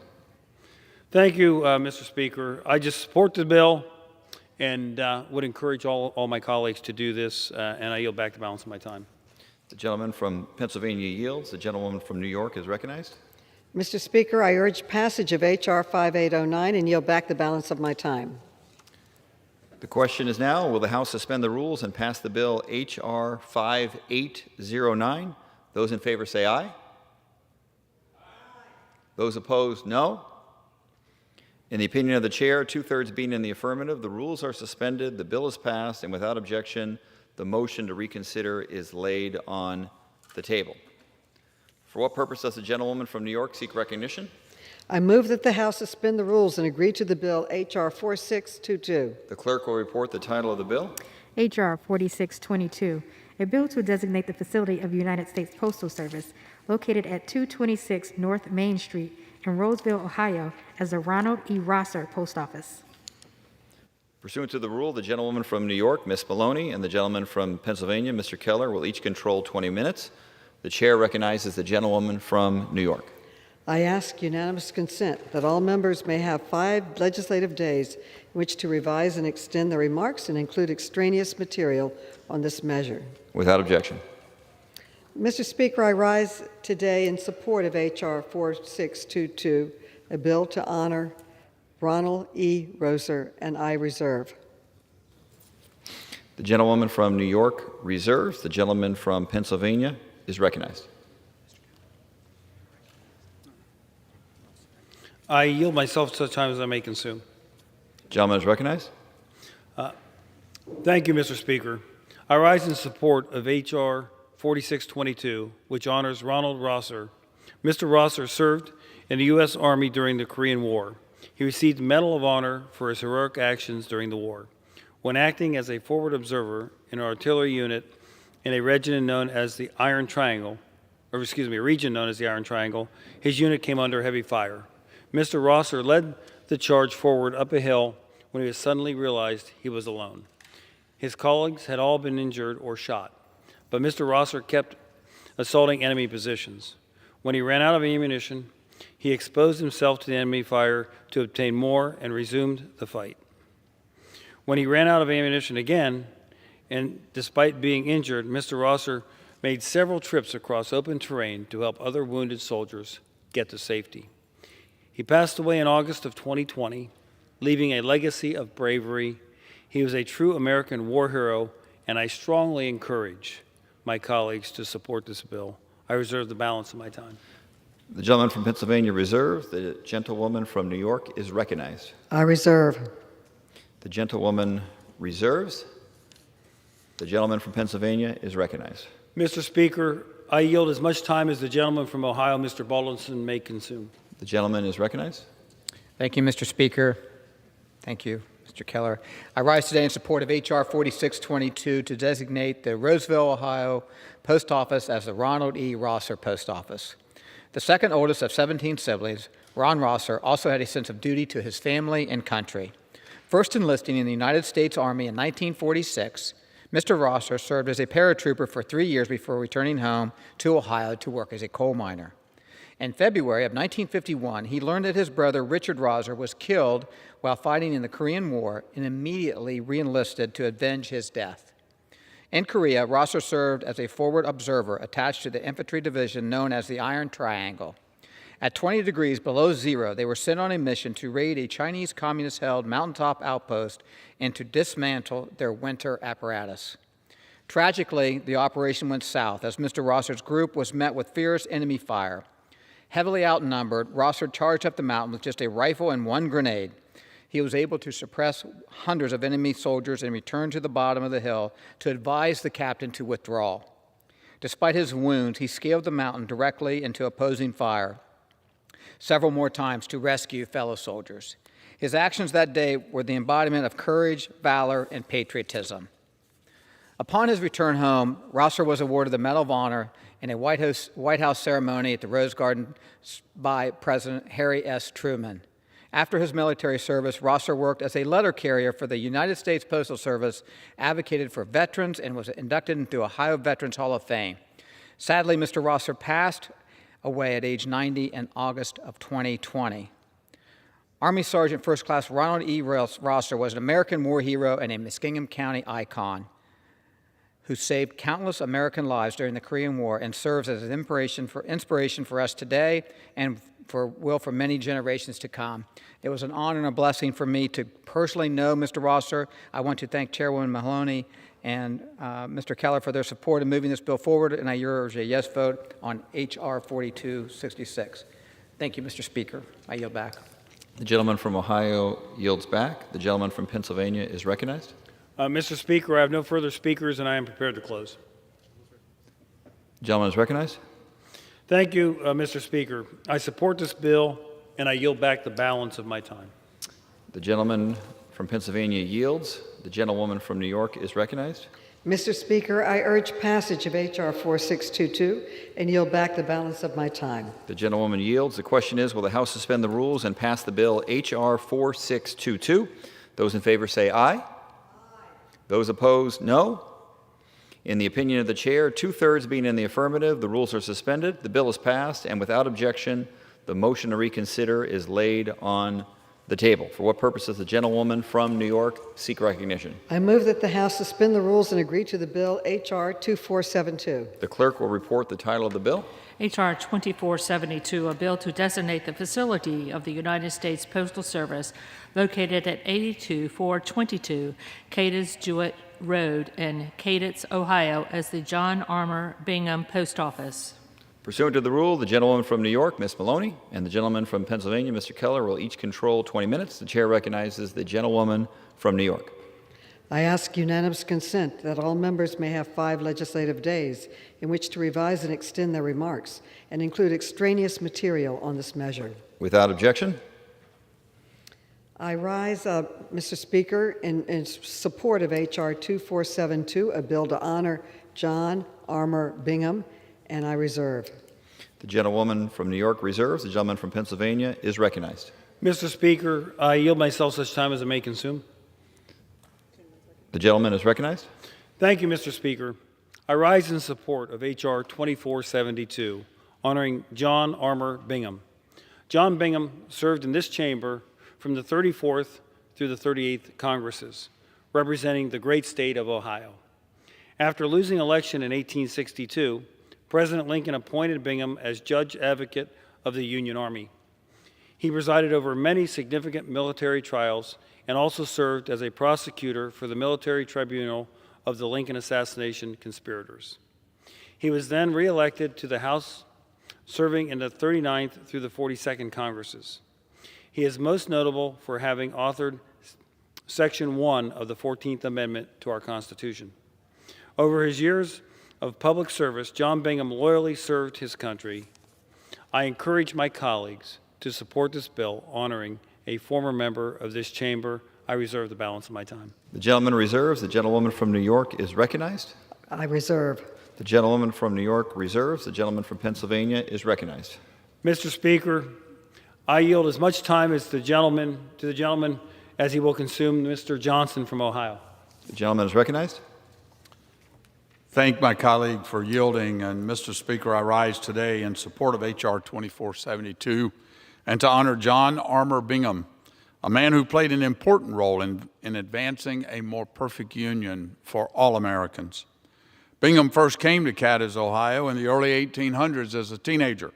Thank you, Mr. Speaker. I just support the bill and would encourage all my colleagues to do this, and I yield back the balance of my time. The gentleman from Pennsylvania yields. The gentlewoman from New York is recognized. Mr. Speaker, I urge passage of H.R. 5809 and yield back the balance of my time. The question is now, will the House suspend the rules and pass the bill H.R. 5809? Those in favor say aye. Those opposed, no. In the opinion of the chair, two-thirds being in the affirmative, the rules are suspended, the bill is passed, and without objection, the motion to reconsider is laid on the table. For what purpose does the gentlewoman from New York seek recognition? I move that the House suspend the rules and agree to the bill H.R. 4622. The clerk will report the title of the bill. H.R. 4622, a bill to designate the facility of United States Postal Service located at 226 North Main Street in Roseville, Ohio, as the Ronald E. Rosser Post Office. Pursuant to the rule, the gentlewoman from New York, Ms. Maloney, and the gentleman from Pennsylvania, Mr. Keller, will each control 20 minutes. The chair recognizes the gentlewoman from New York. I ask unanimous consent that all members may have 5 legislative days in which to revise and extend their remarks and include extraneous material on this measure. Without objection. Mr. Speaker, I rise today in support of H.R. 4622, a bill to honor Ronald E. Rosser, and I reserve. The gentlewoman from New York reserves. The gentleman from Pennsylvania is recognized. I yield myself such time as I may consume. Gentleman is recognized. Thank you, Mr. Speaker. I rise in support of H.R. 4622, which honors Ronald Rosser. Mr. Rosser served in the U.S. Army during the Korean War. He received the Medal of Honor for his heroic actions during the war. When acting as a forward observer in an artillery unit in a region known as the Iron Triangle, his unit came under heavy fire. Mr. Rosser led the charge forward up a hill when he suddenly realized he was alone. His colleagues had all been injured or shot, but Mr. Rosser kept assaulting enemy positions. When he ran out of ammunition, he exposed himself to the enemy fire to obtain more and resumed the fight. When he ran out of ammunition again, and despite being injured, Mr. Rosser made several trips across open terrain to help other wounded soldiers get to safety. He passed away in August of 2020, leaving a legacy of bravery. He was a true American war hero, and I strongly encourage my colleagues to support this bill. I reserve the balance of my time. The gentleman from Pennsylvania reserves. The gentlewoman from New York is recognized. I reserve. The gentlewoman reserves. The gentleman from Pennsylvania is recognized. Mr. Speaker, I yield as much time as the gentleman from Ohio, Mr. Baldwin, may consume. The gentleman is recognized. Thank you, Mr. Speaker. Thank you, Mr. Keller. I rise today in support of H.R. 4622 to designate the Roseville, Ohio Post Office as the Ronald E. Rosser Post Office. The second oldest of 17 siblings, Ron Rosser also had a sense of duty to his family and country. First enlisting in the United States Army in 1946, Mr. Rosser served as a paratrooper for 3 years before returning home to Ohio to work as a coal miner. In February of 1951, he learned that his brother Richard Rosser was killed while fighting in the Korean War and immediately reenlisted to avenge his death. In Korea, Rosser served as a forward observer attached to the infantry division known as the Iron Triangle. At 20 degrees below zero, they were sent on a mission to raid a Chinese communist-held mountaintop outpost and to dismantle their winter apparatus. Tragically, the operation went south as Mr. Rosser's group was met with fierce enemy fire. Heavily outnumbered, Rosser charged up the mountain with just a rifle and one grenade. He was able to suppress hundreds of enemy soldiers and return to the bottom of the hill to advise the captain to withdraw. Despite his wounds, he scaled the mountain directly into opposing fire several more times to rescue fellow soldiers. His actions that day were the embodiment of courage, valor, and patriotism. Upon his return home, Rosser was awarded the Medal of Honor in a White House ceremony at the Rose Garden by President Harry S. Truman. After his military service, Rosser worked as a letter carrier for the United States Postal Service, advocated for veterans, and was inducted into the Ohio Veterans Hall of Fame. Sadly, Mr. Rosser passed away at age 90 in August of 2020. Army Sergeant First Class Ronald E. Rosser was an American war hero and a Muskingum County icon who saved countless American lives during the Korean War and serves as an inspiration for us today and for many generations to come. It was an honor and a blessing for me to personally know Mr. Rosser. I want to thank Chairwoman Mahoney and Mr. Keller for their support in moving this bill forward, and I urge a yes vote on H.R. 4266. Thank you, Mr. Speaker. I yield back. The gentleman from Ohio yields back. The gentleman from Pennsylvania is recognized. Mr. Speaker, I have no further speakers, and I am prepared to close. The gentleman is recognized. Thank you, Mr. Speaker. I support this bill, and I yield back the balance of my time. The gentleman from Pennsylvania yields. The gentlewoman from New York is recognized. Mr. Speaker, I urge passage of H.R. 4622 and yield back the balance of my time. The gentlewoman yields. The question is, will the House suspend the rules and pass the bill H.R. 4622? Those in favor say aye. Aye. Those opposed, no. In the opinion of the chair, 2/3 being in the affirmative, the rules are suspended, the bill is passed, and without objection, the motion to reconsider is laid on the table. For what purpose does the gentlewoman from New York seek recognition? I move that the House suspend the rules and agree to the bill H.R. 2472. The clerk will report the title of the bill. H.R. 2472, a bill to designate the facility of the United States Postal Service located at 82422 Cadiz Jewett Road in Cadiz, Ohio, as the John Armour Bingham Post Office. Pursuant to the rule, the gentlewoman from New York, Ms. Maloney, and the gentleman from Pennsylvania, Mr. Keller, will each control 20 minutes. The chair recognizes the gentlewoman from New York. I ask unanimous consent that all members may have 5 legislative days in which to revise and extend their remarks and include extraneous material on this measure. Without objection. I rise, Mr. Speaker, in support of H.R. 2472, a bill to honor John Armour Bingham, and I reserve. The gentlewoman from New York reserves. The gentleman from Pennsylvania is recognized. Mr. Speaker, I yield myself such time as it may consume. The gentleman is recognized. Thank you, Mr. Speaker. I rise in support of H.R. 2472, honoring John Armour Bingham. John Bingham served in this chamber from the 34th through the 38th Congresses, representing the great state of Ohio. After losing election in 1862, President Lincoln appointed Bingham as Judge Advocate of the Union Army. He presided over many significant military trials and also served as a prosecutor for the military tribunal of the Lincoln assassination conspirators. He was then reelected to the House, serving in the 39th through the 42nd Congresses. He is most notable for having authored Section 1 of the 14th Amendment to our Constitution. Over his years of public service, John Bingham loyally served his country. I encourage my colleagues to support this bill honoring a former member of this chamber. I reserve the balance of my time. The gentleman reserves. The gentlewoman from New York is recognized. I reserve. The gentlewoman from New York reserves. The gentleman from Pennsylvania is recognized. Mr. Speaker, I yield as much time as the gentleman as he will consume. Mr. Johnson from Ohio. The gentleman is recognized. thank my colleague for yielding. And Mr. Speaker, I rise today in support of H.R. 2472 and to honor John Armour Bingham, a man who played an important role in advancing a more perfect union for all Americans. Bingham first came to Cadiz, Ohio in the early 1800s as a teenager.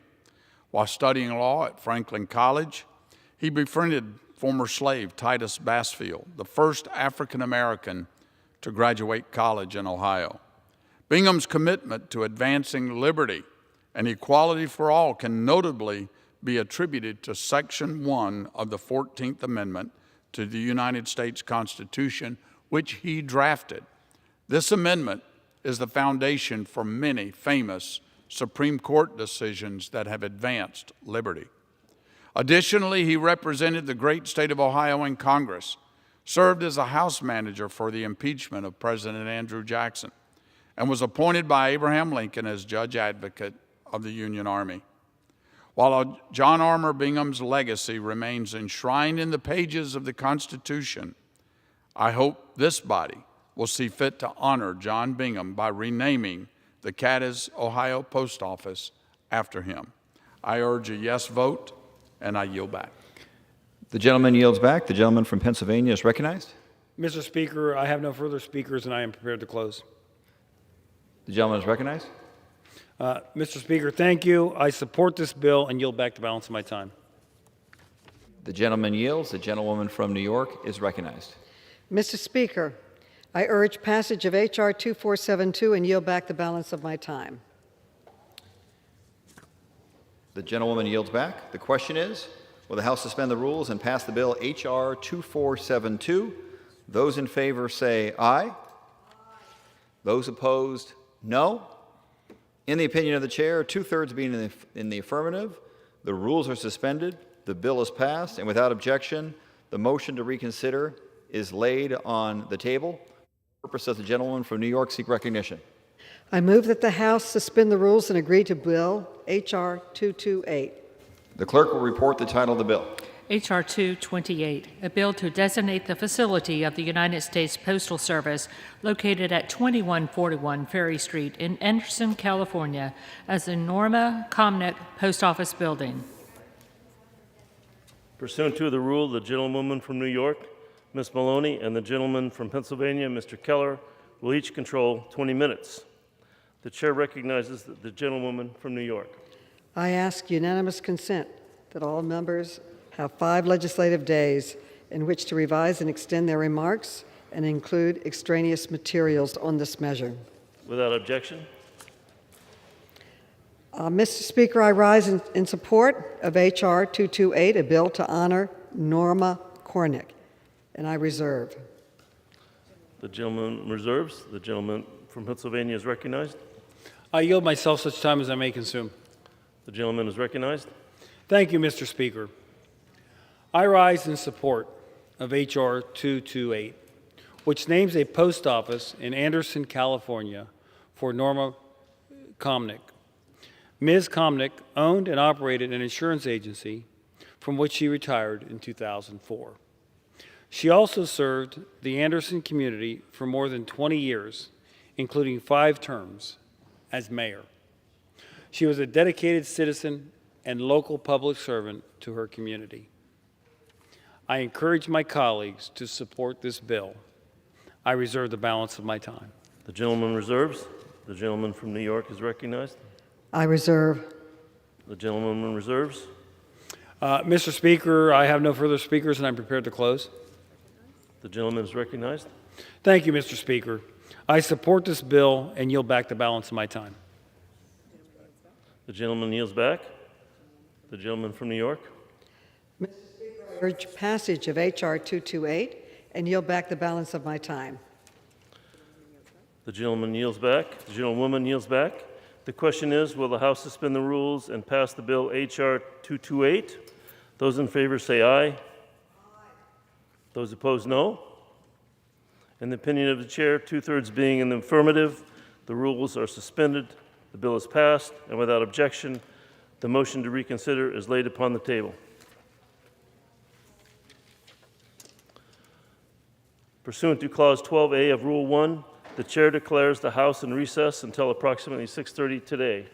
While studying law at Franklin College, he befriended former slave Titus Bassfield, the first African American to graduate college in Ohio. Bingham's commitment to advancing liberty and equality for all can notably be attributed to Section 1 of the 14th Amendment to the United States Constitution, which he drafted. This amendment is the foundation for many famous Supreme Court decisions that have advanced liberty. Additionally, he represented the great state of Ohio in Congress, served as a House manager for the impeachment of President Andrew Jackson, and was appointed by Abraham Lincoln as judge advocate of the Union Army. While John Armour Bingham's legacy remains enshrined in the pages of the Constitution, I hope this body will see fit to honor John Bingham by renaming the Cadiz, Ohio Post Office after him. I urge a yes vote, and I yield back. The gentleman yields back. The gentleman from Pennsylvania is recognized. Mr. Speaker, I have no further speakers, and I am prepared to close. The gentleman is recognized. Mr. Speaker, thank you. I support this bill and yield back the balance of my time. The gentleman yields. The gentlewoman from New York is recognized. Mr. Speaker, I urge passage of H.R. 2472 and yield back the balance of my time. The gentlewoman yields back. The question is, will the House suspend the rules and pass the bill H.R. 2472? Those in favor say aye. Those opposed, no. In the opinion of the chair, two-thirds being in the affirmative, the rules are suspended, the bill is passed, and without objection, the motion to reconsider is laid on the table. For the purpose of the gentleman from New York seek recognition. I move that the House suspend the rules and agree to Bill H.R. 228. The clerk will report the title of the bill. H.R. 228, a bill to designate the facility of the United States Postal Service located at 2141 Ferry Street in Anderson, California, as the Norma Comnick Post Office Building. Pursuant to the rule, the gentlewoman from New York, Ms. Maloney, and the gentleman from Pennsylvania, Mr. Keller, will each control 20 minutes. The chair recognizes the gentlewoman from New York. I ask unanimous consent that all members have 5 legislative days in which to revise and extend their remarks and include extraneous materials on this measure. Without objection. Mr. Speaker, I rise in support of H.R. 228, a bill to honor Norma Cornick, and I reserve. The gentleman reserves. The gentleman from Pennsylvania is recognized. I yield myself such time as I may consume. The gentleman is recognized. Thank you, Mr. Speaker. I rise in support of H.R. 228, which names a post office in Anderson, California for Norma Comnick. Ms. Comnick owned and operated an insurance agency from which she retired in 2004. She also served the Anderson community for more than 20 years, including 5 terms as mayor. She was a dedicated citizen and local public servant to her community. I encourage my colleagues to support this bill. I reserve the balance of my time. The gentleman reserves. The gentleman from New York is recognized. I reserve. The gentleman reserves. Mr. Speaker, I have no further speakers, and I'm prepared to close. The gentleman is recognized. Thank you, Mr. Speaker. I support this bill and yield back the balance of my time. The gentleman yields back. The gentleman from New York. Mr. Speaker, I urge passage of H.R. 228 and yield back the balance of my time. The gentleman yields back. The gentlewoman yields back. The question is, will the House suspend the rules and pass the bill H.R. 228? Those in favor say aye. Aye. Those opposed, no. In the opinion of the chair, two-thirds being in the affirmative, the rules are suspended, the bill is passed, and without objection, the motion to reconsider is laid upon the table. Pursuant to Clause 12A of Rule 1, The chair declares the House in recess until approximately 6:30 today.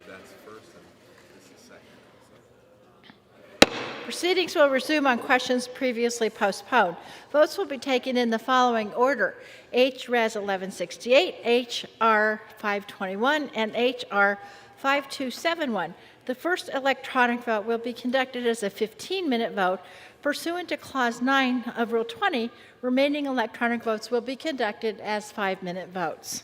That's first and this is second. Proceedings will resume on questions previously postponed. Votes will be taken in the following order: H.Res. 1168, H.R. 521, and H.R. 5271. The first electronic vote will be conducted as a 15-minute vote pursuant to Clause 9 of Rule 20. Remaining electronic votes will be conducted as 5-minute votes.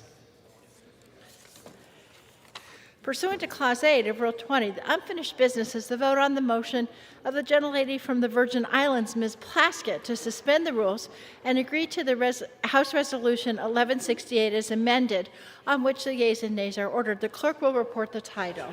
Pursuant to Clause 8 of Rule 20, the unfinished business is the vote on the motion of the gentlelady from the Virgin Islands, Ms. Plaskett, to suspend the rules and agree to the House Resolution 1168 as amended, on which the yeas and nays are ordered. The clerk will report the title.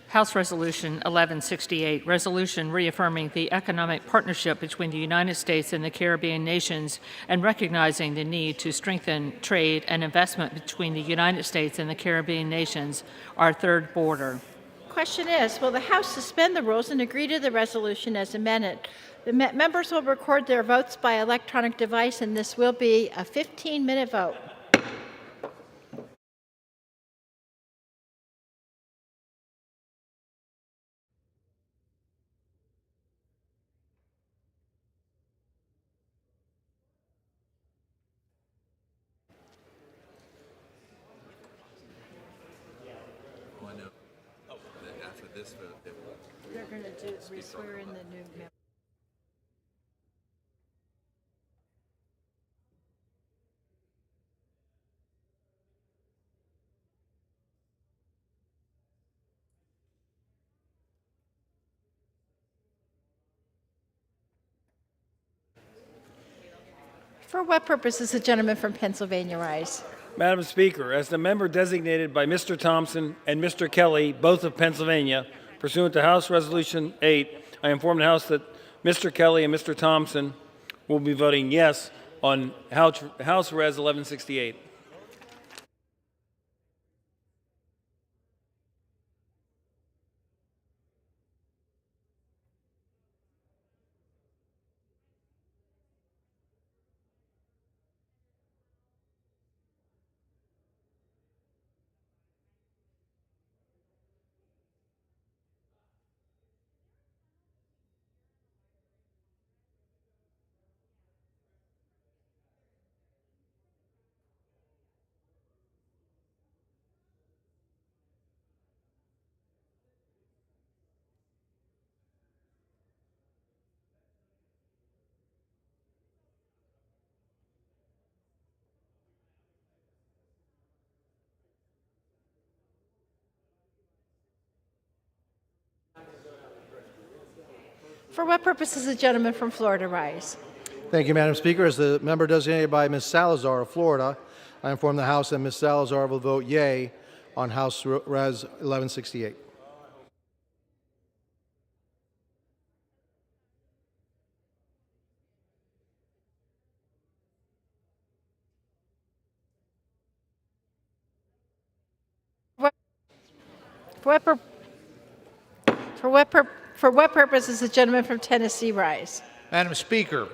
House Resolution 1168, resolution reaffirming the economic partnership between the United States and the Caribbean nations and recognizing the need to strengthen trade and investment between the United States and the Caribbean nations, our third border. Question is, will the House suspend the rules and agree to the resolution as amended? The members will record their votes by electronic device, and this will be a 15-minute vote. After this vote, They're going to swear in the new member. For what purpose does the gentleman from Pennsylvania rise? Madam Speaker, as the member designated by Mr. Thompson and Mr. Kelly, both of Pennsylvania, pursuant to House Resolution 8, I inform the House that Mr. Kelly and Mr. Thompson will be voting yes on House Res 1168. For what purpose does the gentleman from Florida rise? Thank you, Madam Speaker. As the member designated by Ms. Salazar of Florida, I inform the House that Ms. Salazar will vote yea on House Res 1168. For what purpose does the gentleman from Tennessee rise? Madam Speaker,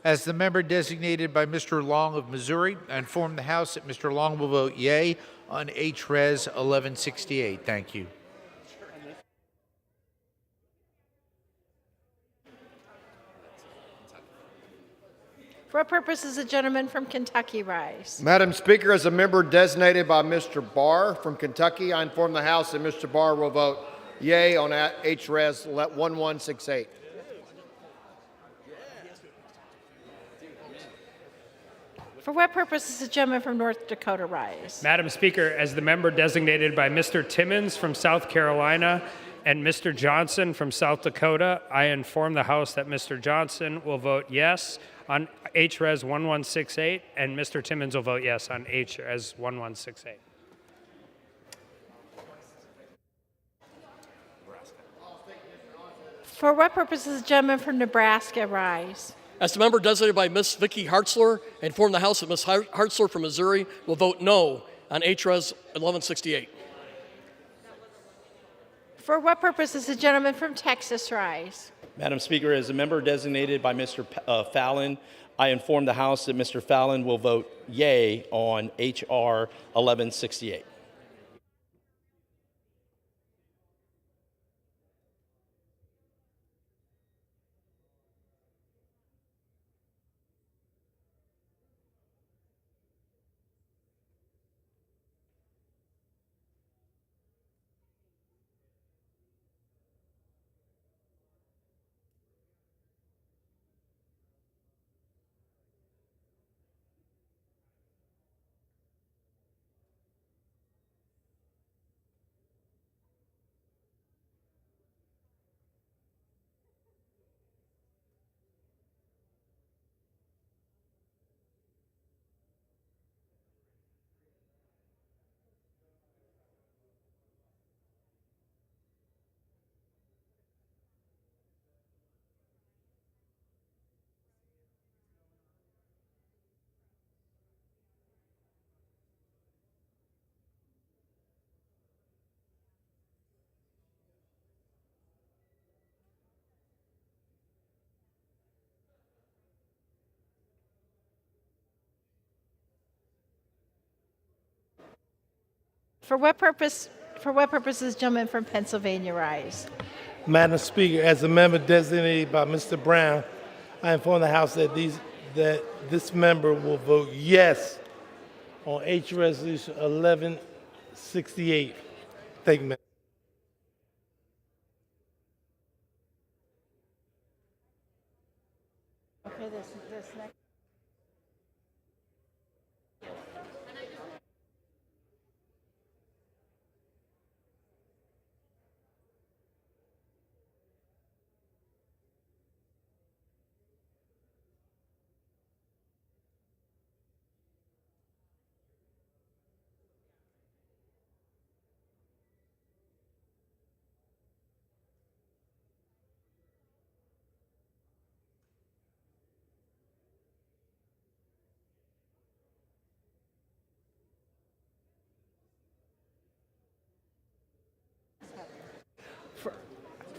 as the member designated by Mr. Long of Missouri, I inform the House that Mr. Long will vote yea on H.Res. 1168. Thank you. For what purpose does the gentleman from Kentucky rise? Madam Speaker, as a member designated by Mr. Barr from Kentucky, I inform the House that Mr. Barr will vote yea on H.Res. 1168. For what purpose does the gentleman from North Dakota rise? Madam Speaker, as the member designated by Mr. Timmons from South Carolina and Mr. Johnson from South Dakota, I inform the House that Mr. Johnson will vote yes on H.Res. 1168 and Mr. Timmons will vote yes on H.Res. 1168. For what purpose does the gentleman from Nebraska rise? As the member designated by Ms. Vicki Hartzler, I inform the House that Ms. Hartzler from Missouri will vote no on H.Res. 1168. For what purpose does the gentleman from Texas rise? Madam Speaker, as a member designated by Mr. Fallon, I inform the House that Mr. Fallon will vote yea on H.R. 1168. For what purpose? For what purposes, gentleman from Pennsylvania rise? Madam Speaker, as a member designated by Mr. Brown, I inform the House that this member will vote yes on H Resolution 1168. Thank you, Madam. Okay, this next.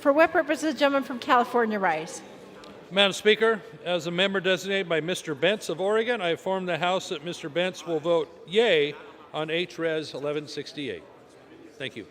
For what purposes, gentleman from California rise? Madam Speaker, as a member designated by Mr. Bentz of Oregon, I inform the House that Mr. Bentz will vote yea on H.Res. 1168. Thank you.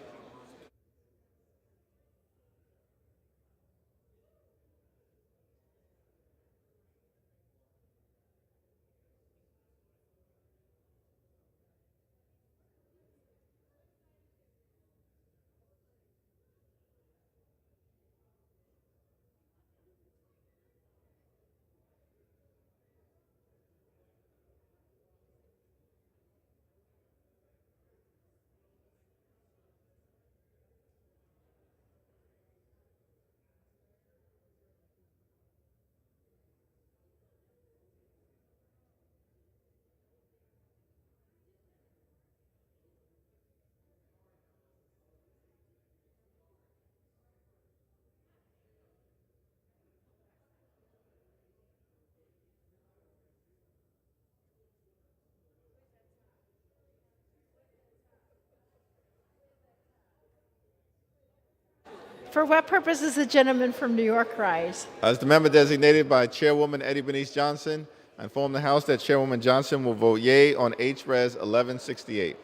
For what purposes the gentleman from New York rise? As the member designated by Chairwoman Eddie Bernice Johnson, I inform the House that Chairwoman Johnson will vote yea on H.Res. 1168.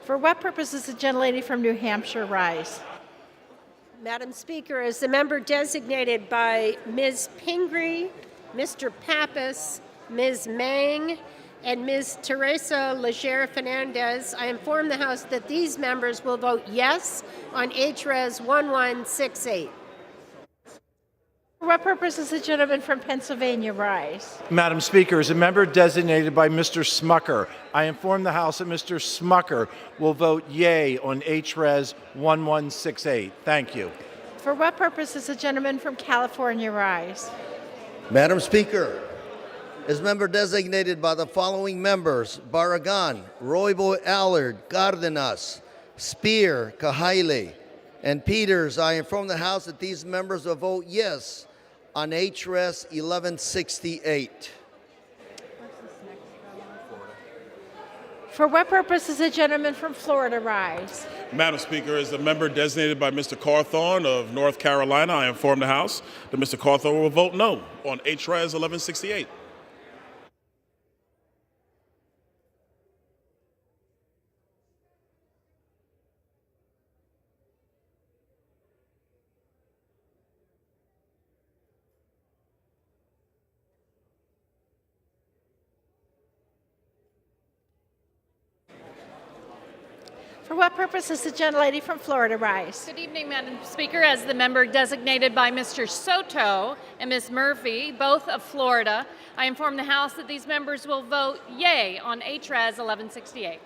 For what purposes the gentlelady from New Hampshire rise? Madam Speaker, as the member designated by Ms. Pingree, Mr. Pappas, Ms. Mang, and Ms. Teresa Legere Fernandez, I inform the House that these members will vote yes on H.Res. 1168. For what purpose does the gentleman from Pennsylvania rise? Madam Speaker, as a member designated by Mr. Smucker, I inform the House that Mr. Smucker will vote yea on HRES 1168. Thank you. For what purpose does the gentleman from California rise? Madam Speaker, as member designated by the following members: Barragan, Roybo Allard, Cardenas, Spear, Cahaile, and Peters, I inform the House that these members will vote yes on HRES 1168. For what purpose does the gentleman from Florida rise? Madam Speaker, as a member designated by Mr. Cawthorn of North Carolina, I inform the House that Mr. Cawthorn will vote no on HRES 1168. For what purpose does the gentlelady from Florida rise? Good evening, Madam Speaker. As the member designated by Mr. Soto and Ms. Murphy, both of Florida, I inform the House that these members will vote yea on HRES 1168.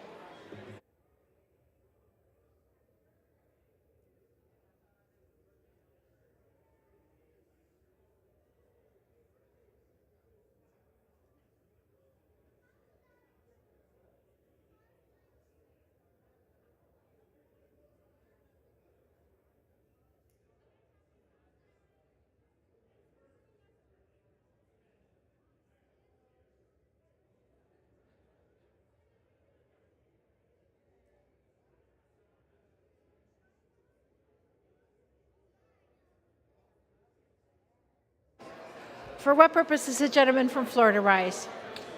For what purpose does the gentleman from Florida rise?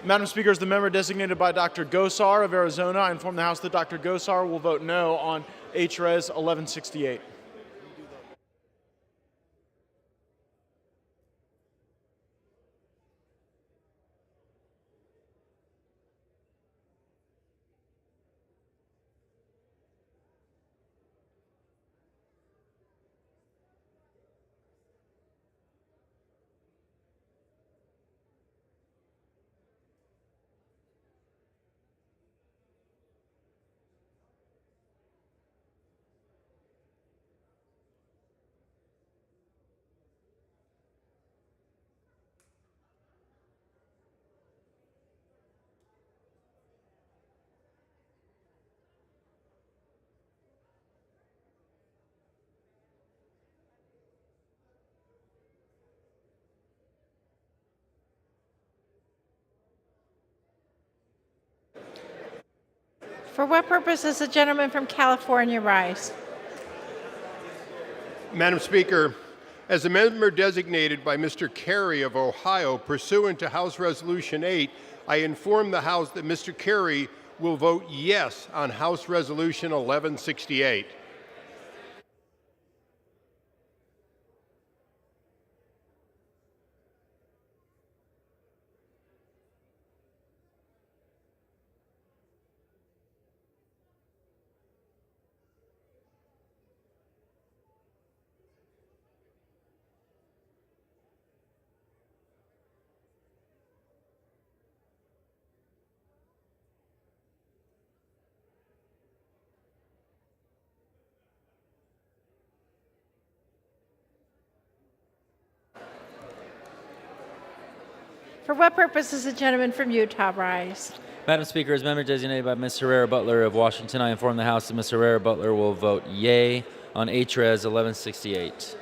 Madam Speaker, as the member designated by Dr. Gosar of Arizona, I inform the House that Dr. Gosar will vote no on HRES 1168. For what purpose does the gentleman from California rise? Madam Speaker, as a member designated by Mr. Kerry of Ohio pursuant to House Resolution 8, I inform the House that Mr. Kerry will vote yes on House Resolution 1168. For what purpose does the gentleman from Utah rise? Madam Speaker, as member designated by Ms. Herrera Butler of Washington, I inform the House that Ms. Herrera Butler will vote yea on HRES 1168.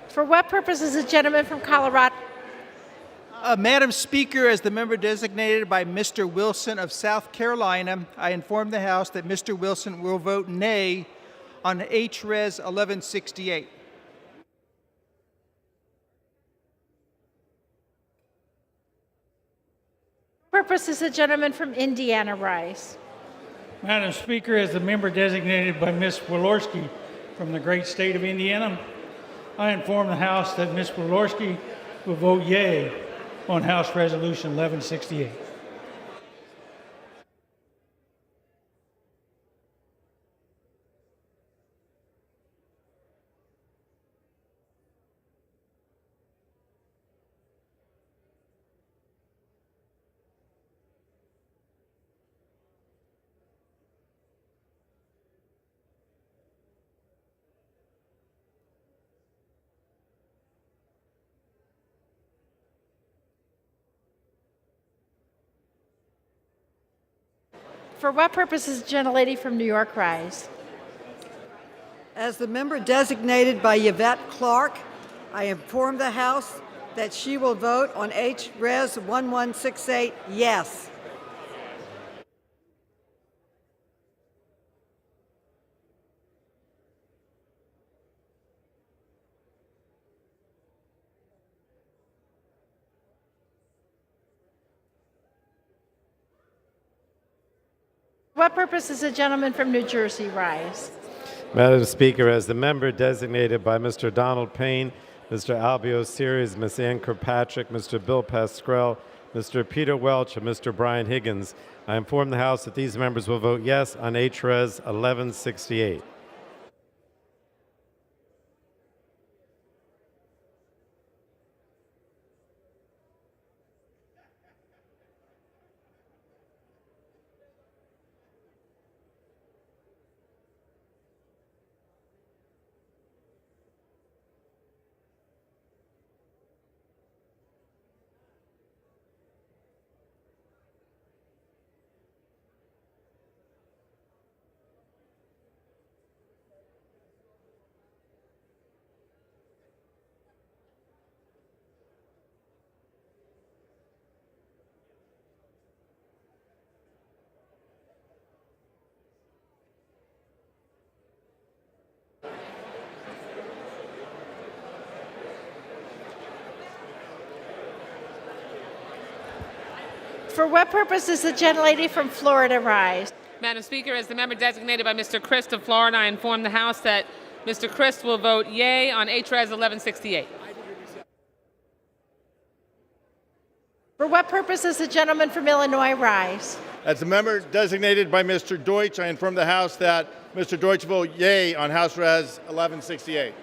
For what purpose is the gentleman from Colorado? Madam Speaker, as the member designated by Mr. Wilson of South Carolina, I inform the House that Mr. Wilson will vote nay on H.Res. 1168. Purpose is the gentleman from Indiana rise. Madam Speaker, as the member designated by Ms. Walorski from the great state of Indiana, I inform the House that Ms. Walorski will vote yea on House Resolution 1168. For what purpose is the gentlelady from New York rise? As the member designated by Yvette Clark, I inform the House that she will vote on H.Res. 1168 yes. What purpose is the gentleman from New Jersey rise? Madam Speaker, as the member designated by Mr. Donald Payne, Mr. Albio Series, Ms. Ann Kirkpatrick, Mr. Bill Pascrell, Mr. Peter Welch, and Mr. Brian Higgins, I inform the House that these members will vote yes on H.Res. 1168. For what purpose is the gentlelady from Florida rise? Madam Speaker, as the member designated by Mr. Christ of Florida, I inform the House that Mr. Christ will vote yea on H.Res. 1168. For what purpose is the gentleman from Illinois rise? As the member designated by Mr. Deutsch, I inform the House that Mr. Deutsch will vote yea on House Res. 1168.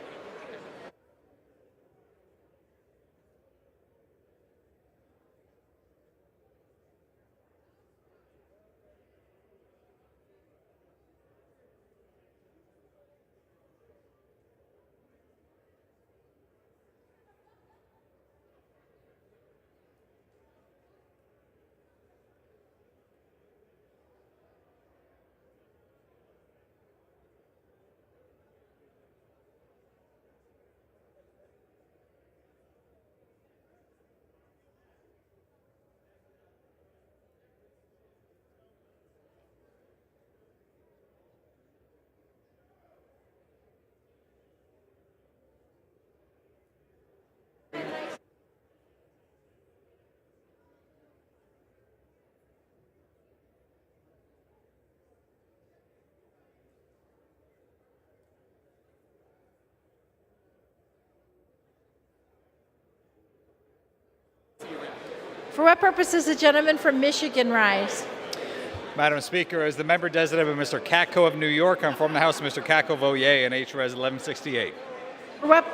For what purpose is the gentleman from Michigan rise? Madam Speaker, as the member designated by Mr. Katko of New York, I inform the House that Mr. Katko vote yea on H.Res. 1168. For what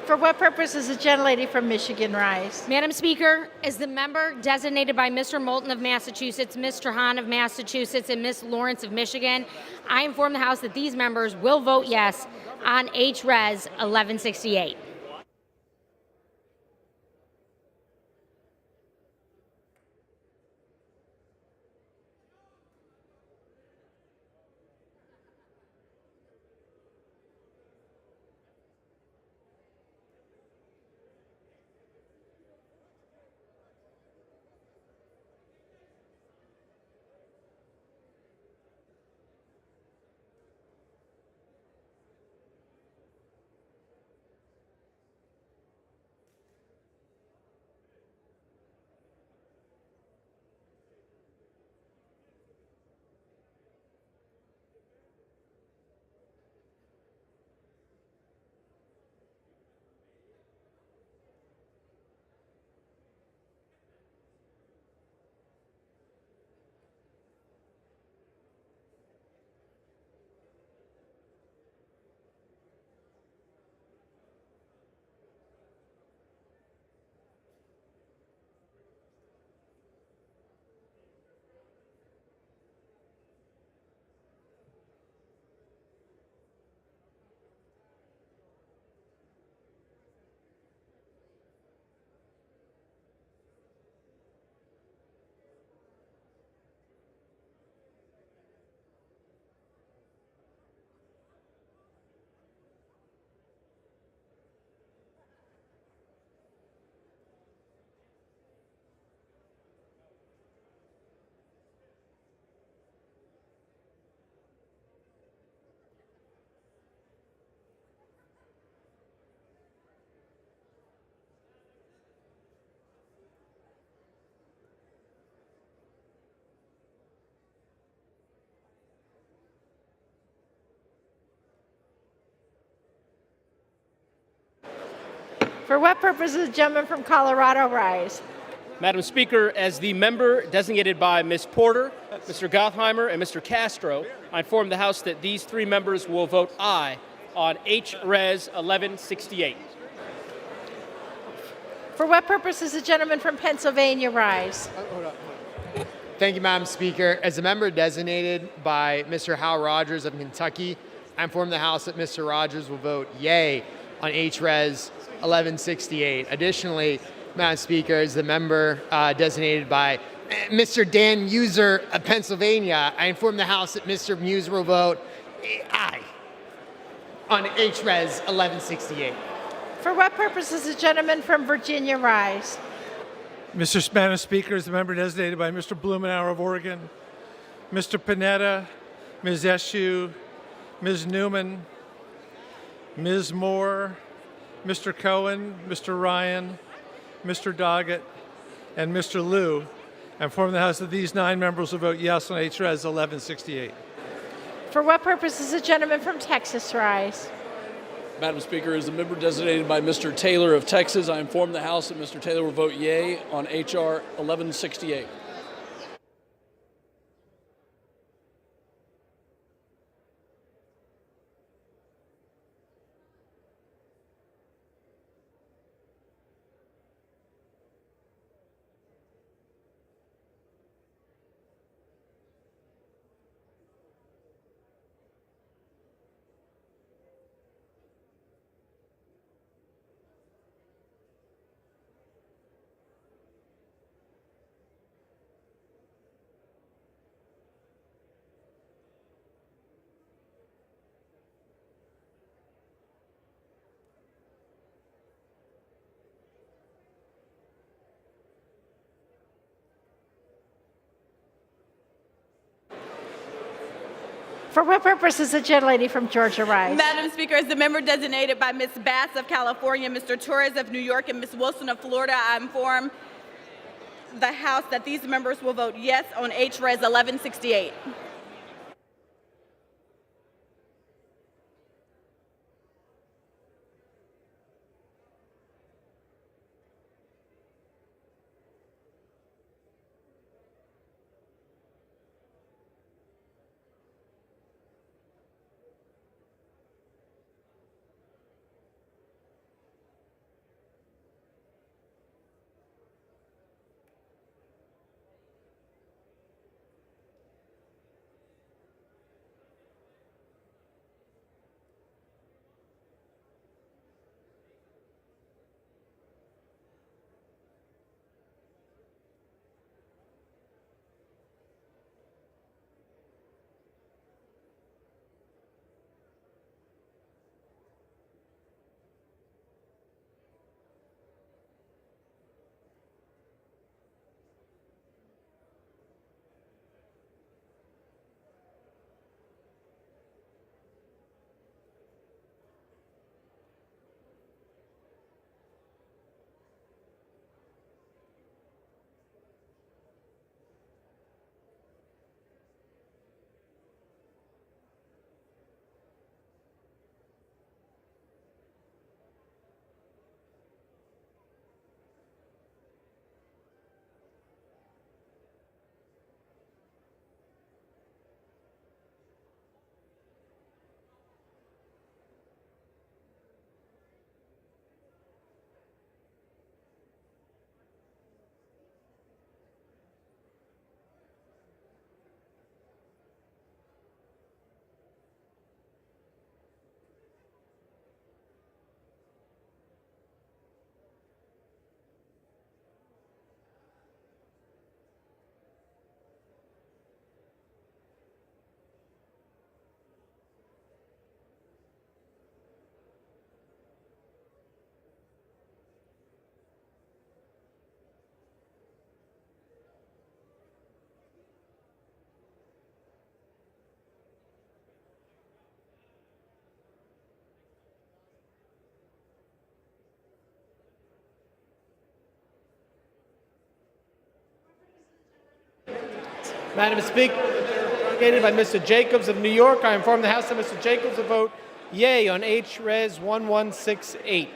For what purpose does the gentlelady from Michigan rise? Madam Speaker, as the member designated by Mr. Moulton of Massachusetts, Mr. Hahn of Massachusetts, and Ms. Lawrence of Michigan, I inform the House that these members will vote yes on H-Res 1168. For what purpose does the gentleman from Colorado rise? Madam Speaker, as the member designated by Ms. Porter, Mr. Gottheimer, and Mr. Castro, I inform the House that these three members will vote aye on H-Res 1168. For what purpose does the gentleman from Pennsylvania rise? Thank you, Madam Speaker. As a member designated by Mr. Hal Rogers of Kentucky, I inform the House that Mr. Rogers will vote yay on H-Res 1168. Additionally, Madam Speaker, as the member designated by Mr. Dan Muser of Pennsylvania, I inform the House that Mr. Muser will vote aye on H-Res 1168. For what purpose does the gentleman from Virginia rise? Madam Speaker, as the member designated by Mr. Blumenauer of Oregon, Mr. Panetta, Ms. Eshoo, Ms. Newman, Ms. Moore, Mr. Cohen, Mr. Ryan, Mr. Doggett, and Mr. Liu, I inform the House that these 9 members will vote yes on H-Res 1168. For what purpose does the gentleman from Texas rise? Madam Speaker, as the member designated by Mr. Taylor of Texas, I inform the House that Mr. Taylor will vote yea on H.R. 1168. For what purpose does the gentlelady from Georgia rise? Madam Speaker, as the member designated by Ms. Bass of California, Mr. Torres of New York, and Ms. Wilson of Florida, I inform the House that these members will vote yes on H-Res 1168. Madam Speaker, delegated by Mr. Jacobs of New York, I inform the House that Mr. Jacobs will vote yea on H.Res. 1168.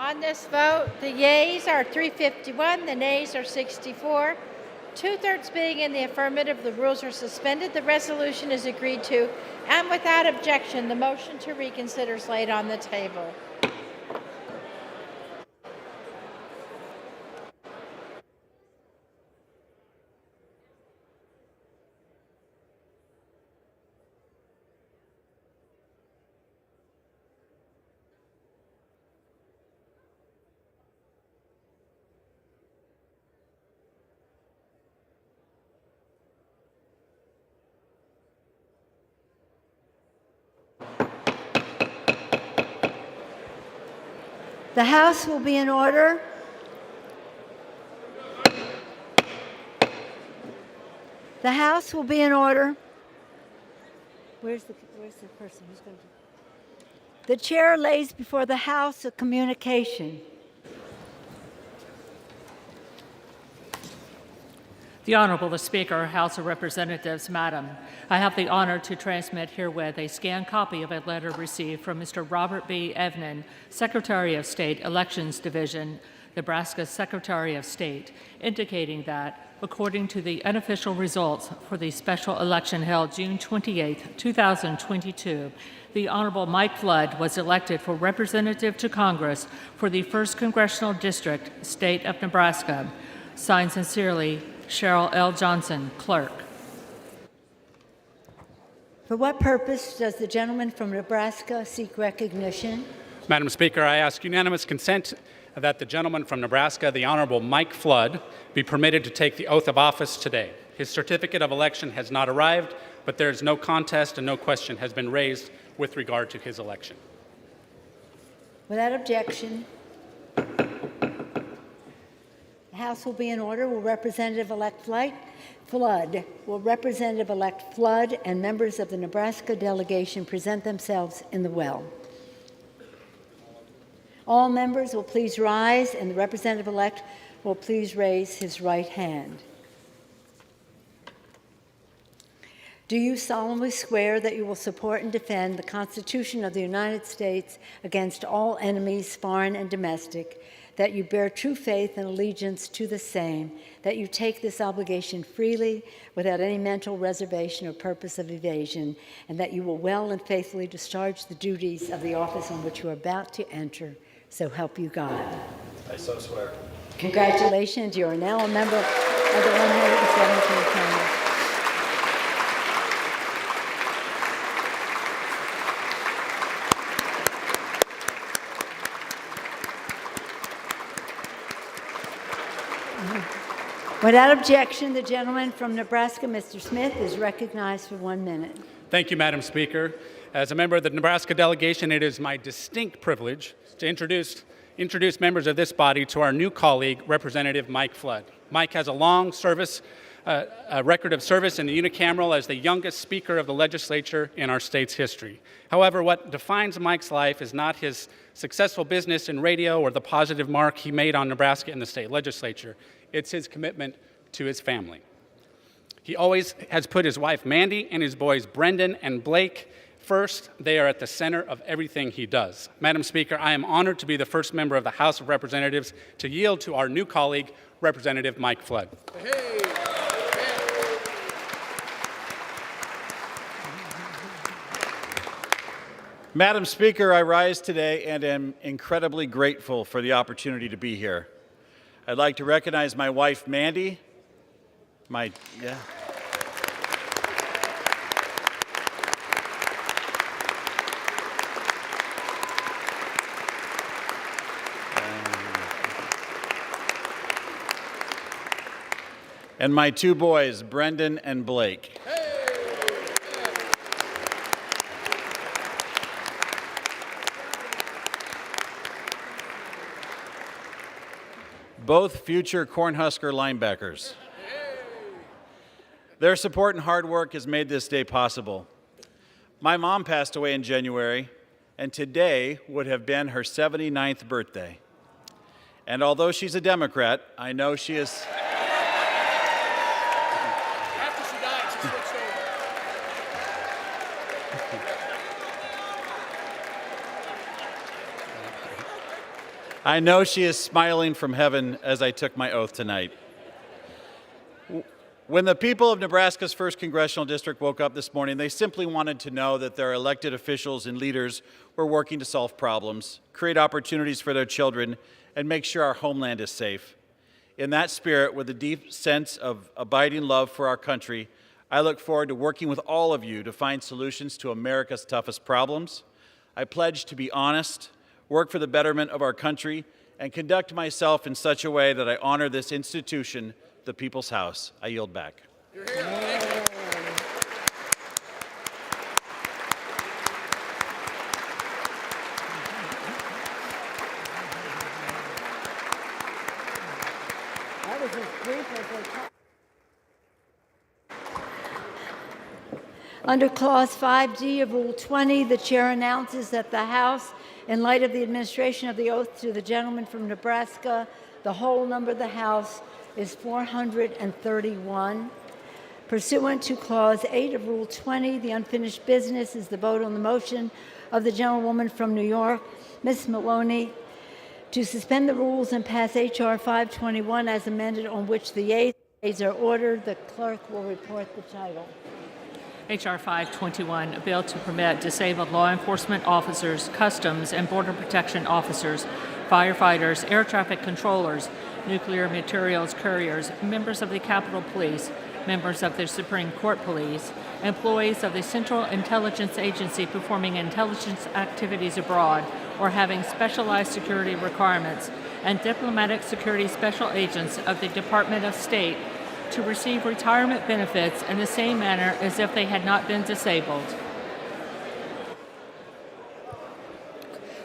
On this vote, the yeas are 351, the nays are 64. Two-thirds being in the affirmative, the rules are suspended. The resolution is agreed to, and without objection, the motion to reconsider is laid on the table. The House will be in order. The House will be in order. Where's the person who's going to? The chair lays before the House a communication. The Honorable the Speaker, House of Representatives, Madam, I have the honor to transmit herewith a scanned copy of a letter received from Mr. Robert B. Evnen, Secretary of State, Elections Division, Nebraska Secretary of State, indicating that, according to the unofficial results for the special election held June 28, 2022, the Honorable Mike Flood was elected for Representative to Congress for the 1st Congressional District, State of Nebraska. Signed sincerely, Cheryl L. Johnson, Clerk. For what purpose does the gentleman from Nebraska seek recognition? Madam Speaker, I ask unanimous consent that the gentleman from Nebraska, the Honorable Mike Flood, be permitted to take the oath of office today. His certificate of election has not arrived, but there is no contest and no question has been raised with regard to his election. Without objection, the House will be in order. Will Representative-elect Flood and members of the Nebraska delegation present themselves in the well. All members will please rise, and the representative-elect will please raise his right hand. Do you solemnly swear that you will support and defend the Constitution of the United States against all enemies, foreign and domestic, that you bear true faith and allegiance to the same, that you take this obligation freely without any mental reservation or purpose of evasion, and that you will well and faithfully discharge the duties of the office on which you are about to enter? So help you God. I so swear. Congratulations, you are now a member of the 117th Congress. Without objection, the gentleman from Nebraska, Mr. Smith, is recognized for 1 minute. Thank you, Madam Speaker. As a member of the Nebraska delegation, it is my distinct privilege to introduce members of this body to our new colleague, Representative Mike Flood. Mike has a long record of service in the unicameral as the youngest Speaker of the legislature in our state's history. However, what defines Mike's life is not his successful business in radio or the positive mark he made on Nebraska in the state legislature. It's his commitment to his family. He always has put his wife Mandy and his boys Brendan and Blake first. They are at the center of everything he does. Madam Speaker, I am honored to be the first member of the House of Representatives to yield to our new colleague, Representative Mike Flood. Madam Speaker, I rise today and am incredibly grateful for the opportunity to be here. I'd like to recognize my wife, Mandy, and my two boys, Brendan and Blake. Both future Cornhusker linebackers. Their support and hard work has made this day possible. My mom passed away in January, and today would have been her 79th birthday. And although she's a Democrat, I know she is... After she died, she switched over. I know she is smiling from heaven as I took my oath tonight. When the people of Nebraska's 1st Congressional District woke up this morning, they simply wanted to know that their elected officials and leaders were working to solve problems, create opportunities for their children, and make sure our homeland is safe. In that spirit, with a deep sense of abiding love for our country, I look forward to working with all of you to find solutions to America's toughest problems. I pledge to be honest, work for the betterment of our country, and conduct myself in such a way that I honor this institution, the People's House. I yield back. That was as brief as they talked. Under Clause 5D of Rule 20, the chair announces that the House, in light of the administration of the oath to the gentleman from Nebraska, the whole number of the House is 431. Pursuant to Clause 8 of Rule 20, the unfinished business is the vote on the motion of the gentlewoman from New York, Ms. Maloney, to suspend the rules and pass H.R. 521 as amended, on which the yeas are ordered. The clerk will report the title. H.R. 521, a bill to permit disabled law enforcement officers, customs and border protection officers, firefighters, air traffic controllers, nuclear materials couriers, members of the Capitol Police, members of the Supreme Court Police, employees of the Central Intelligence Agency performing intelligence activities abroad or having specialized security requirements, and diplomatic security special agents of the Department of State to receive retirement benefits in the same manner as if they had not been disabled.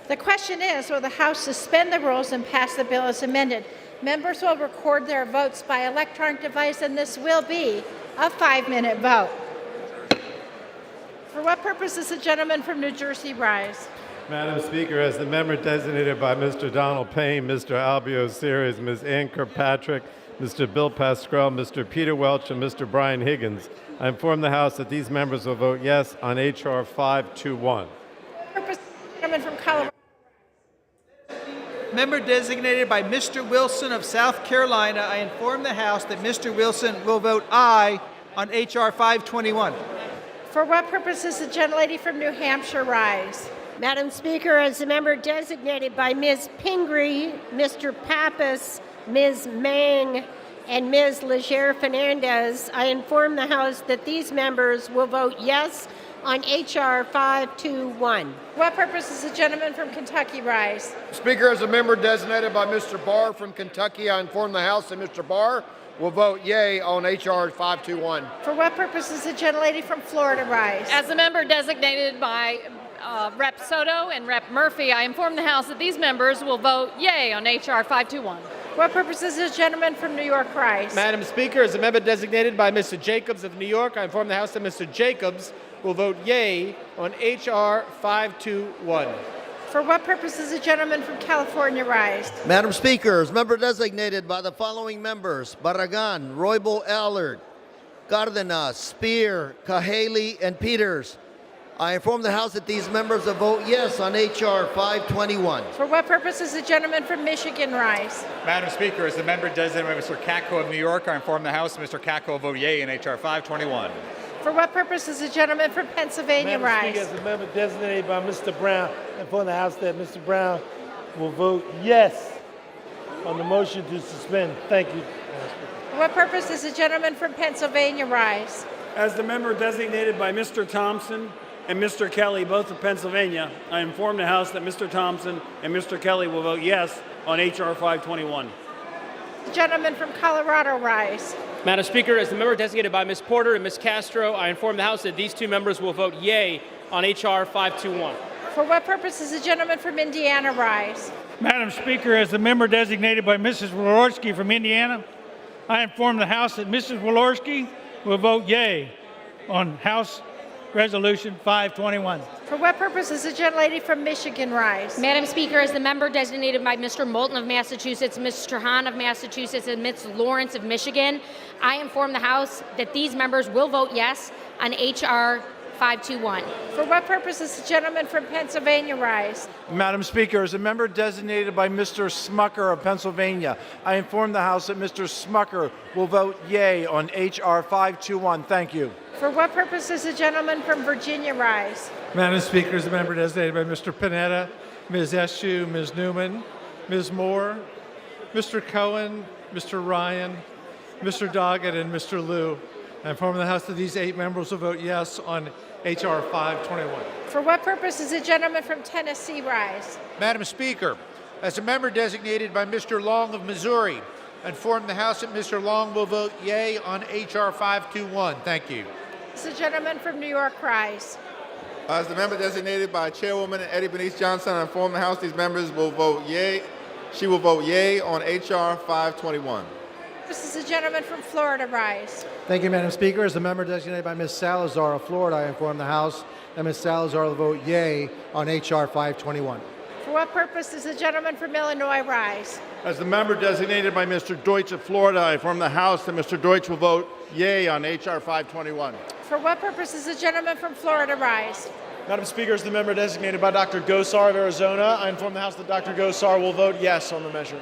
The question is, will the House suspend the rules and pass the bill as amended? Members will record their votes by electronic device, and this will be a 5-minute vote. For what purpose does the gentleman from New Jersey rise? Madam Speaker, as the member designated by Mr. Donald Payne, Mr. Albio Series, Ms. Ann Kirkpatrick, Mr. Bill Pascrell, Mr. Peter Welch, and Mr. Brian Higgins, I inform the House that these members will vote yes on H.R. 521. Purpose, gentleman from Colorado. Member designated by Mr. Wilson of South Carolina, I inform the House that Mr. Wilson will vote aye on H.R. 521. For what purpose does the gentlelady from New Hampshire rise? Madam Speaker, as a member designated by Ms. Pingree, Mr. Pappas, Ms. Mang, and Ms. Legere Fernandez, I inform the House that these members will vote yes on H.R. 521. What purpose does the gentleman from Kentucky rise? Speaker, as a member designated by Mr. Barr from Kentucky, I inform the House that Mr. Barr will vote yea on H.R. 521. For what purpose does the gentlelady from Florida rise? As a member designated by Rep. Soto and Rep. Murphy, I inform the House that these members will vote yea on H.R. 521. What purpose does the gentleman from New York rise? Madam Speaker, as a member designated by Mr. Jacobs of New York, I inform the House that Mr. Jacobs will vote yea on H.R. 521. For what purpose does the gentleman from California rise? Madam Speaker, as member designated by the following members: Barragan, Roybal Allard, Cardenas, Spear, Cahaley, and Peters, I inform the House that these members will vote yes on H.R. 521. For what purpose does the gentleman from Michigan rise? Madam Speaker, as the member designated by Mr. Katko of New York, I inform the House that Mr. Katko will vote yea in H.R. 521. For what purpose does the gentleman from Pennsylvania rise? Madam Speaker, as a member designated by Mr. Brown, I inform the House that Mr. Brown will vote yes on the motion to suspend. Thank you, Madam Speaker. For what purpose does the gentleman from Pennsylvania rise? As the member designated by Mr. Thompson and Mr. Kelly, both of Pennsylvania, I inform the House that Mr. Thompson and Mr. Kelly will vote yes on H.R. 521. The gentleman from Colorado rise. Madam Speaker, as the member designated by Ms. Porter and Ms. Castro, I inform the House that these two members will vote yea on H.R. 521. For what purpose does the gentleman from Indiana rise? Madam Speaker, as the member designated by Mrs. Walorski from Indiana, I inform the House that Mrs. Walorski will vote yea on House Resolution 521. For what purpose does the gentlelady from Michigan rise? Madam Speaker, as the member designated by Mr. Moulton of Massachusetts, Mr. Hahn of Massachusetts, and Ms. Lawrence of Michigan, I inform the House that these members will vote yes on H.R. 521. For what purpose does the gentleman from Pennsylvania rise? Madam Speaker, as a member designated by Mr. Smucker of Pennsylvania, I inform the House that Mr. Smucker will vote yea on H.R. 521. Thank you. For what purpose does the gentleman from Virginia rise? Madam Speaker, as a member designated by Mr. Panetta, Ms. Eshoo, Ms. Newman, Ms. Moore, Mr. Cohen, Mr. Ryan, Mr. Doggett, and Mr. Liu, I inform the House that these 8 members will vote yes on H.R. 521. For what purpose does the gentleman from Tennessee rise? Madam Speaker, as a member designated by Mr. Long of Missouri, I inform the House that Mr. Long will vote yea on H.R. 521. Thank you. Does the gentleman from New York rise? As the member designated by Chairwoman Eddie Bernice Johnson, I inform the House these members will vote yea. She will vote yea on H.R. 521. Does the gentleman from Florida rise? Thank you, Madam Speaker. As the member designated by Ms. Salazar of Florida, I inform the House that Ms. Salazar will vote yea on H.R. 521. For what purpose does the gentleman from Illinois rise? As the member designated by Mr. Deutsch of Florida, I inform the House that Mr. Deutsch will vote yea on H.R. 521. For what purpose does the gentleman from Florida rise? Madam Speaker, as the member designated by Dr. Gosar of Arizona, I inform the House that Dr. Gosar will vote yes on the measure.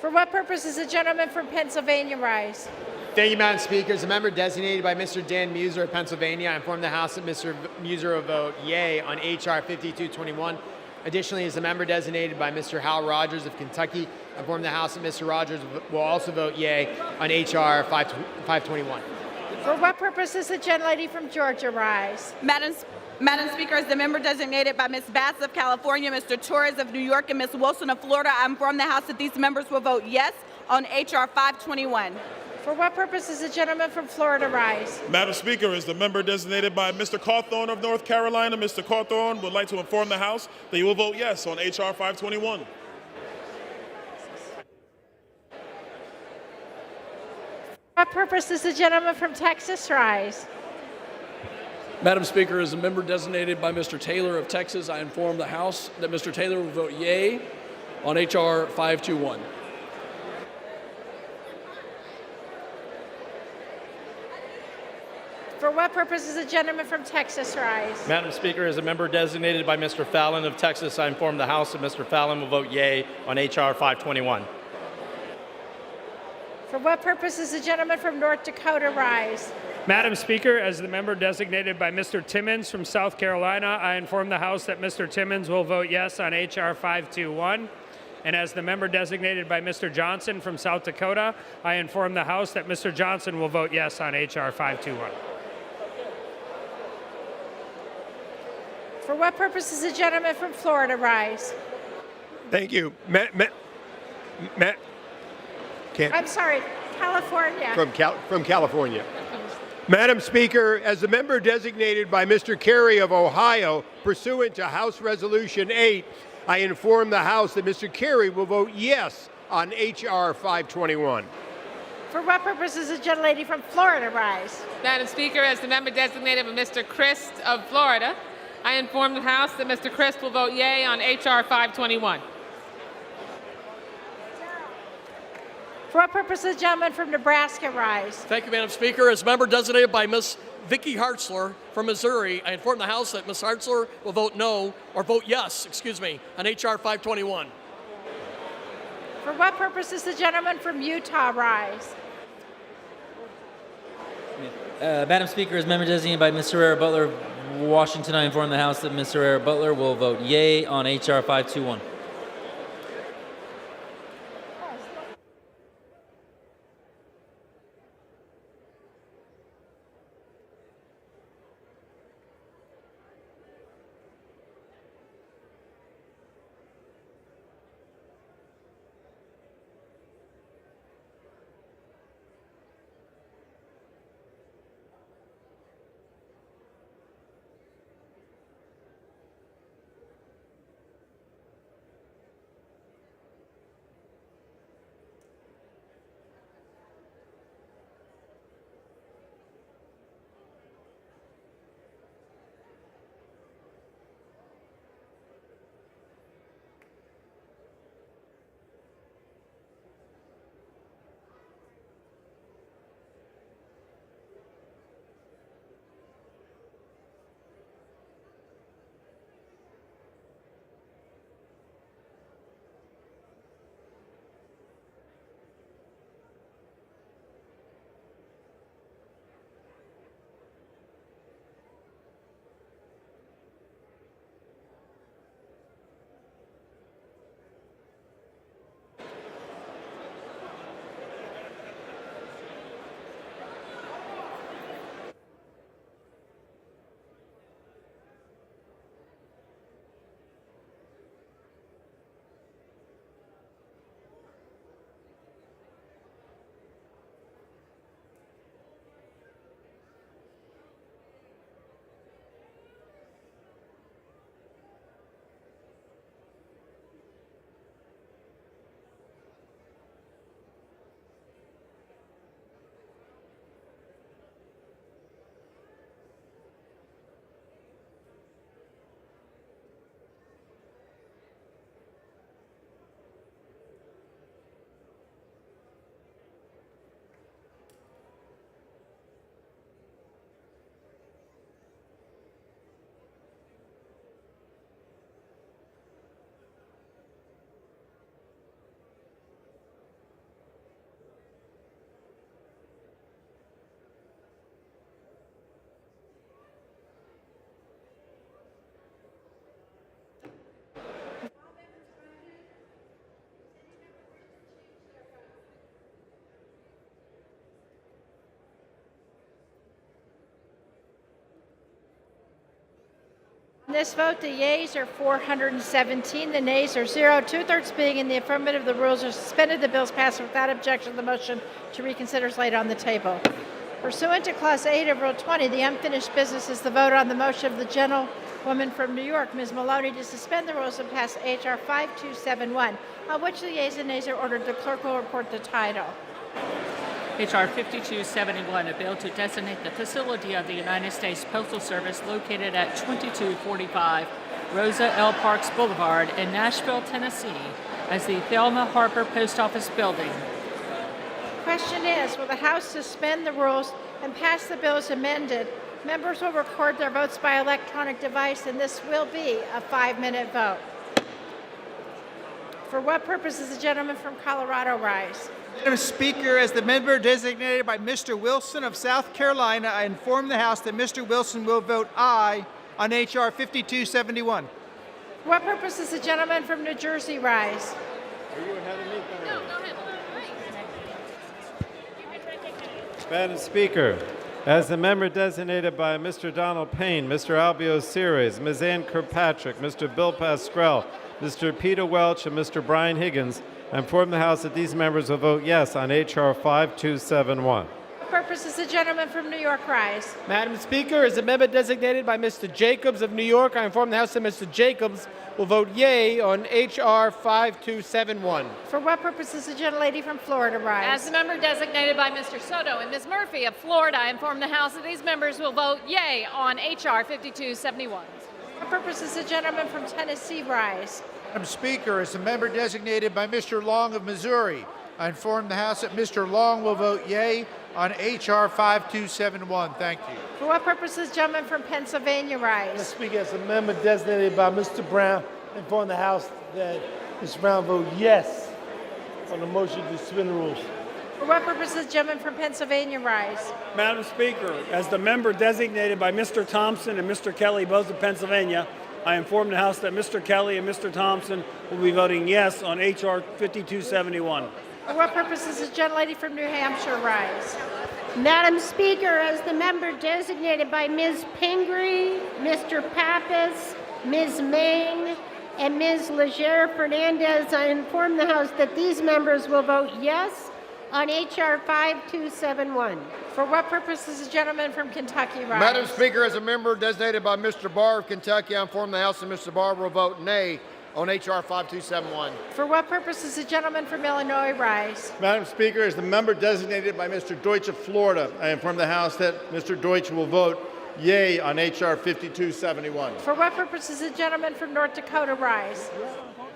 For what purpose does the gentleman from Pennsylvania rise? Thank you, Madam Speaker. As a member designated by Mr. Dan Muser of Pennsylvania, I inform the House that Mr. Muser will vote yea on H.R. 5221. Additionally, as a member designated by Mr. Hal Rogers of Kentucky, I inform the House that Mr. Rogers will also vote yea on H.R. 521. For what purpose does the gentlelady from Georgia rise? Madam Speaker, as the member designated by Ms. Bass of California, Mr. Torres of New York, and Ms. Wilson of Florida, I inform the House that these members will vote yes on H.R. 521. For what purpose does the gentleman from Florida rise? Madam Speaker, as the member designated by Mr. Cawthorn of North Carolina, Mr. Cawthorn would like to inform the House that he will vote yes on H.R. 521. For what purpose does the gentleman from Texas rise? Madam Speaker, as a member designated by Mr. Taylor of Texas, I inform the House that Mr. Taylor will vote yea on H.R. 521. For what purpose does the gentleman from Texas rise? Madam Speaker, as a member designated by Mr. Fallon of Texas, I inform the House that Mr. Fallon will vote yea on H.R. 521. For what purpose does the gentleman from North Dakota rise? Madam Speaker, as the member designated by Mr. Timmons from South Carolina, I inform the House that Mr. Timmons will vote yes on H.R. 521. And as the member designated by Mr. Johnson from South Dakota, I inform the House that Mr. Johnson will vote yes on H.R. 521. For what purpose does the gentleman from Florida rise? Thank you. I'm sorry, California. From California. Madam Speaker, as the member designated by Mr. Kerry of Ohio, pursuant to House Resolution 8, I inform the House that Mr. Kerry will vote yes on H.R. 521. For what purpose does the gentlelady from Florida rise? Madam Speaker, as the member designated by Mr. Christ of Florida, I inform the House that Mr. Christ will vote yea on H.R. 521. For what purpose does the gentleman from Nebraska rise? Thank you, Madam Speaker. As member designated by Ms. Vicky Hartzler from Missouri, I inform the House that Ms. Hartzler will vote no, or vote yes, on H.R. 521. For what purpose does the gentleman from Utah rise? Madam Speaker, as member designated by Mr. Herrera Butler of Washington, I inform the House that Mr. Herrera Butler will vote yea on H.R. 521. In this vote, the yeas are 417, the nays are 0. Two-thirds being in the affirmative, the rules are suspended. The bills pass without objection. The motion to reconsider is laid on the table. Pursuant to Clause 8 of Rule 20, the unfinished business is the vote on the motion of the gentlewoman from New York, Ms. Maloney, to suspend the rules and pass H.R. 5271, on which the yeas and nays are ordered. The clerk will report the title. H.R. 5271, a bill to designate the facility of the United States Postal Service located at 2245 Rosa L. Parks Boulevard in Nashville, Tennessee, as the Thelma Harper Post Office Building. Question is, will the House suspend the rules and pass the bill as amended? Members will record their votes by electronic device, and this will be a 5-minute vote. For what purpose does the gentleman from Colorado rise? Madam Speaker, as the member designated by Mr. Wilson of South Carolina, I inform the House that Mr. Wilson will vote aye on H.R. 5271. For what purpose does the gentleman from New Jersey rise? Are you ahead of me? No, go ahead. Madam Speaker, as the member designated by Mr. Donald Payne, Mr. Albio Ceres, Ms. Ann Kirkpatrick, Mr. Bill Pascrell, Mr. Peter Welch, and Mr. Brian Higgins, I inform the House that these members will vote yes on H.R. 5271. For what purpose does the gentleman from New York rise? Madam Speaker, as a member designated by Mr. Jacobs of New York, I inform the House that Mr. Jacobs will vote yea on H.R. 5271. For what purpose does the gentlelady from Florida rise? As the member designated by Mr. Soto and Ms. Murphy of Florida, I inform the House that these members will vote yea on H.R. 5271. For what purpose does the gentleman from Tennessee rise? Madam Speaker, as the member designated by Mr. Long of Missouri, I inform the House that Mr. Long will vote yea on H.R. 5271. Thank you. For what purpose does the gentleman from Pennsylvania rise? Madam Speaker, as a member designated by Mr. Brown, I inform the House that Mr. Brown vote yes on the motion to suspend the rules. For what purpose does the gentleman from Pennsylvania rise? Madam Speaker, as the member designated by Mr. Thompson and Mr. Kelly, both of Pennsylvania, I inform the House that Mr. Kelly and Mr. Thompson will be voting yes on H.R. 5271. For what purpose does the gentlelady from New Hampshire rise? Madam Speaker, as the member designated by Ms. Pingree, Mr. Pappas, Ms. Mang, and Ms. Legere Fernandez, I inform the House that these members will vote yes on H.R. 5271. For what purpose does the gentleman from Kentucky rise? Madam Speaker, as a member designated by Mr. Barr of Kentucky, I inform the House that Mr. Barr will vote nay on H.R. 5271. For what purpose does the gentleman from Illinois rise? Madam Speaker, as the member designated by Mr. Deutsch of Florida, I inform the House that Mr. Deutsch will vote yea on H.R. 5271. For what purpose does the gentleman from North Dakota rise?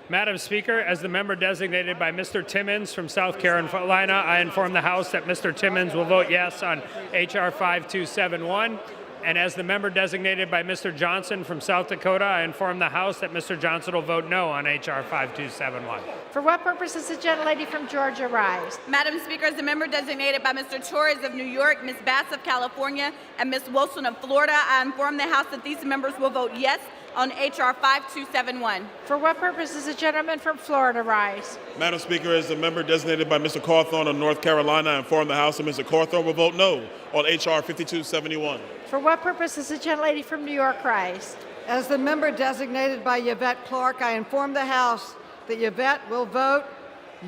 Madam Speaker, as the member designated by Mr. Timmons from South Carolina, I inform the House that Mr. Timmons will vote yes on H.R. 5271. And as the member designated by Mr. Johnson from South Dakota, I inform the House that Mr. Johnson will vote no on H.R. 5271. For what purpose does the gentlelady from Georgia rise? Madam Speaker, as the member designated by Mr. Torres of New York, Ms. Bass of California, and Ms. Wilson of Florida, I inform the House that these members will vote yes on H.R. 5271. For what purpose does the gentleman from Florida rise? Madam Speaker, as the member designated by Mr. Cawthorn of North Carolina, I inform the House that Mr. Cawthorn will vote no on H.R. 5271. For what purpose does the gentlelady from New York rise? As the member designated by Yvette Clark, I inform the House that Yvette will vote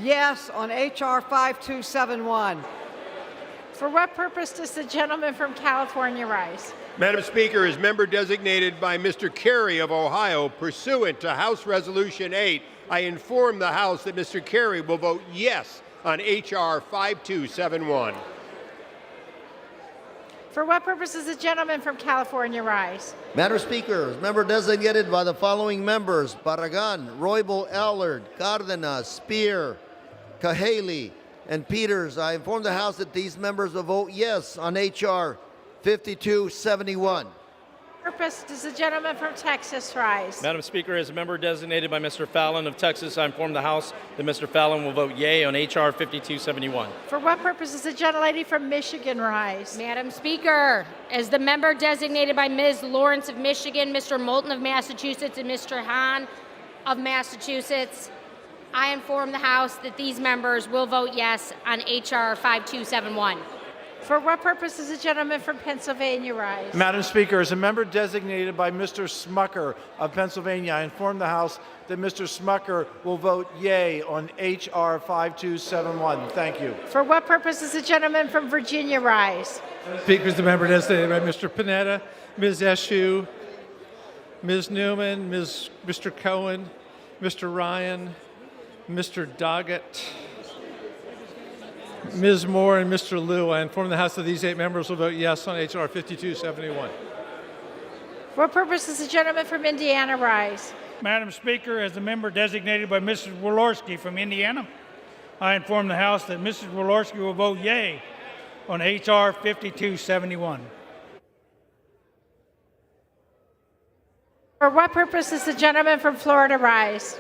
yes on H.R. 5271. For what purpose does the gentleman from California rise? Madam Speaker, as member designated by Mr. Carey of Ohio, pursuant to House Resolution 8, I inform the House that Mr. Carey will vote yes on H.R. 5271. For what purpose does the gentleman from California rise? Madam Speaker, as member designated by the following members: Barragan, Roybal, Allard, Cardenas, Spear, Cahaley, and Peters, I inform the House that these members will vote yes on H.R. 5271. Purpose does the gentleman from Texas rise? Madam Speaker, as a member designated by Mr. Fallon of Texas, I inform the House that Mr. Fallon will vote yea on H.R. 5271. For what purpose does the gentlelady from Michigan rise? Madam Speaker, as the member designated by Ms. Lawrence of Michigan, Mr. Moulton of Massachusetts, and Mr. Hahn of Massachusetts, I inform the House that these members will vote yes on H.R. 5271. For what purpose does the gentleman from Pennsylvania rise? Madam Speaker, as a member designated by Mr. Smucker of Pennsylvania, I inform the House that Mr. Smucker will vote yea on H.R. 5271. Thank you. For what purpose does the gentleman from Virginia rise? Speaker is the member designated by Mr. Panetta, Ms. Eshoo, Ms. Newman, Mr. Cohen, Mr. Ryan, Mr. Doggett, Ms. Moore, and Mr. Liu. I inform the House that these 8 members will vote yes on H.R. 5271. For what purpose does the gentleman from Indiana rise? Madam Speaker, as the member designated by Mrs. Walorski from Indiana, I inform the House that Mrs. Walorski will vote yea on H.R. 5271. For what purpose does the gentleman from Florida rise?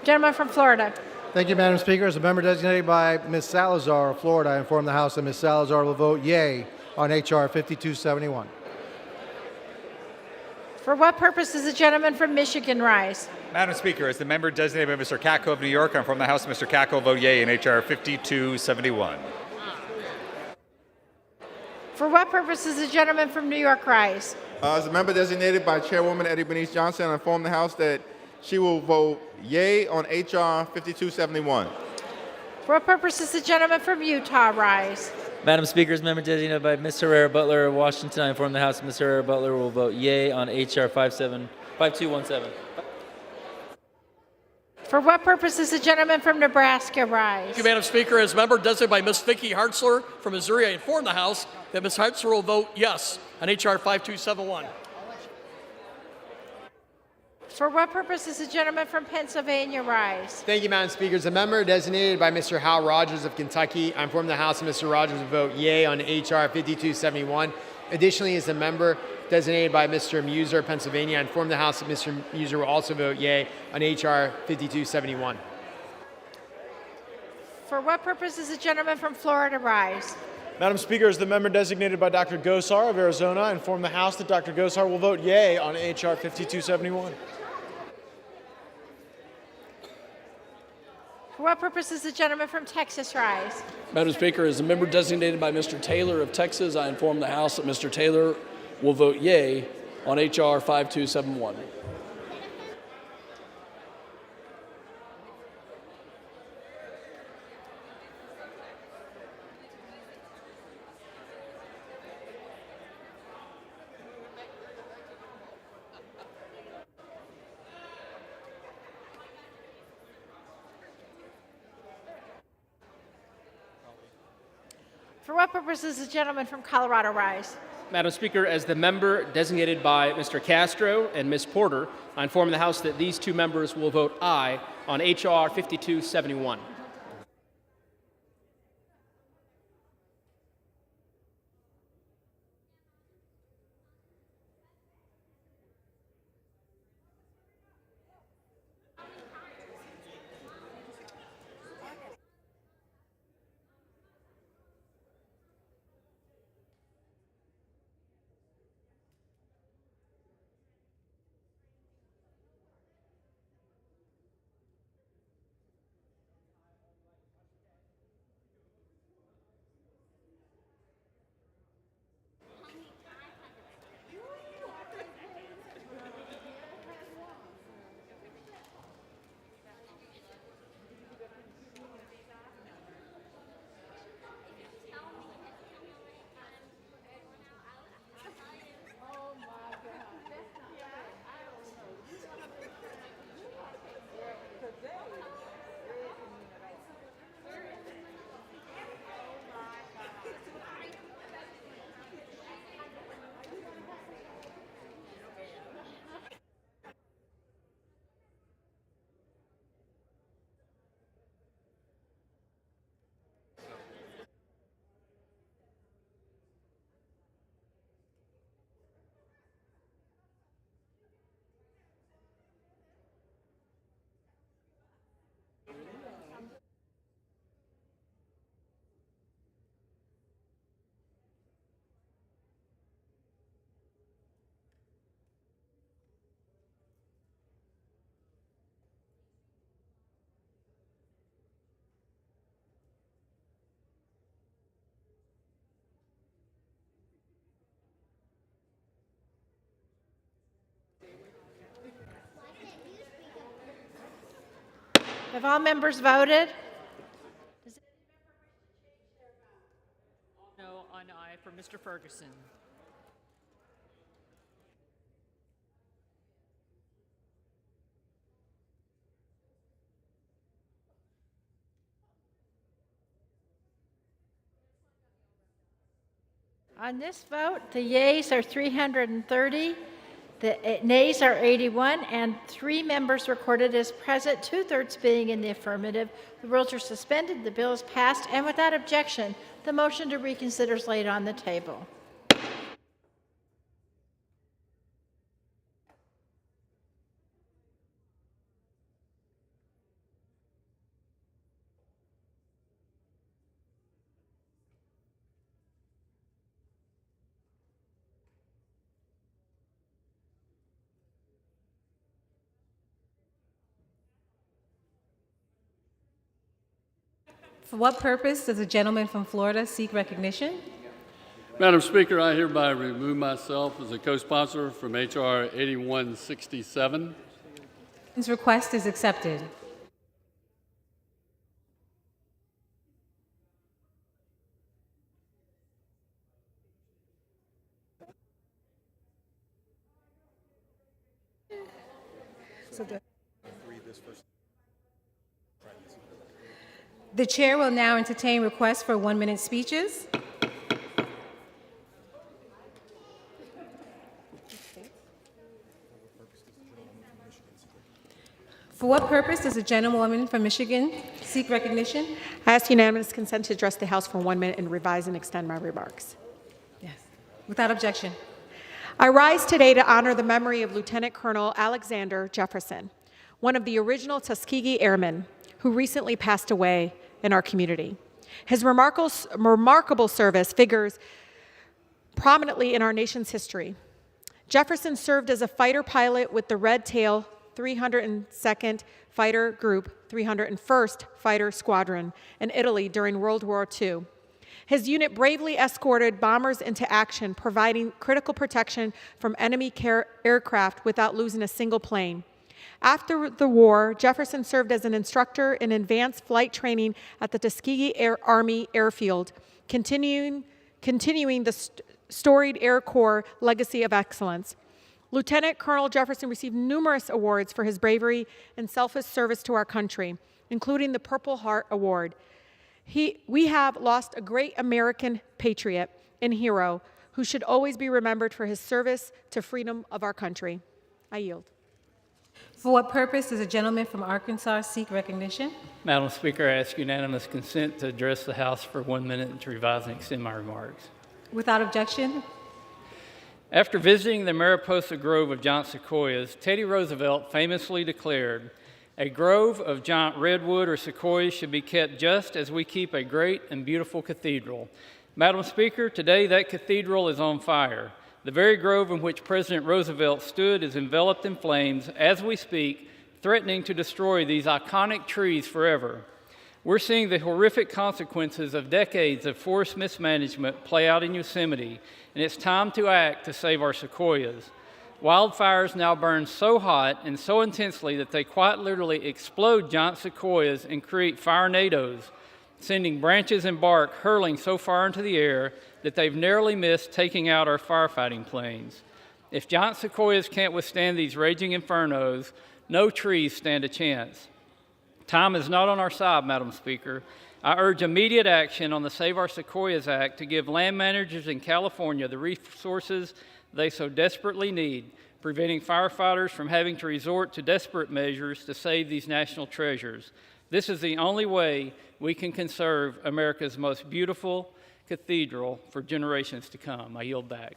Gentleman from Florida. Thank you, Madam Speaker. As a member designated by Ms. Salazar of Florida, I inform the House that Ms. Salazar will vote yea on H.R. 5271. For what purpose does the gentleman from Michigan rise? Madam Speaker, as the member designated by Mr. Katko of New York, I inform the House that Mr. Katko will vote yea in H.R. 5271. For what purpose does the gentleman from New York rise? As a member designated by Chairwoman Eddie Bernice Johnson, I inform the House that she will vote yea on H.R. 5271. For what purpose does the gentleman from Utah rise? Madam Speaker, as member designated by Ms. Herrera Butler of Washington, I inform the House that Ms. Herrera Butler will vote yea on H.R. 5217. For what purpose does the gentleman from Nebraska rise? Thank you, Madam Speaker. As member designated by Ms. Vicki Hartzler from Missouri, I inform the House that Ms. Hartzler will vote yes on H.R. 5271. For what purpose does the gentleman from Pennsylvania rise? Thank you, Madam Speaker. As a member designated by Mr. Hal Rogers of Kentucky, I inform the House that Mr. Rogers will vote yea on H.R. 5271. Additionally, as a member designated by Mr. Muser of Pennsylvania, I inform the House that Mr. Muser will also vote yea on H.R. 5271. For what purpose does the gentleman from Florida rise? Madam Speaker, as the member designated by Dr. Gosar of Arizona, I inform the House that Dr. Gosar will vote yea on H.R. 5271. For what purpose does the gentleman from Texas rise? Madam Speaker, as a member designated by Mr. Taylor of Texas, I inform the House that Mr. Taylor will vote yea on H.R. 5271. For what purpose does the gentleman from Colorado rise? Madam Speaker, as the member designated by Mr. Castro and Ms. Porter, I inform the House that these 2 members will vote aye on H.R. 5271. Have all members voted? No on aye for Mr. Ferguson. On this vote, the yeas are 330, the nays are 81, and 3 members recorded as present, 2/3 being in the affirmative. The rules are suspended, the bill is passed, and without objection, the motion to reconsider is laid on the table. For what purpose does the gentleman from Florida seek recognition? Madam Speaker, I hereby remove myself as a co-sponsor from H.R. 8167. His request is accepted. The chair will now entertain requests for 1-minute speeches. For what purpose does the gentlewoman from Michigan seek recognition? I ask unanimous consent to address the House for 1 minute and revise and extend my remarks. Yes. Without objection. I rise today to honor the memory of Lieutenant Colonel Alexander Jefferson, one of the original Tuskegee Airmen who recently passed away in our community. His remarkable service figures prominently in our nation's history. Jefferson served as a fighter pilot with the Red Tail 302nd Fighter Group, 301st Fighter Squadron in Italy during World War II. His unit bravely escorted bombers into action, providing critical protection from enemy aircraft without losing a single plane. After the war, Jefferson served as an instructor in advanced flight training at the Tuskegee Army Airfield, continuing the storied Air Corps legacy of excellence. Lieutenant Colonel Jefferson received numerous awards for his bravery and selfless service to our country, including the Purple Heart Award. We have lost a great American patriot and hero who should always be remembered for his service to freedom of our country. I yield. For what purpose does the gentleman from Arkansas seek recognition? Madam Speaker, I ask unanimous consent to address the House for 1 minute and to revise and extend my remarks. Without objection. After visiting the Mariposa Grove of giant sequoias, Teddy Roosevelt famously declared, "A grove of giant redwood or sequoias should be kept just as we keep a great and beautiful cathedral." Madam Speaker, today that cathedral is on fire. The very grove in which President Roosevelt stood is enveloped in flames as we speak, threatening to destroy these iconic trees forever. We're seeing the horrific consequences of decades of forest mismanagement play out in Yosemite, and it's time to act to save our sequoias. Wildfires now burn so hot and so intensely that they quite literally explode giant sequoias and create firenadoes, sending branches and bark hurling so far into the air that they've narrowly missed taking out our firefighting planes. If giant sequoias can't withstand these raging infernos, no trees stand a chance. Time is not on our side, Madam Speaker. I urge immediate action on the Save Our Sequoias Act to give land managers in California the resources they so desperately need, preventing firefighters from having to resort to desperate measures to save these national treasures. This is the only way we can conserve America's most beautiful cathedral for generations to come. I yield back.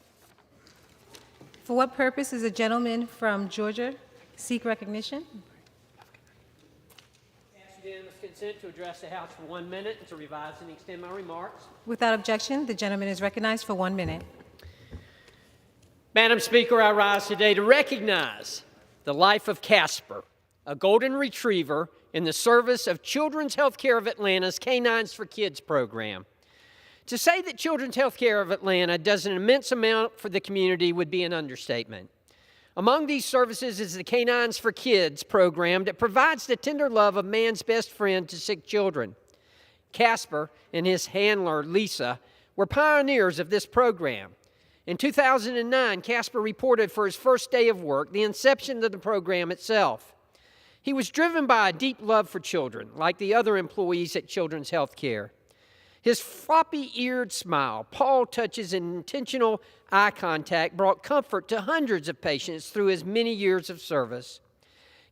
For what purpose does the gentleman from Georgia seek recognition? Unanimous consent to address the House for 1 minute and to revise and extend my remarks. Without objection, the gentleman is recognized for 1 minute. Madam Speaker, I rise today to recognize the life of Casper, a golden retriever in the service of Children's Healthcare of Atlanta's Canines for Kids program. To say that Children's Healthcare of Atlanta does an immense amount for the community would be an understatement. Among these services is the Canines for Kids program that provides the tender love of man's best friend to sick children. Casper and his handler, Lisa, were pioneers of this program. In 2009, Casper reported for his first day of work the inception of the program itself. He was driven by a deep love for children, like the other employees at Children's Health Care. His floppy-eared smile, paw touches, and intentional eye contact brought comfort to hundreds of patients through his many years of service.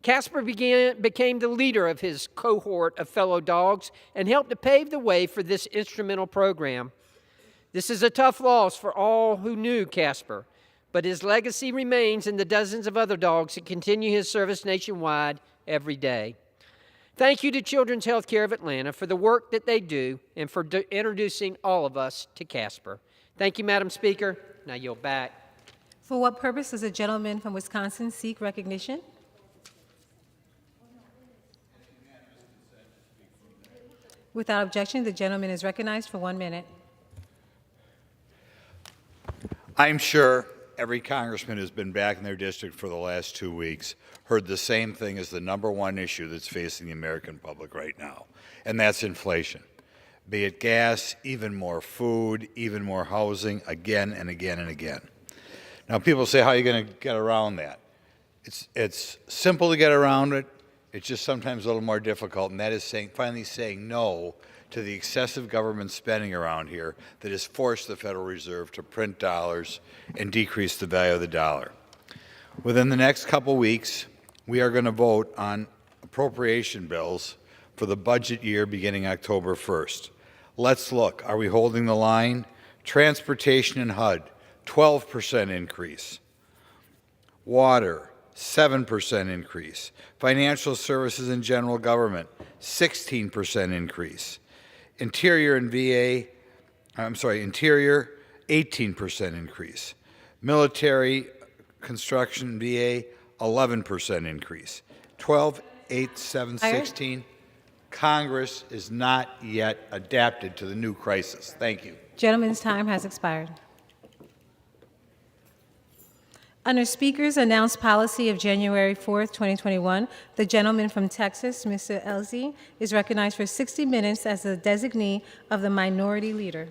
Casper became the leader of his cohort of fellow dogs and helped to pave the way for this instrumental program. This is a tough loss for all who knew Casper, but his legacy remains in the dozens of other dogs that continue his service nationwide every day. Thank you to Children's Healthcare of Atlanta for the work that they do and for introducing all of us to Casper. Thank you, Madam Speaker. Now yield back. For what purpose does a gentleman from Wisconsin seek recognition? Without objection, the gentleman is recognized for 1 minute. I'm sure every congressman who's been back in their district for the last 2 weeks heard the same thing as the #1 issue that's facing the American public right now, and that's inflation. Be it gas, even more food, even more housing, again and again and again. Now people say, how are you going to get around that? It's simple to get around it. It's just sometimes a little more difficult, and that is finally saying no to the excessive government spending around here that has forced the Federal Reserve to print dollars and decrease the value of the dollar. Within the next couple weeks, we are going to vote on appropriation bills for the budget year beginning October 1st. Let's look. Are we holding the line? Transportation and HUD, 12% increase. Water, 7% increase. Financial services and general government, 16% increase. Interior, 18% increase. Military construction, VA, 11% increase. 12, 8, 7, 16. Congress is not yet adapted to the new crisis. Thank you. Gentleman's time has expired. Under Speaker's announced policy of January 4th, 2021, the gentleman from Texas, Mr. Elzy, is recognized for 60 minutes as the designee of the minority leader.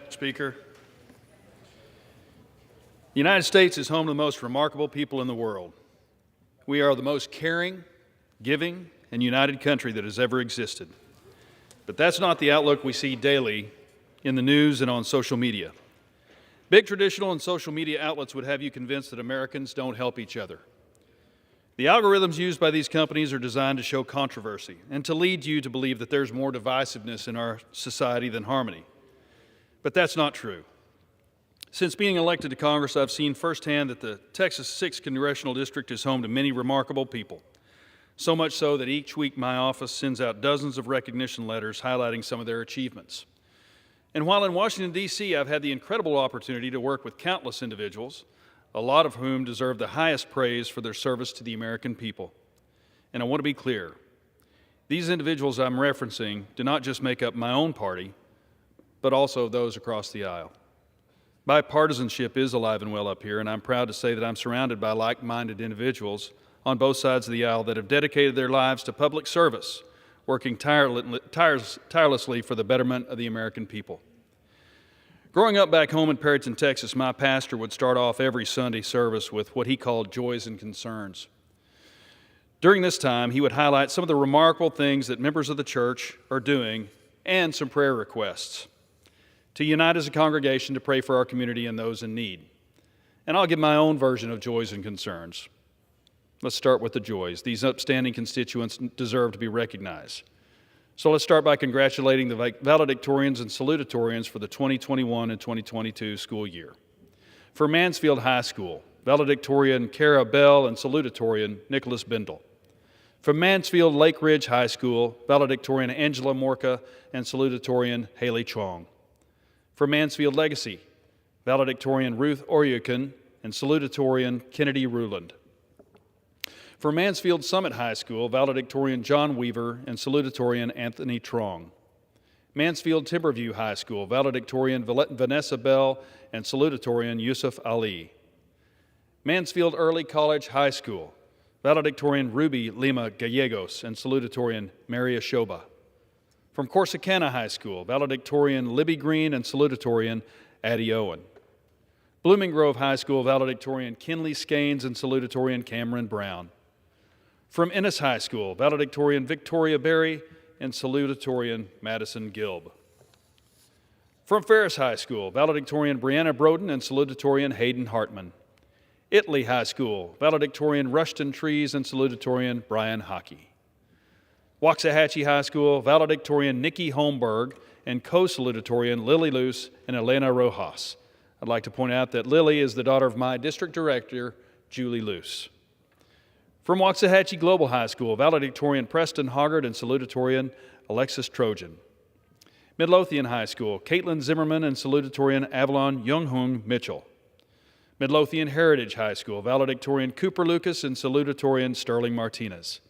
Speaker, the United States is home to the most remarkable people in the world. We are the most caring, giving, and united country that has ever existed. But that's not the outlook we see daily in the news and on social media. Big traditional and social media outlets would have you convinced that Americans don't help each other. The algorithms used by these companies are designed to show controversy and to lead you to believe that there's more divisiveness in our society than harmony. But that's not true. Since being elected to Congress, I've seen firsthand that the Texas 6th Congressional District is home to many remarkable people. So much so that each week my office sends out dozens of recognition letters highlighting some of their achievements. And while in Washington, D.C., I've had the incredible opportunity to work with countless individuals, a lot of whom deserve the highest praise for their service to the American people. And I want to be clear, these individuals I'm referencing do not just make up my own party, but also those across the aisle. Bipartisanship is alive and well up here, and I'm proud to say that I'm surrounded by like-minded individuals on both sides of the aisle that have dedicated their lives to public service, working tirelessly for the betterment of the American people. Growing up back home in Perryton, Texas, my pastor would start off every Sunday service with what he called joys and concerns. During this time, he would highlight some of the remarkable things that members of the church are doing and some prayer requests to unite as a congregation to pray for our community and those in need. And I'll give my own version of joys and concerns. Let's start with the joys. These upstanding constituents deserve to be recognized. So let's start by congratulating the valedictorians and salutatorians for the 2021 and 2022 school year. For Mansfield High School, valedictorian Cara Bell and salutatorian Nicholas Bindle. From Mansfield Lake Ridge High School, valedictorian Angela Morka and salutatorian Haley Chong. For Mansfield Legacy, valedictorian Ruth Oryukin and salutatorian Kennedy Ruland. For Mansfield Summit High School, valedictorian John Weaver and salutatorian Anthony Trong. Mansfield Timberview High School, valedictorian Vanessa Bell and salutatorian Yusuf Ali. Mansfield Early College High School, valedictorian Ruby Lima Gallegos and salutatorian Maria Shoba. From Corsicana High School, valedictorian Libby Green and salutatorian Addie Owen. Blooming Grove High School, valedictorian Kinley Skanes and salutatorian Cameron Brown. From Ennis High School, valedictorian Victoria Berry and salutatorian Madison Gilb. From Ferris High School, valedictorian Brianna Broden and salutatorian Hayden Hartman. Italy High School, valedictorian Rushton Trees and salutatorian Brian Hockey. Waxahachie High School, valedictorian Nikki Holmberg and co-salutatorian Lily Luce and Elena Rojas. I'd like to point out that Lily is the daughter of my district director, Julie Luce. From Waxahachie Global High School, valedictorian Preston Hoggard and salutatorian Alexis Trojan. Midlothian High School, Caitlin Zimmerman and salutatorian Avalon Younghung Mitchell. Midlothian Heritage High School, valedictorian Cooper Lucas and salutatorian Sterling Martinez.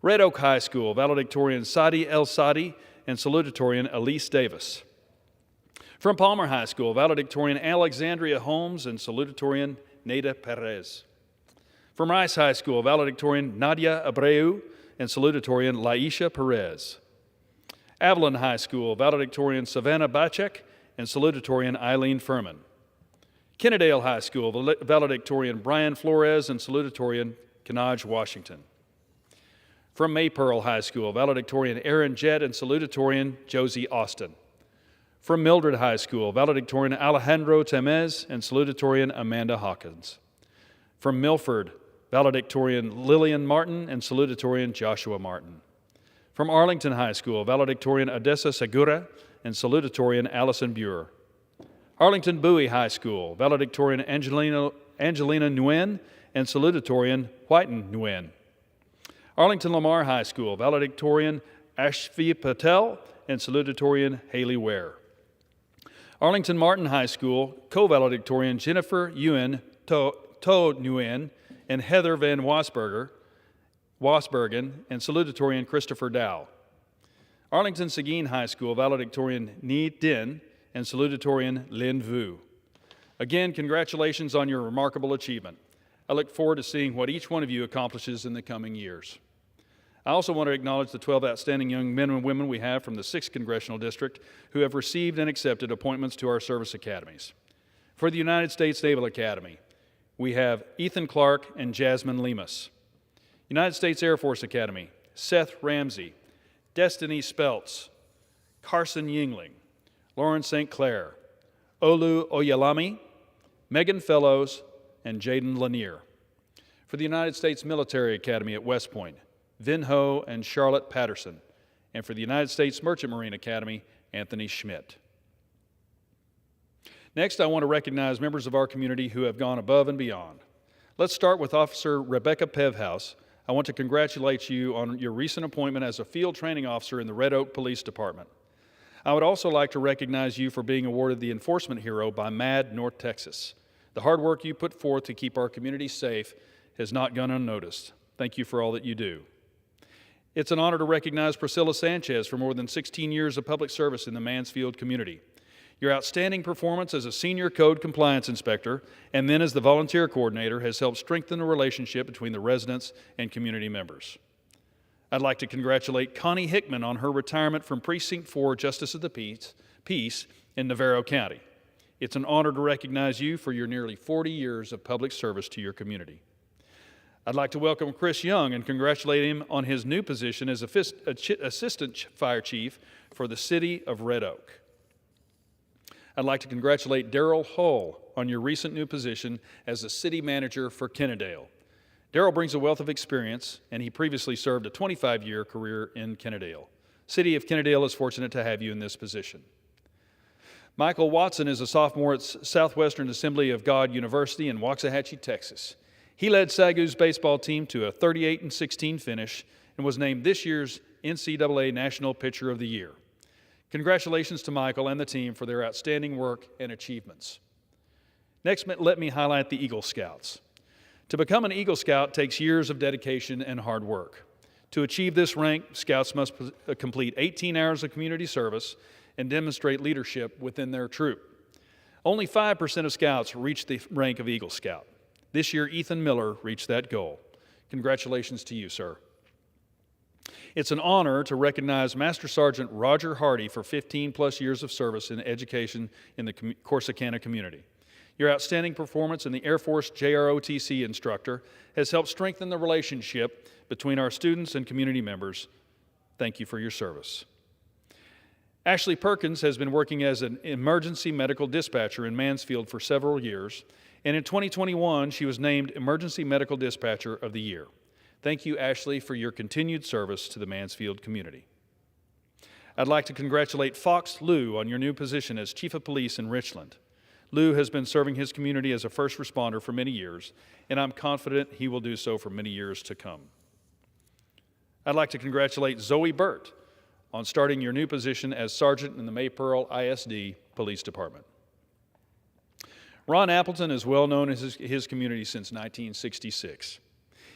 Red Oak High School, valedictorian Sadi El Sadi and salutatorian Elise Davis. From Palmer High School, valedictorian Alexandria Holmes and salutatorian Neda Perez. From Rice High School, valedictorian Nadia Abreu and salutatorian Laisha Perez. Avalon High School, valedictorian Savannah Bacek and salutatorian Eileen Furman. Kennedale High School, valedictorian Brian Flores and salutatorian Kenaj Washington. From Maypearl High School, valedictorian Aaron Jett and salutatorian Josie Austin. From Mildred High School, valedictorian Alejandro Temez and salutatorian Amanda Hawkins. From Milford, valedictorian Lillian Martin and salutatorian Joshua Martin. From Arlington High School, valedictorian Odessa Segura and salutatorian Allison Buer. Arlington Bowie High School, valedictorian Angelina Nguyen and salutatorian Whiten Nguyen. Arlington Lamar High School, valedictorian Ashvi Patel and salutatorian Haley Ware. Arlington Martin High School, co-valedictorian Jennifer Ewan To Nguyen and Heather Van Wasbergen and salutatorian Christopher Dow. Arlington Seguin High School, valedictorian Ni Din and salutatorian Lin Vu. Again, congratulations on your remarkable achievement. I look forward to seeing what each one of you accomplishes in the coming years. I also want to acknowledge the 12 outstanding young men and women we have from the 6th Congressional District who have received and accepted appointments to our service academies. For the United States Naval Academy, we have Ethan Clark and Jasmine Lemus. United States Air Force Academy, Seth Ramsey, Destiny Speltz, Carson Yingling, Lauren St. Clair, Olu Oyalami, Megan Fellows, and Jaden Lanier. For the United States Military Academy at West Point, Vin Ho and Charlotte Patterson. And for the United States Merchant Marine Academy, Anthony Schmidt. Next, I want to recognize members of our community who have gone above and beyond. Let's start with Officer Rebecca Pevhouse. I want to congratulate you on your recent appointment as a field training officer in the Red Oak Police Department. I would also like to recognize you for being awarded the Enforcement Hero by MAD North Texas. The hard work you put forth to keep our community safe has not gone unnoticed. Thank you for all that you do. It's an honor to recognize Priscilla Sanchez for more than 16 years of public service in the Mansfield community. Your outstanding performance as a senior code compliance inspector and then as the volunteer coordinator has helped strengthen the relationship between the residents and community members. I'd like to congratulate Connie Hickman on her retirement from Precinct 4 Justice of the Peace in Navarro County. It's an honor to recognize you for your nearly 40 years of public service to your community. I'd like to welcome Chris Young and congratulate him on his new position as Assistant Fire Chief for the City of Red Oak. I'd like to congratulate Darrell Hull on your recent new position as the City Manager for Kennedale. Darrell brings a wealth of experience, and he previously served a 25-year career in Kennedale. City of Kennedale is fortunate to have you in this position. Michael Watson is a sophomore at Southwestern Assembly of God University in Waxahachie, Texas. He led Sagu's baseball team to a 38-16 finish and was named this year's NCAA National Pitcher of the Year. Congratulations to Michael and the team for their outstanding work and achievements. Next, let me highlight the Eagle Scouts. To become an Eagle Scout takes years of dedication and hard work. To achieve this rank, Scouts must complete 18 hours of community service and demonstrate leadership within their troop. Only 5% of Scouts reach the rank of Eagle Scout. This year, Ethan Miller reached that goal. Congratulations to you, sir. It's an honor to recognize Master Sergeant Roger Hardy for 15-plus years of service in education in the Corsicana community. Your outstanding performance in the Air Force JROTC instructor has helped strengthen the relationship between our students and community members. Thank you for your service. Ashley Perkins has been working as an emergency medical dispatcher in Mansfield for several years, and in 2021, she was named Emergency Medical Dispatcher of the Year. Thank you, Ashley, for your continued service to the Mansfield community. I'd like to congratulate Fox Liu on your new position as Chief of Police in Richland. Liu has been serving his community as a first responder for many years, and I'm confident he will do so for many years to come. I'd like to congratulate Zoe Burt on starting your new position as Sergeant in the Maypearl ISD Police Department. Ron Appleton is well known in his community since 1966.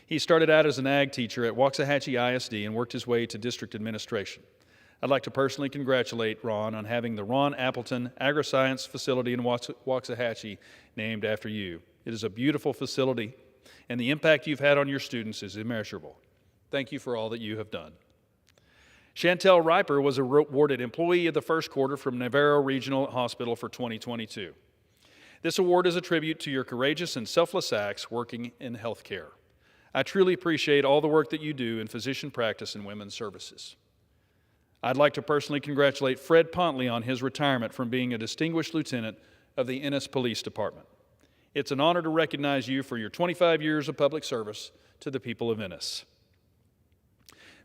He started out as an ag teacher at Waxahachie ISD and worked his way to district administration. I'd like to personally congratulate Ron on having the Ron Appleton Agri-Science Facility in Waxahachie named after you. It is a beautiful facility, and the impact you've had on your students is immeasurable. Thank you for all that you have done. Chantel Riper was awarded Employee of the First Quarter from Navarro Regional Hospital for 2022. This award is a tribute to your courageous and selfless acts working in healthcare. I truly appreciate all the work that you do in physician practice and women's services. I'd like to personally congratulate Fred Pontley on his retirement from being a distinguished lieutenant of the Ennis Police Department. It's an honor to recognize you for your 25 years of public service to the people of Ennis.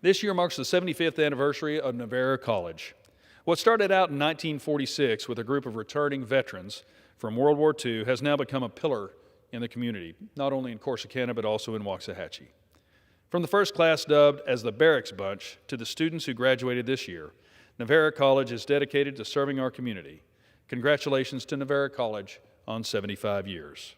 This year marks the 75th anniversary of Navarro College. What started out in 1946 with a group of returning veterans from World War II has now become a pillar in the community, not only in Corsicana but also in Waxahachie. From the first class dubbed as the Barracks Bunch to the students who graduated this year, Navarro College is dedicated to serving our community. Congratulations to Navarro College on 75 years.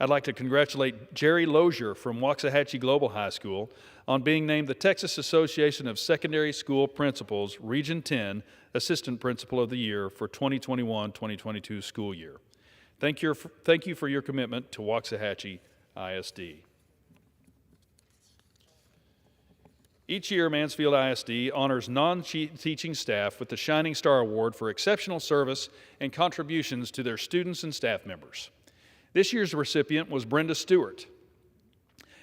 I'd like to congratulate Jerry Lozier from Waxahachie Global High School on being named the Texas Association of Secondary School Principals Region 10 Assistant Principal of the Year for 2021-2022 school year. Thank you for your commitment to Waxahachie ISD. Each year, Mansfield ISD honors non-teaching staff with the Shining Star Award for exceptional service and contributions to their students and staff members. This year's recipient was Brenda Stewart.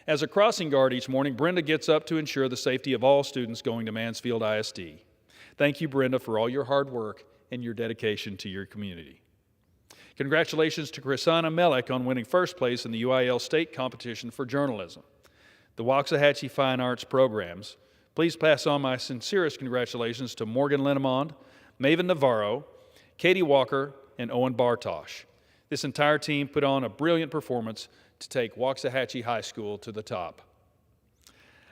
As a crossing guard each morning, Brenda gets up to ensure the safety of all students going to Mansfield ISD. Thank you, Brenda, for all your hard work and your dedication to your community. Congratulations to Chrisana Melek on winning first place in the UIL state competition for journalism. The Waxahachie Fine Arts programs. Please pass on my sincerest congratulations to Morgan Lennemond, Maven Navarro, Katie Walker, and Owen Bartosh. This entire team put on a brilliant performance to take Waxahachie High School to the top.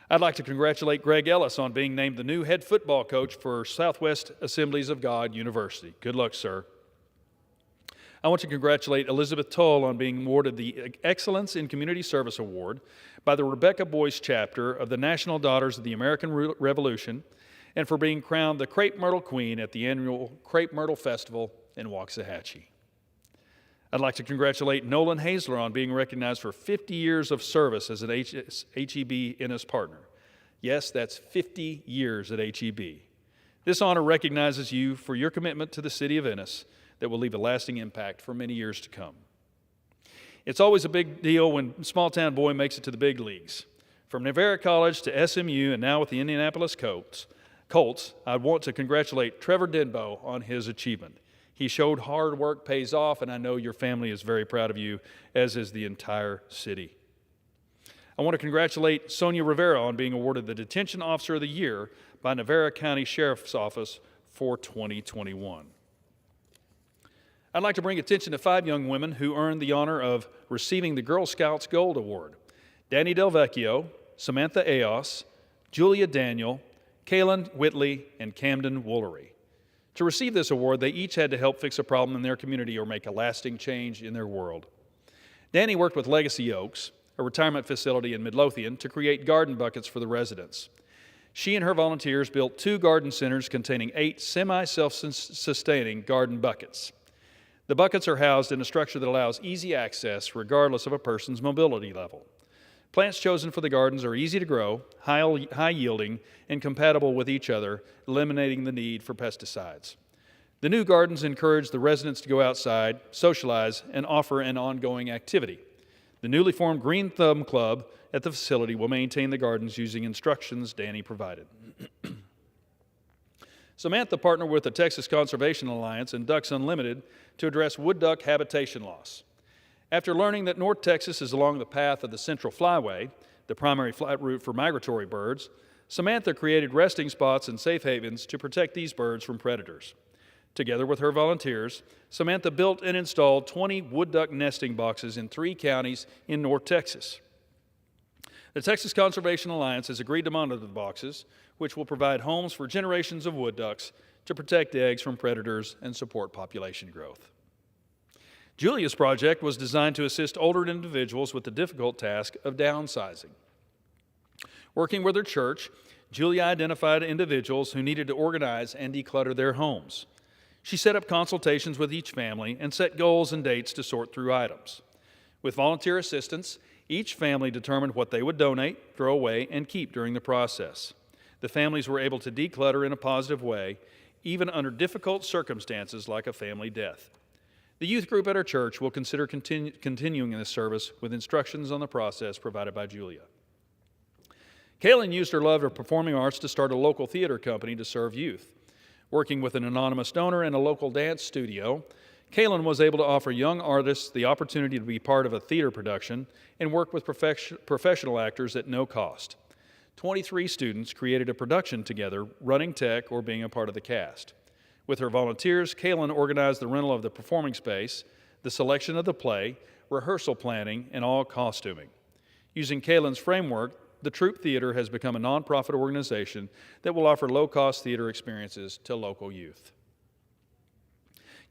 I'd like to congratulate Greg Ellis on being named the new head football coach for Southwest Assemblies of God University. Good luck, sir. I want to congratulate Elizabeth Toll on being awarded the Excellence in Community Service Award by the Rebecca Boyce chapter of the National Daughters of the American Revolution, and for being crowned the Crepe Myrtle Queen at the annual Crepe Myrtle Festival in Waxahachie. I'd like to congratulate Nolan Hazler on being recognized for 50 years of service as an HEB Ennis partner. Yes, that's 50 years at HEB. This honor recognizes you for your commitment to the city of Ennis that will leave a lasting impact for many years to come. It's always a big deal when a small-town boy makes it to the big leagues. From Navarro College to SMU and now with the Indianapolis Colts, I want to congratulate Trevor Denbo on his achievement. He showed hard work pays off, and I know your family is very proud of you, as is the entire city. I want to congratulate Sonia Rivera on being awarded the Detention Officer of the Year by Navarro County Sheriff's Office for 2021. I'd like to bring attention to 5 young women who earned the honor of receiving the Girl Scouts Gold Award. Danny Del Vecchio, Samantha Eos, Julia Daniel, Kaylin Whitley, and Camden Woolery. To receive this award, they each had to help fix a problem in their community or make a lasting change in their world. Danny worked with Legacy Oaks, a retirement facility in Midlothian, to create garden buckets for the residents. She and her volunteers built 2 garden centers containing 8 semi-self-sustaining garden buckets. The buckets are housed in a structure that allows easy access regardless of a person's mobility level. Plants chosen for the gardens are easy to grow, high yielding, and compatible with each other, eliminating the need for pesticides. The new gardens encourage the residents to go outside, socialize, and offer an ongoing activity. The newly formed Green Thumb Club at the facility will maintain the gardens using instructions Danny provided. Samantha partnered with the Texas Conservation Alliance and Ducks Unlimited to address wood duck habitation loss. After learning that North Texas is along the path of the Central Flyway, the primary flight route for migratory birds, Samantha created resting spots and safe havens to protect these birds from predators. Together with her volunteers, Samantha built and installed 20 wood duck nesting boxes in 3 counties in North Texas. The Texas Conservation Alliance has agreed to monitor the boxes, which will provide homes for generations of wood ducks to protect eggs from predators and support population growth. Julia's project was designed to assist older individuals with the difficult task of downsizing. Working with her church, Julia identified individuals who needed to organize and declutter their homes. She set up consultations with each family and set goals and dates to sort through items. With volunteer assistance, each family determined what they would donate, throw away, and keep during the process. The families were able to declutter in a positive way, even under difficult circumstances like a family death. The youth group at our church will consider continuing this service with instructions on the process provided by Julia. Kaylin used her love of performing arts to start a local theater company to serve youth. Working with an anonymous donor and a local dance studio, Kaylin was able to offer young artists the opportunity to be part of a theater production and work with professional actors at no cost. 23 students created a production together, running tech or being a part of the cast. With her volunteers, Kaylin organized the rental of the performing space, the selection of the play, rehearsal planning, and all costuming. Using Kaylin's framework, the Troop Theater has become a nonprofit organization that will offer low-cost theater experiences to local youth.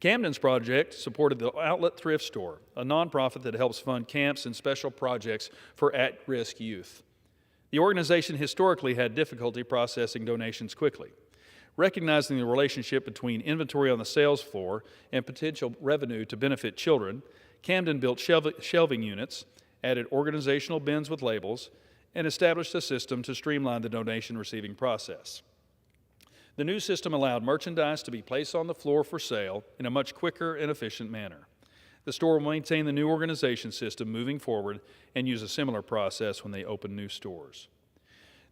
Camden's project supported the Outlet Thrift Store, a nonprofit that helps fund camps and special projects for at-risk youth. The organization historically had difficulty processing donations quickly. Recognizing the relationship between inventory on the sales floor and potential revenue to benefit children, Camden built shelving units, added organizational bins with labels, and established a system to streamline the donation receiving process. The new system allowed merchandise to be placed on the floor for sale in a much quicker and efficient manner. The store will maintain the new organization system moving forward and use a similar process when they open new stores.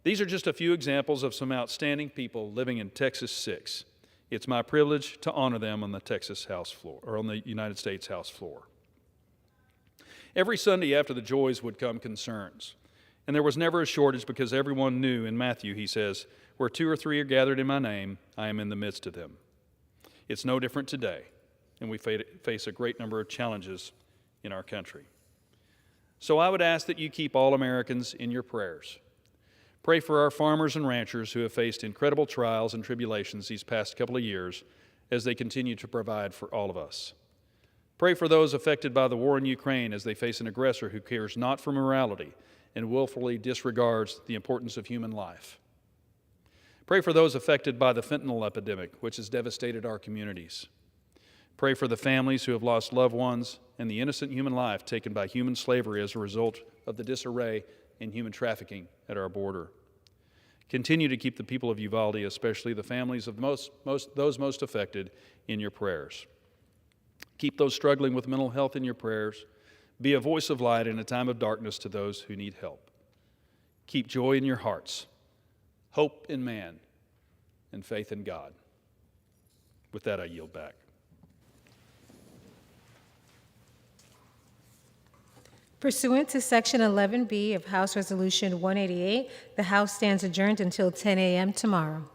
These are just a few examples of some outstanding people living in Texas 6. It's my privilege to honor them on the Texas House floor, or on the United States House floor. Every Sunday after the joys would come concerns. And there was never a shortage because everyone knew in Matthew, he says, where 2 or 3 are gathered in my name, I am in the midst of them. It's no different today, and we face a great number of challenges in our country. So I would ask that you keep all Americans in your prayers. Pray for our farmers and ranchers who have faced incredible trials and tribulations these past couple of years as they continue to provide for all of us. Pray for those affected by the war in Ukraine as they face an aggressor who cares not for morality and willfully disregards the importance of human life. Pray for those affected by the fentanyl epidemic, which has devastated our communities. Pray for the families who have lost loved ones and the innocent human life taken by human slavery as a result of the disarray in human trafficking at our border. Continue to keep the people of Uvalde, especially the families of those most affected, in your prayers. Keep those struggling with mental health in your prayers. Be a voice of light in a time of darkness to those who need help. Keep joy in your hearts, hope in man, and faith in God. With that, I yield back. Pursuant to Section 11B of House Resolution 188, the House stands adjourned until 10 a.m. tomorrow.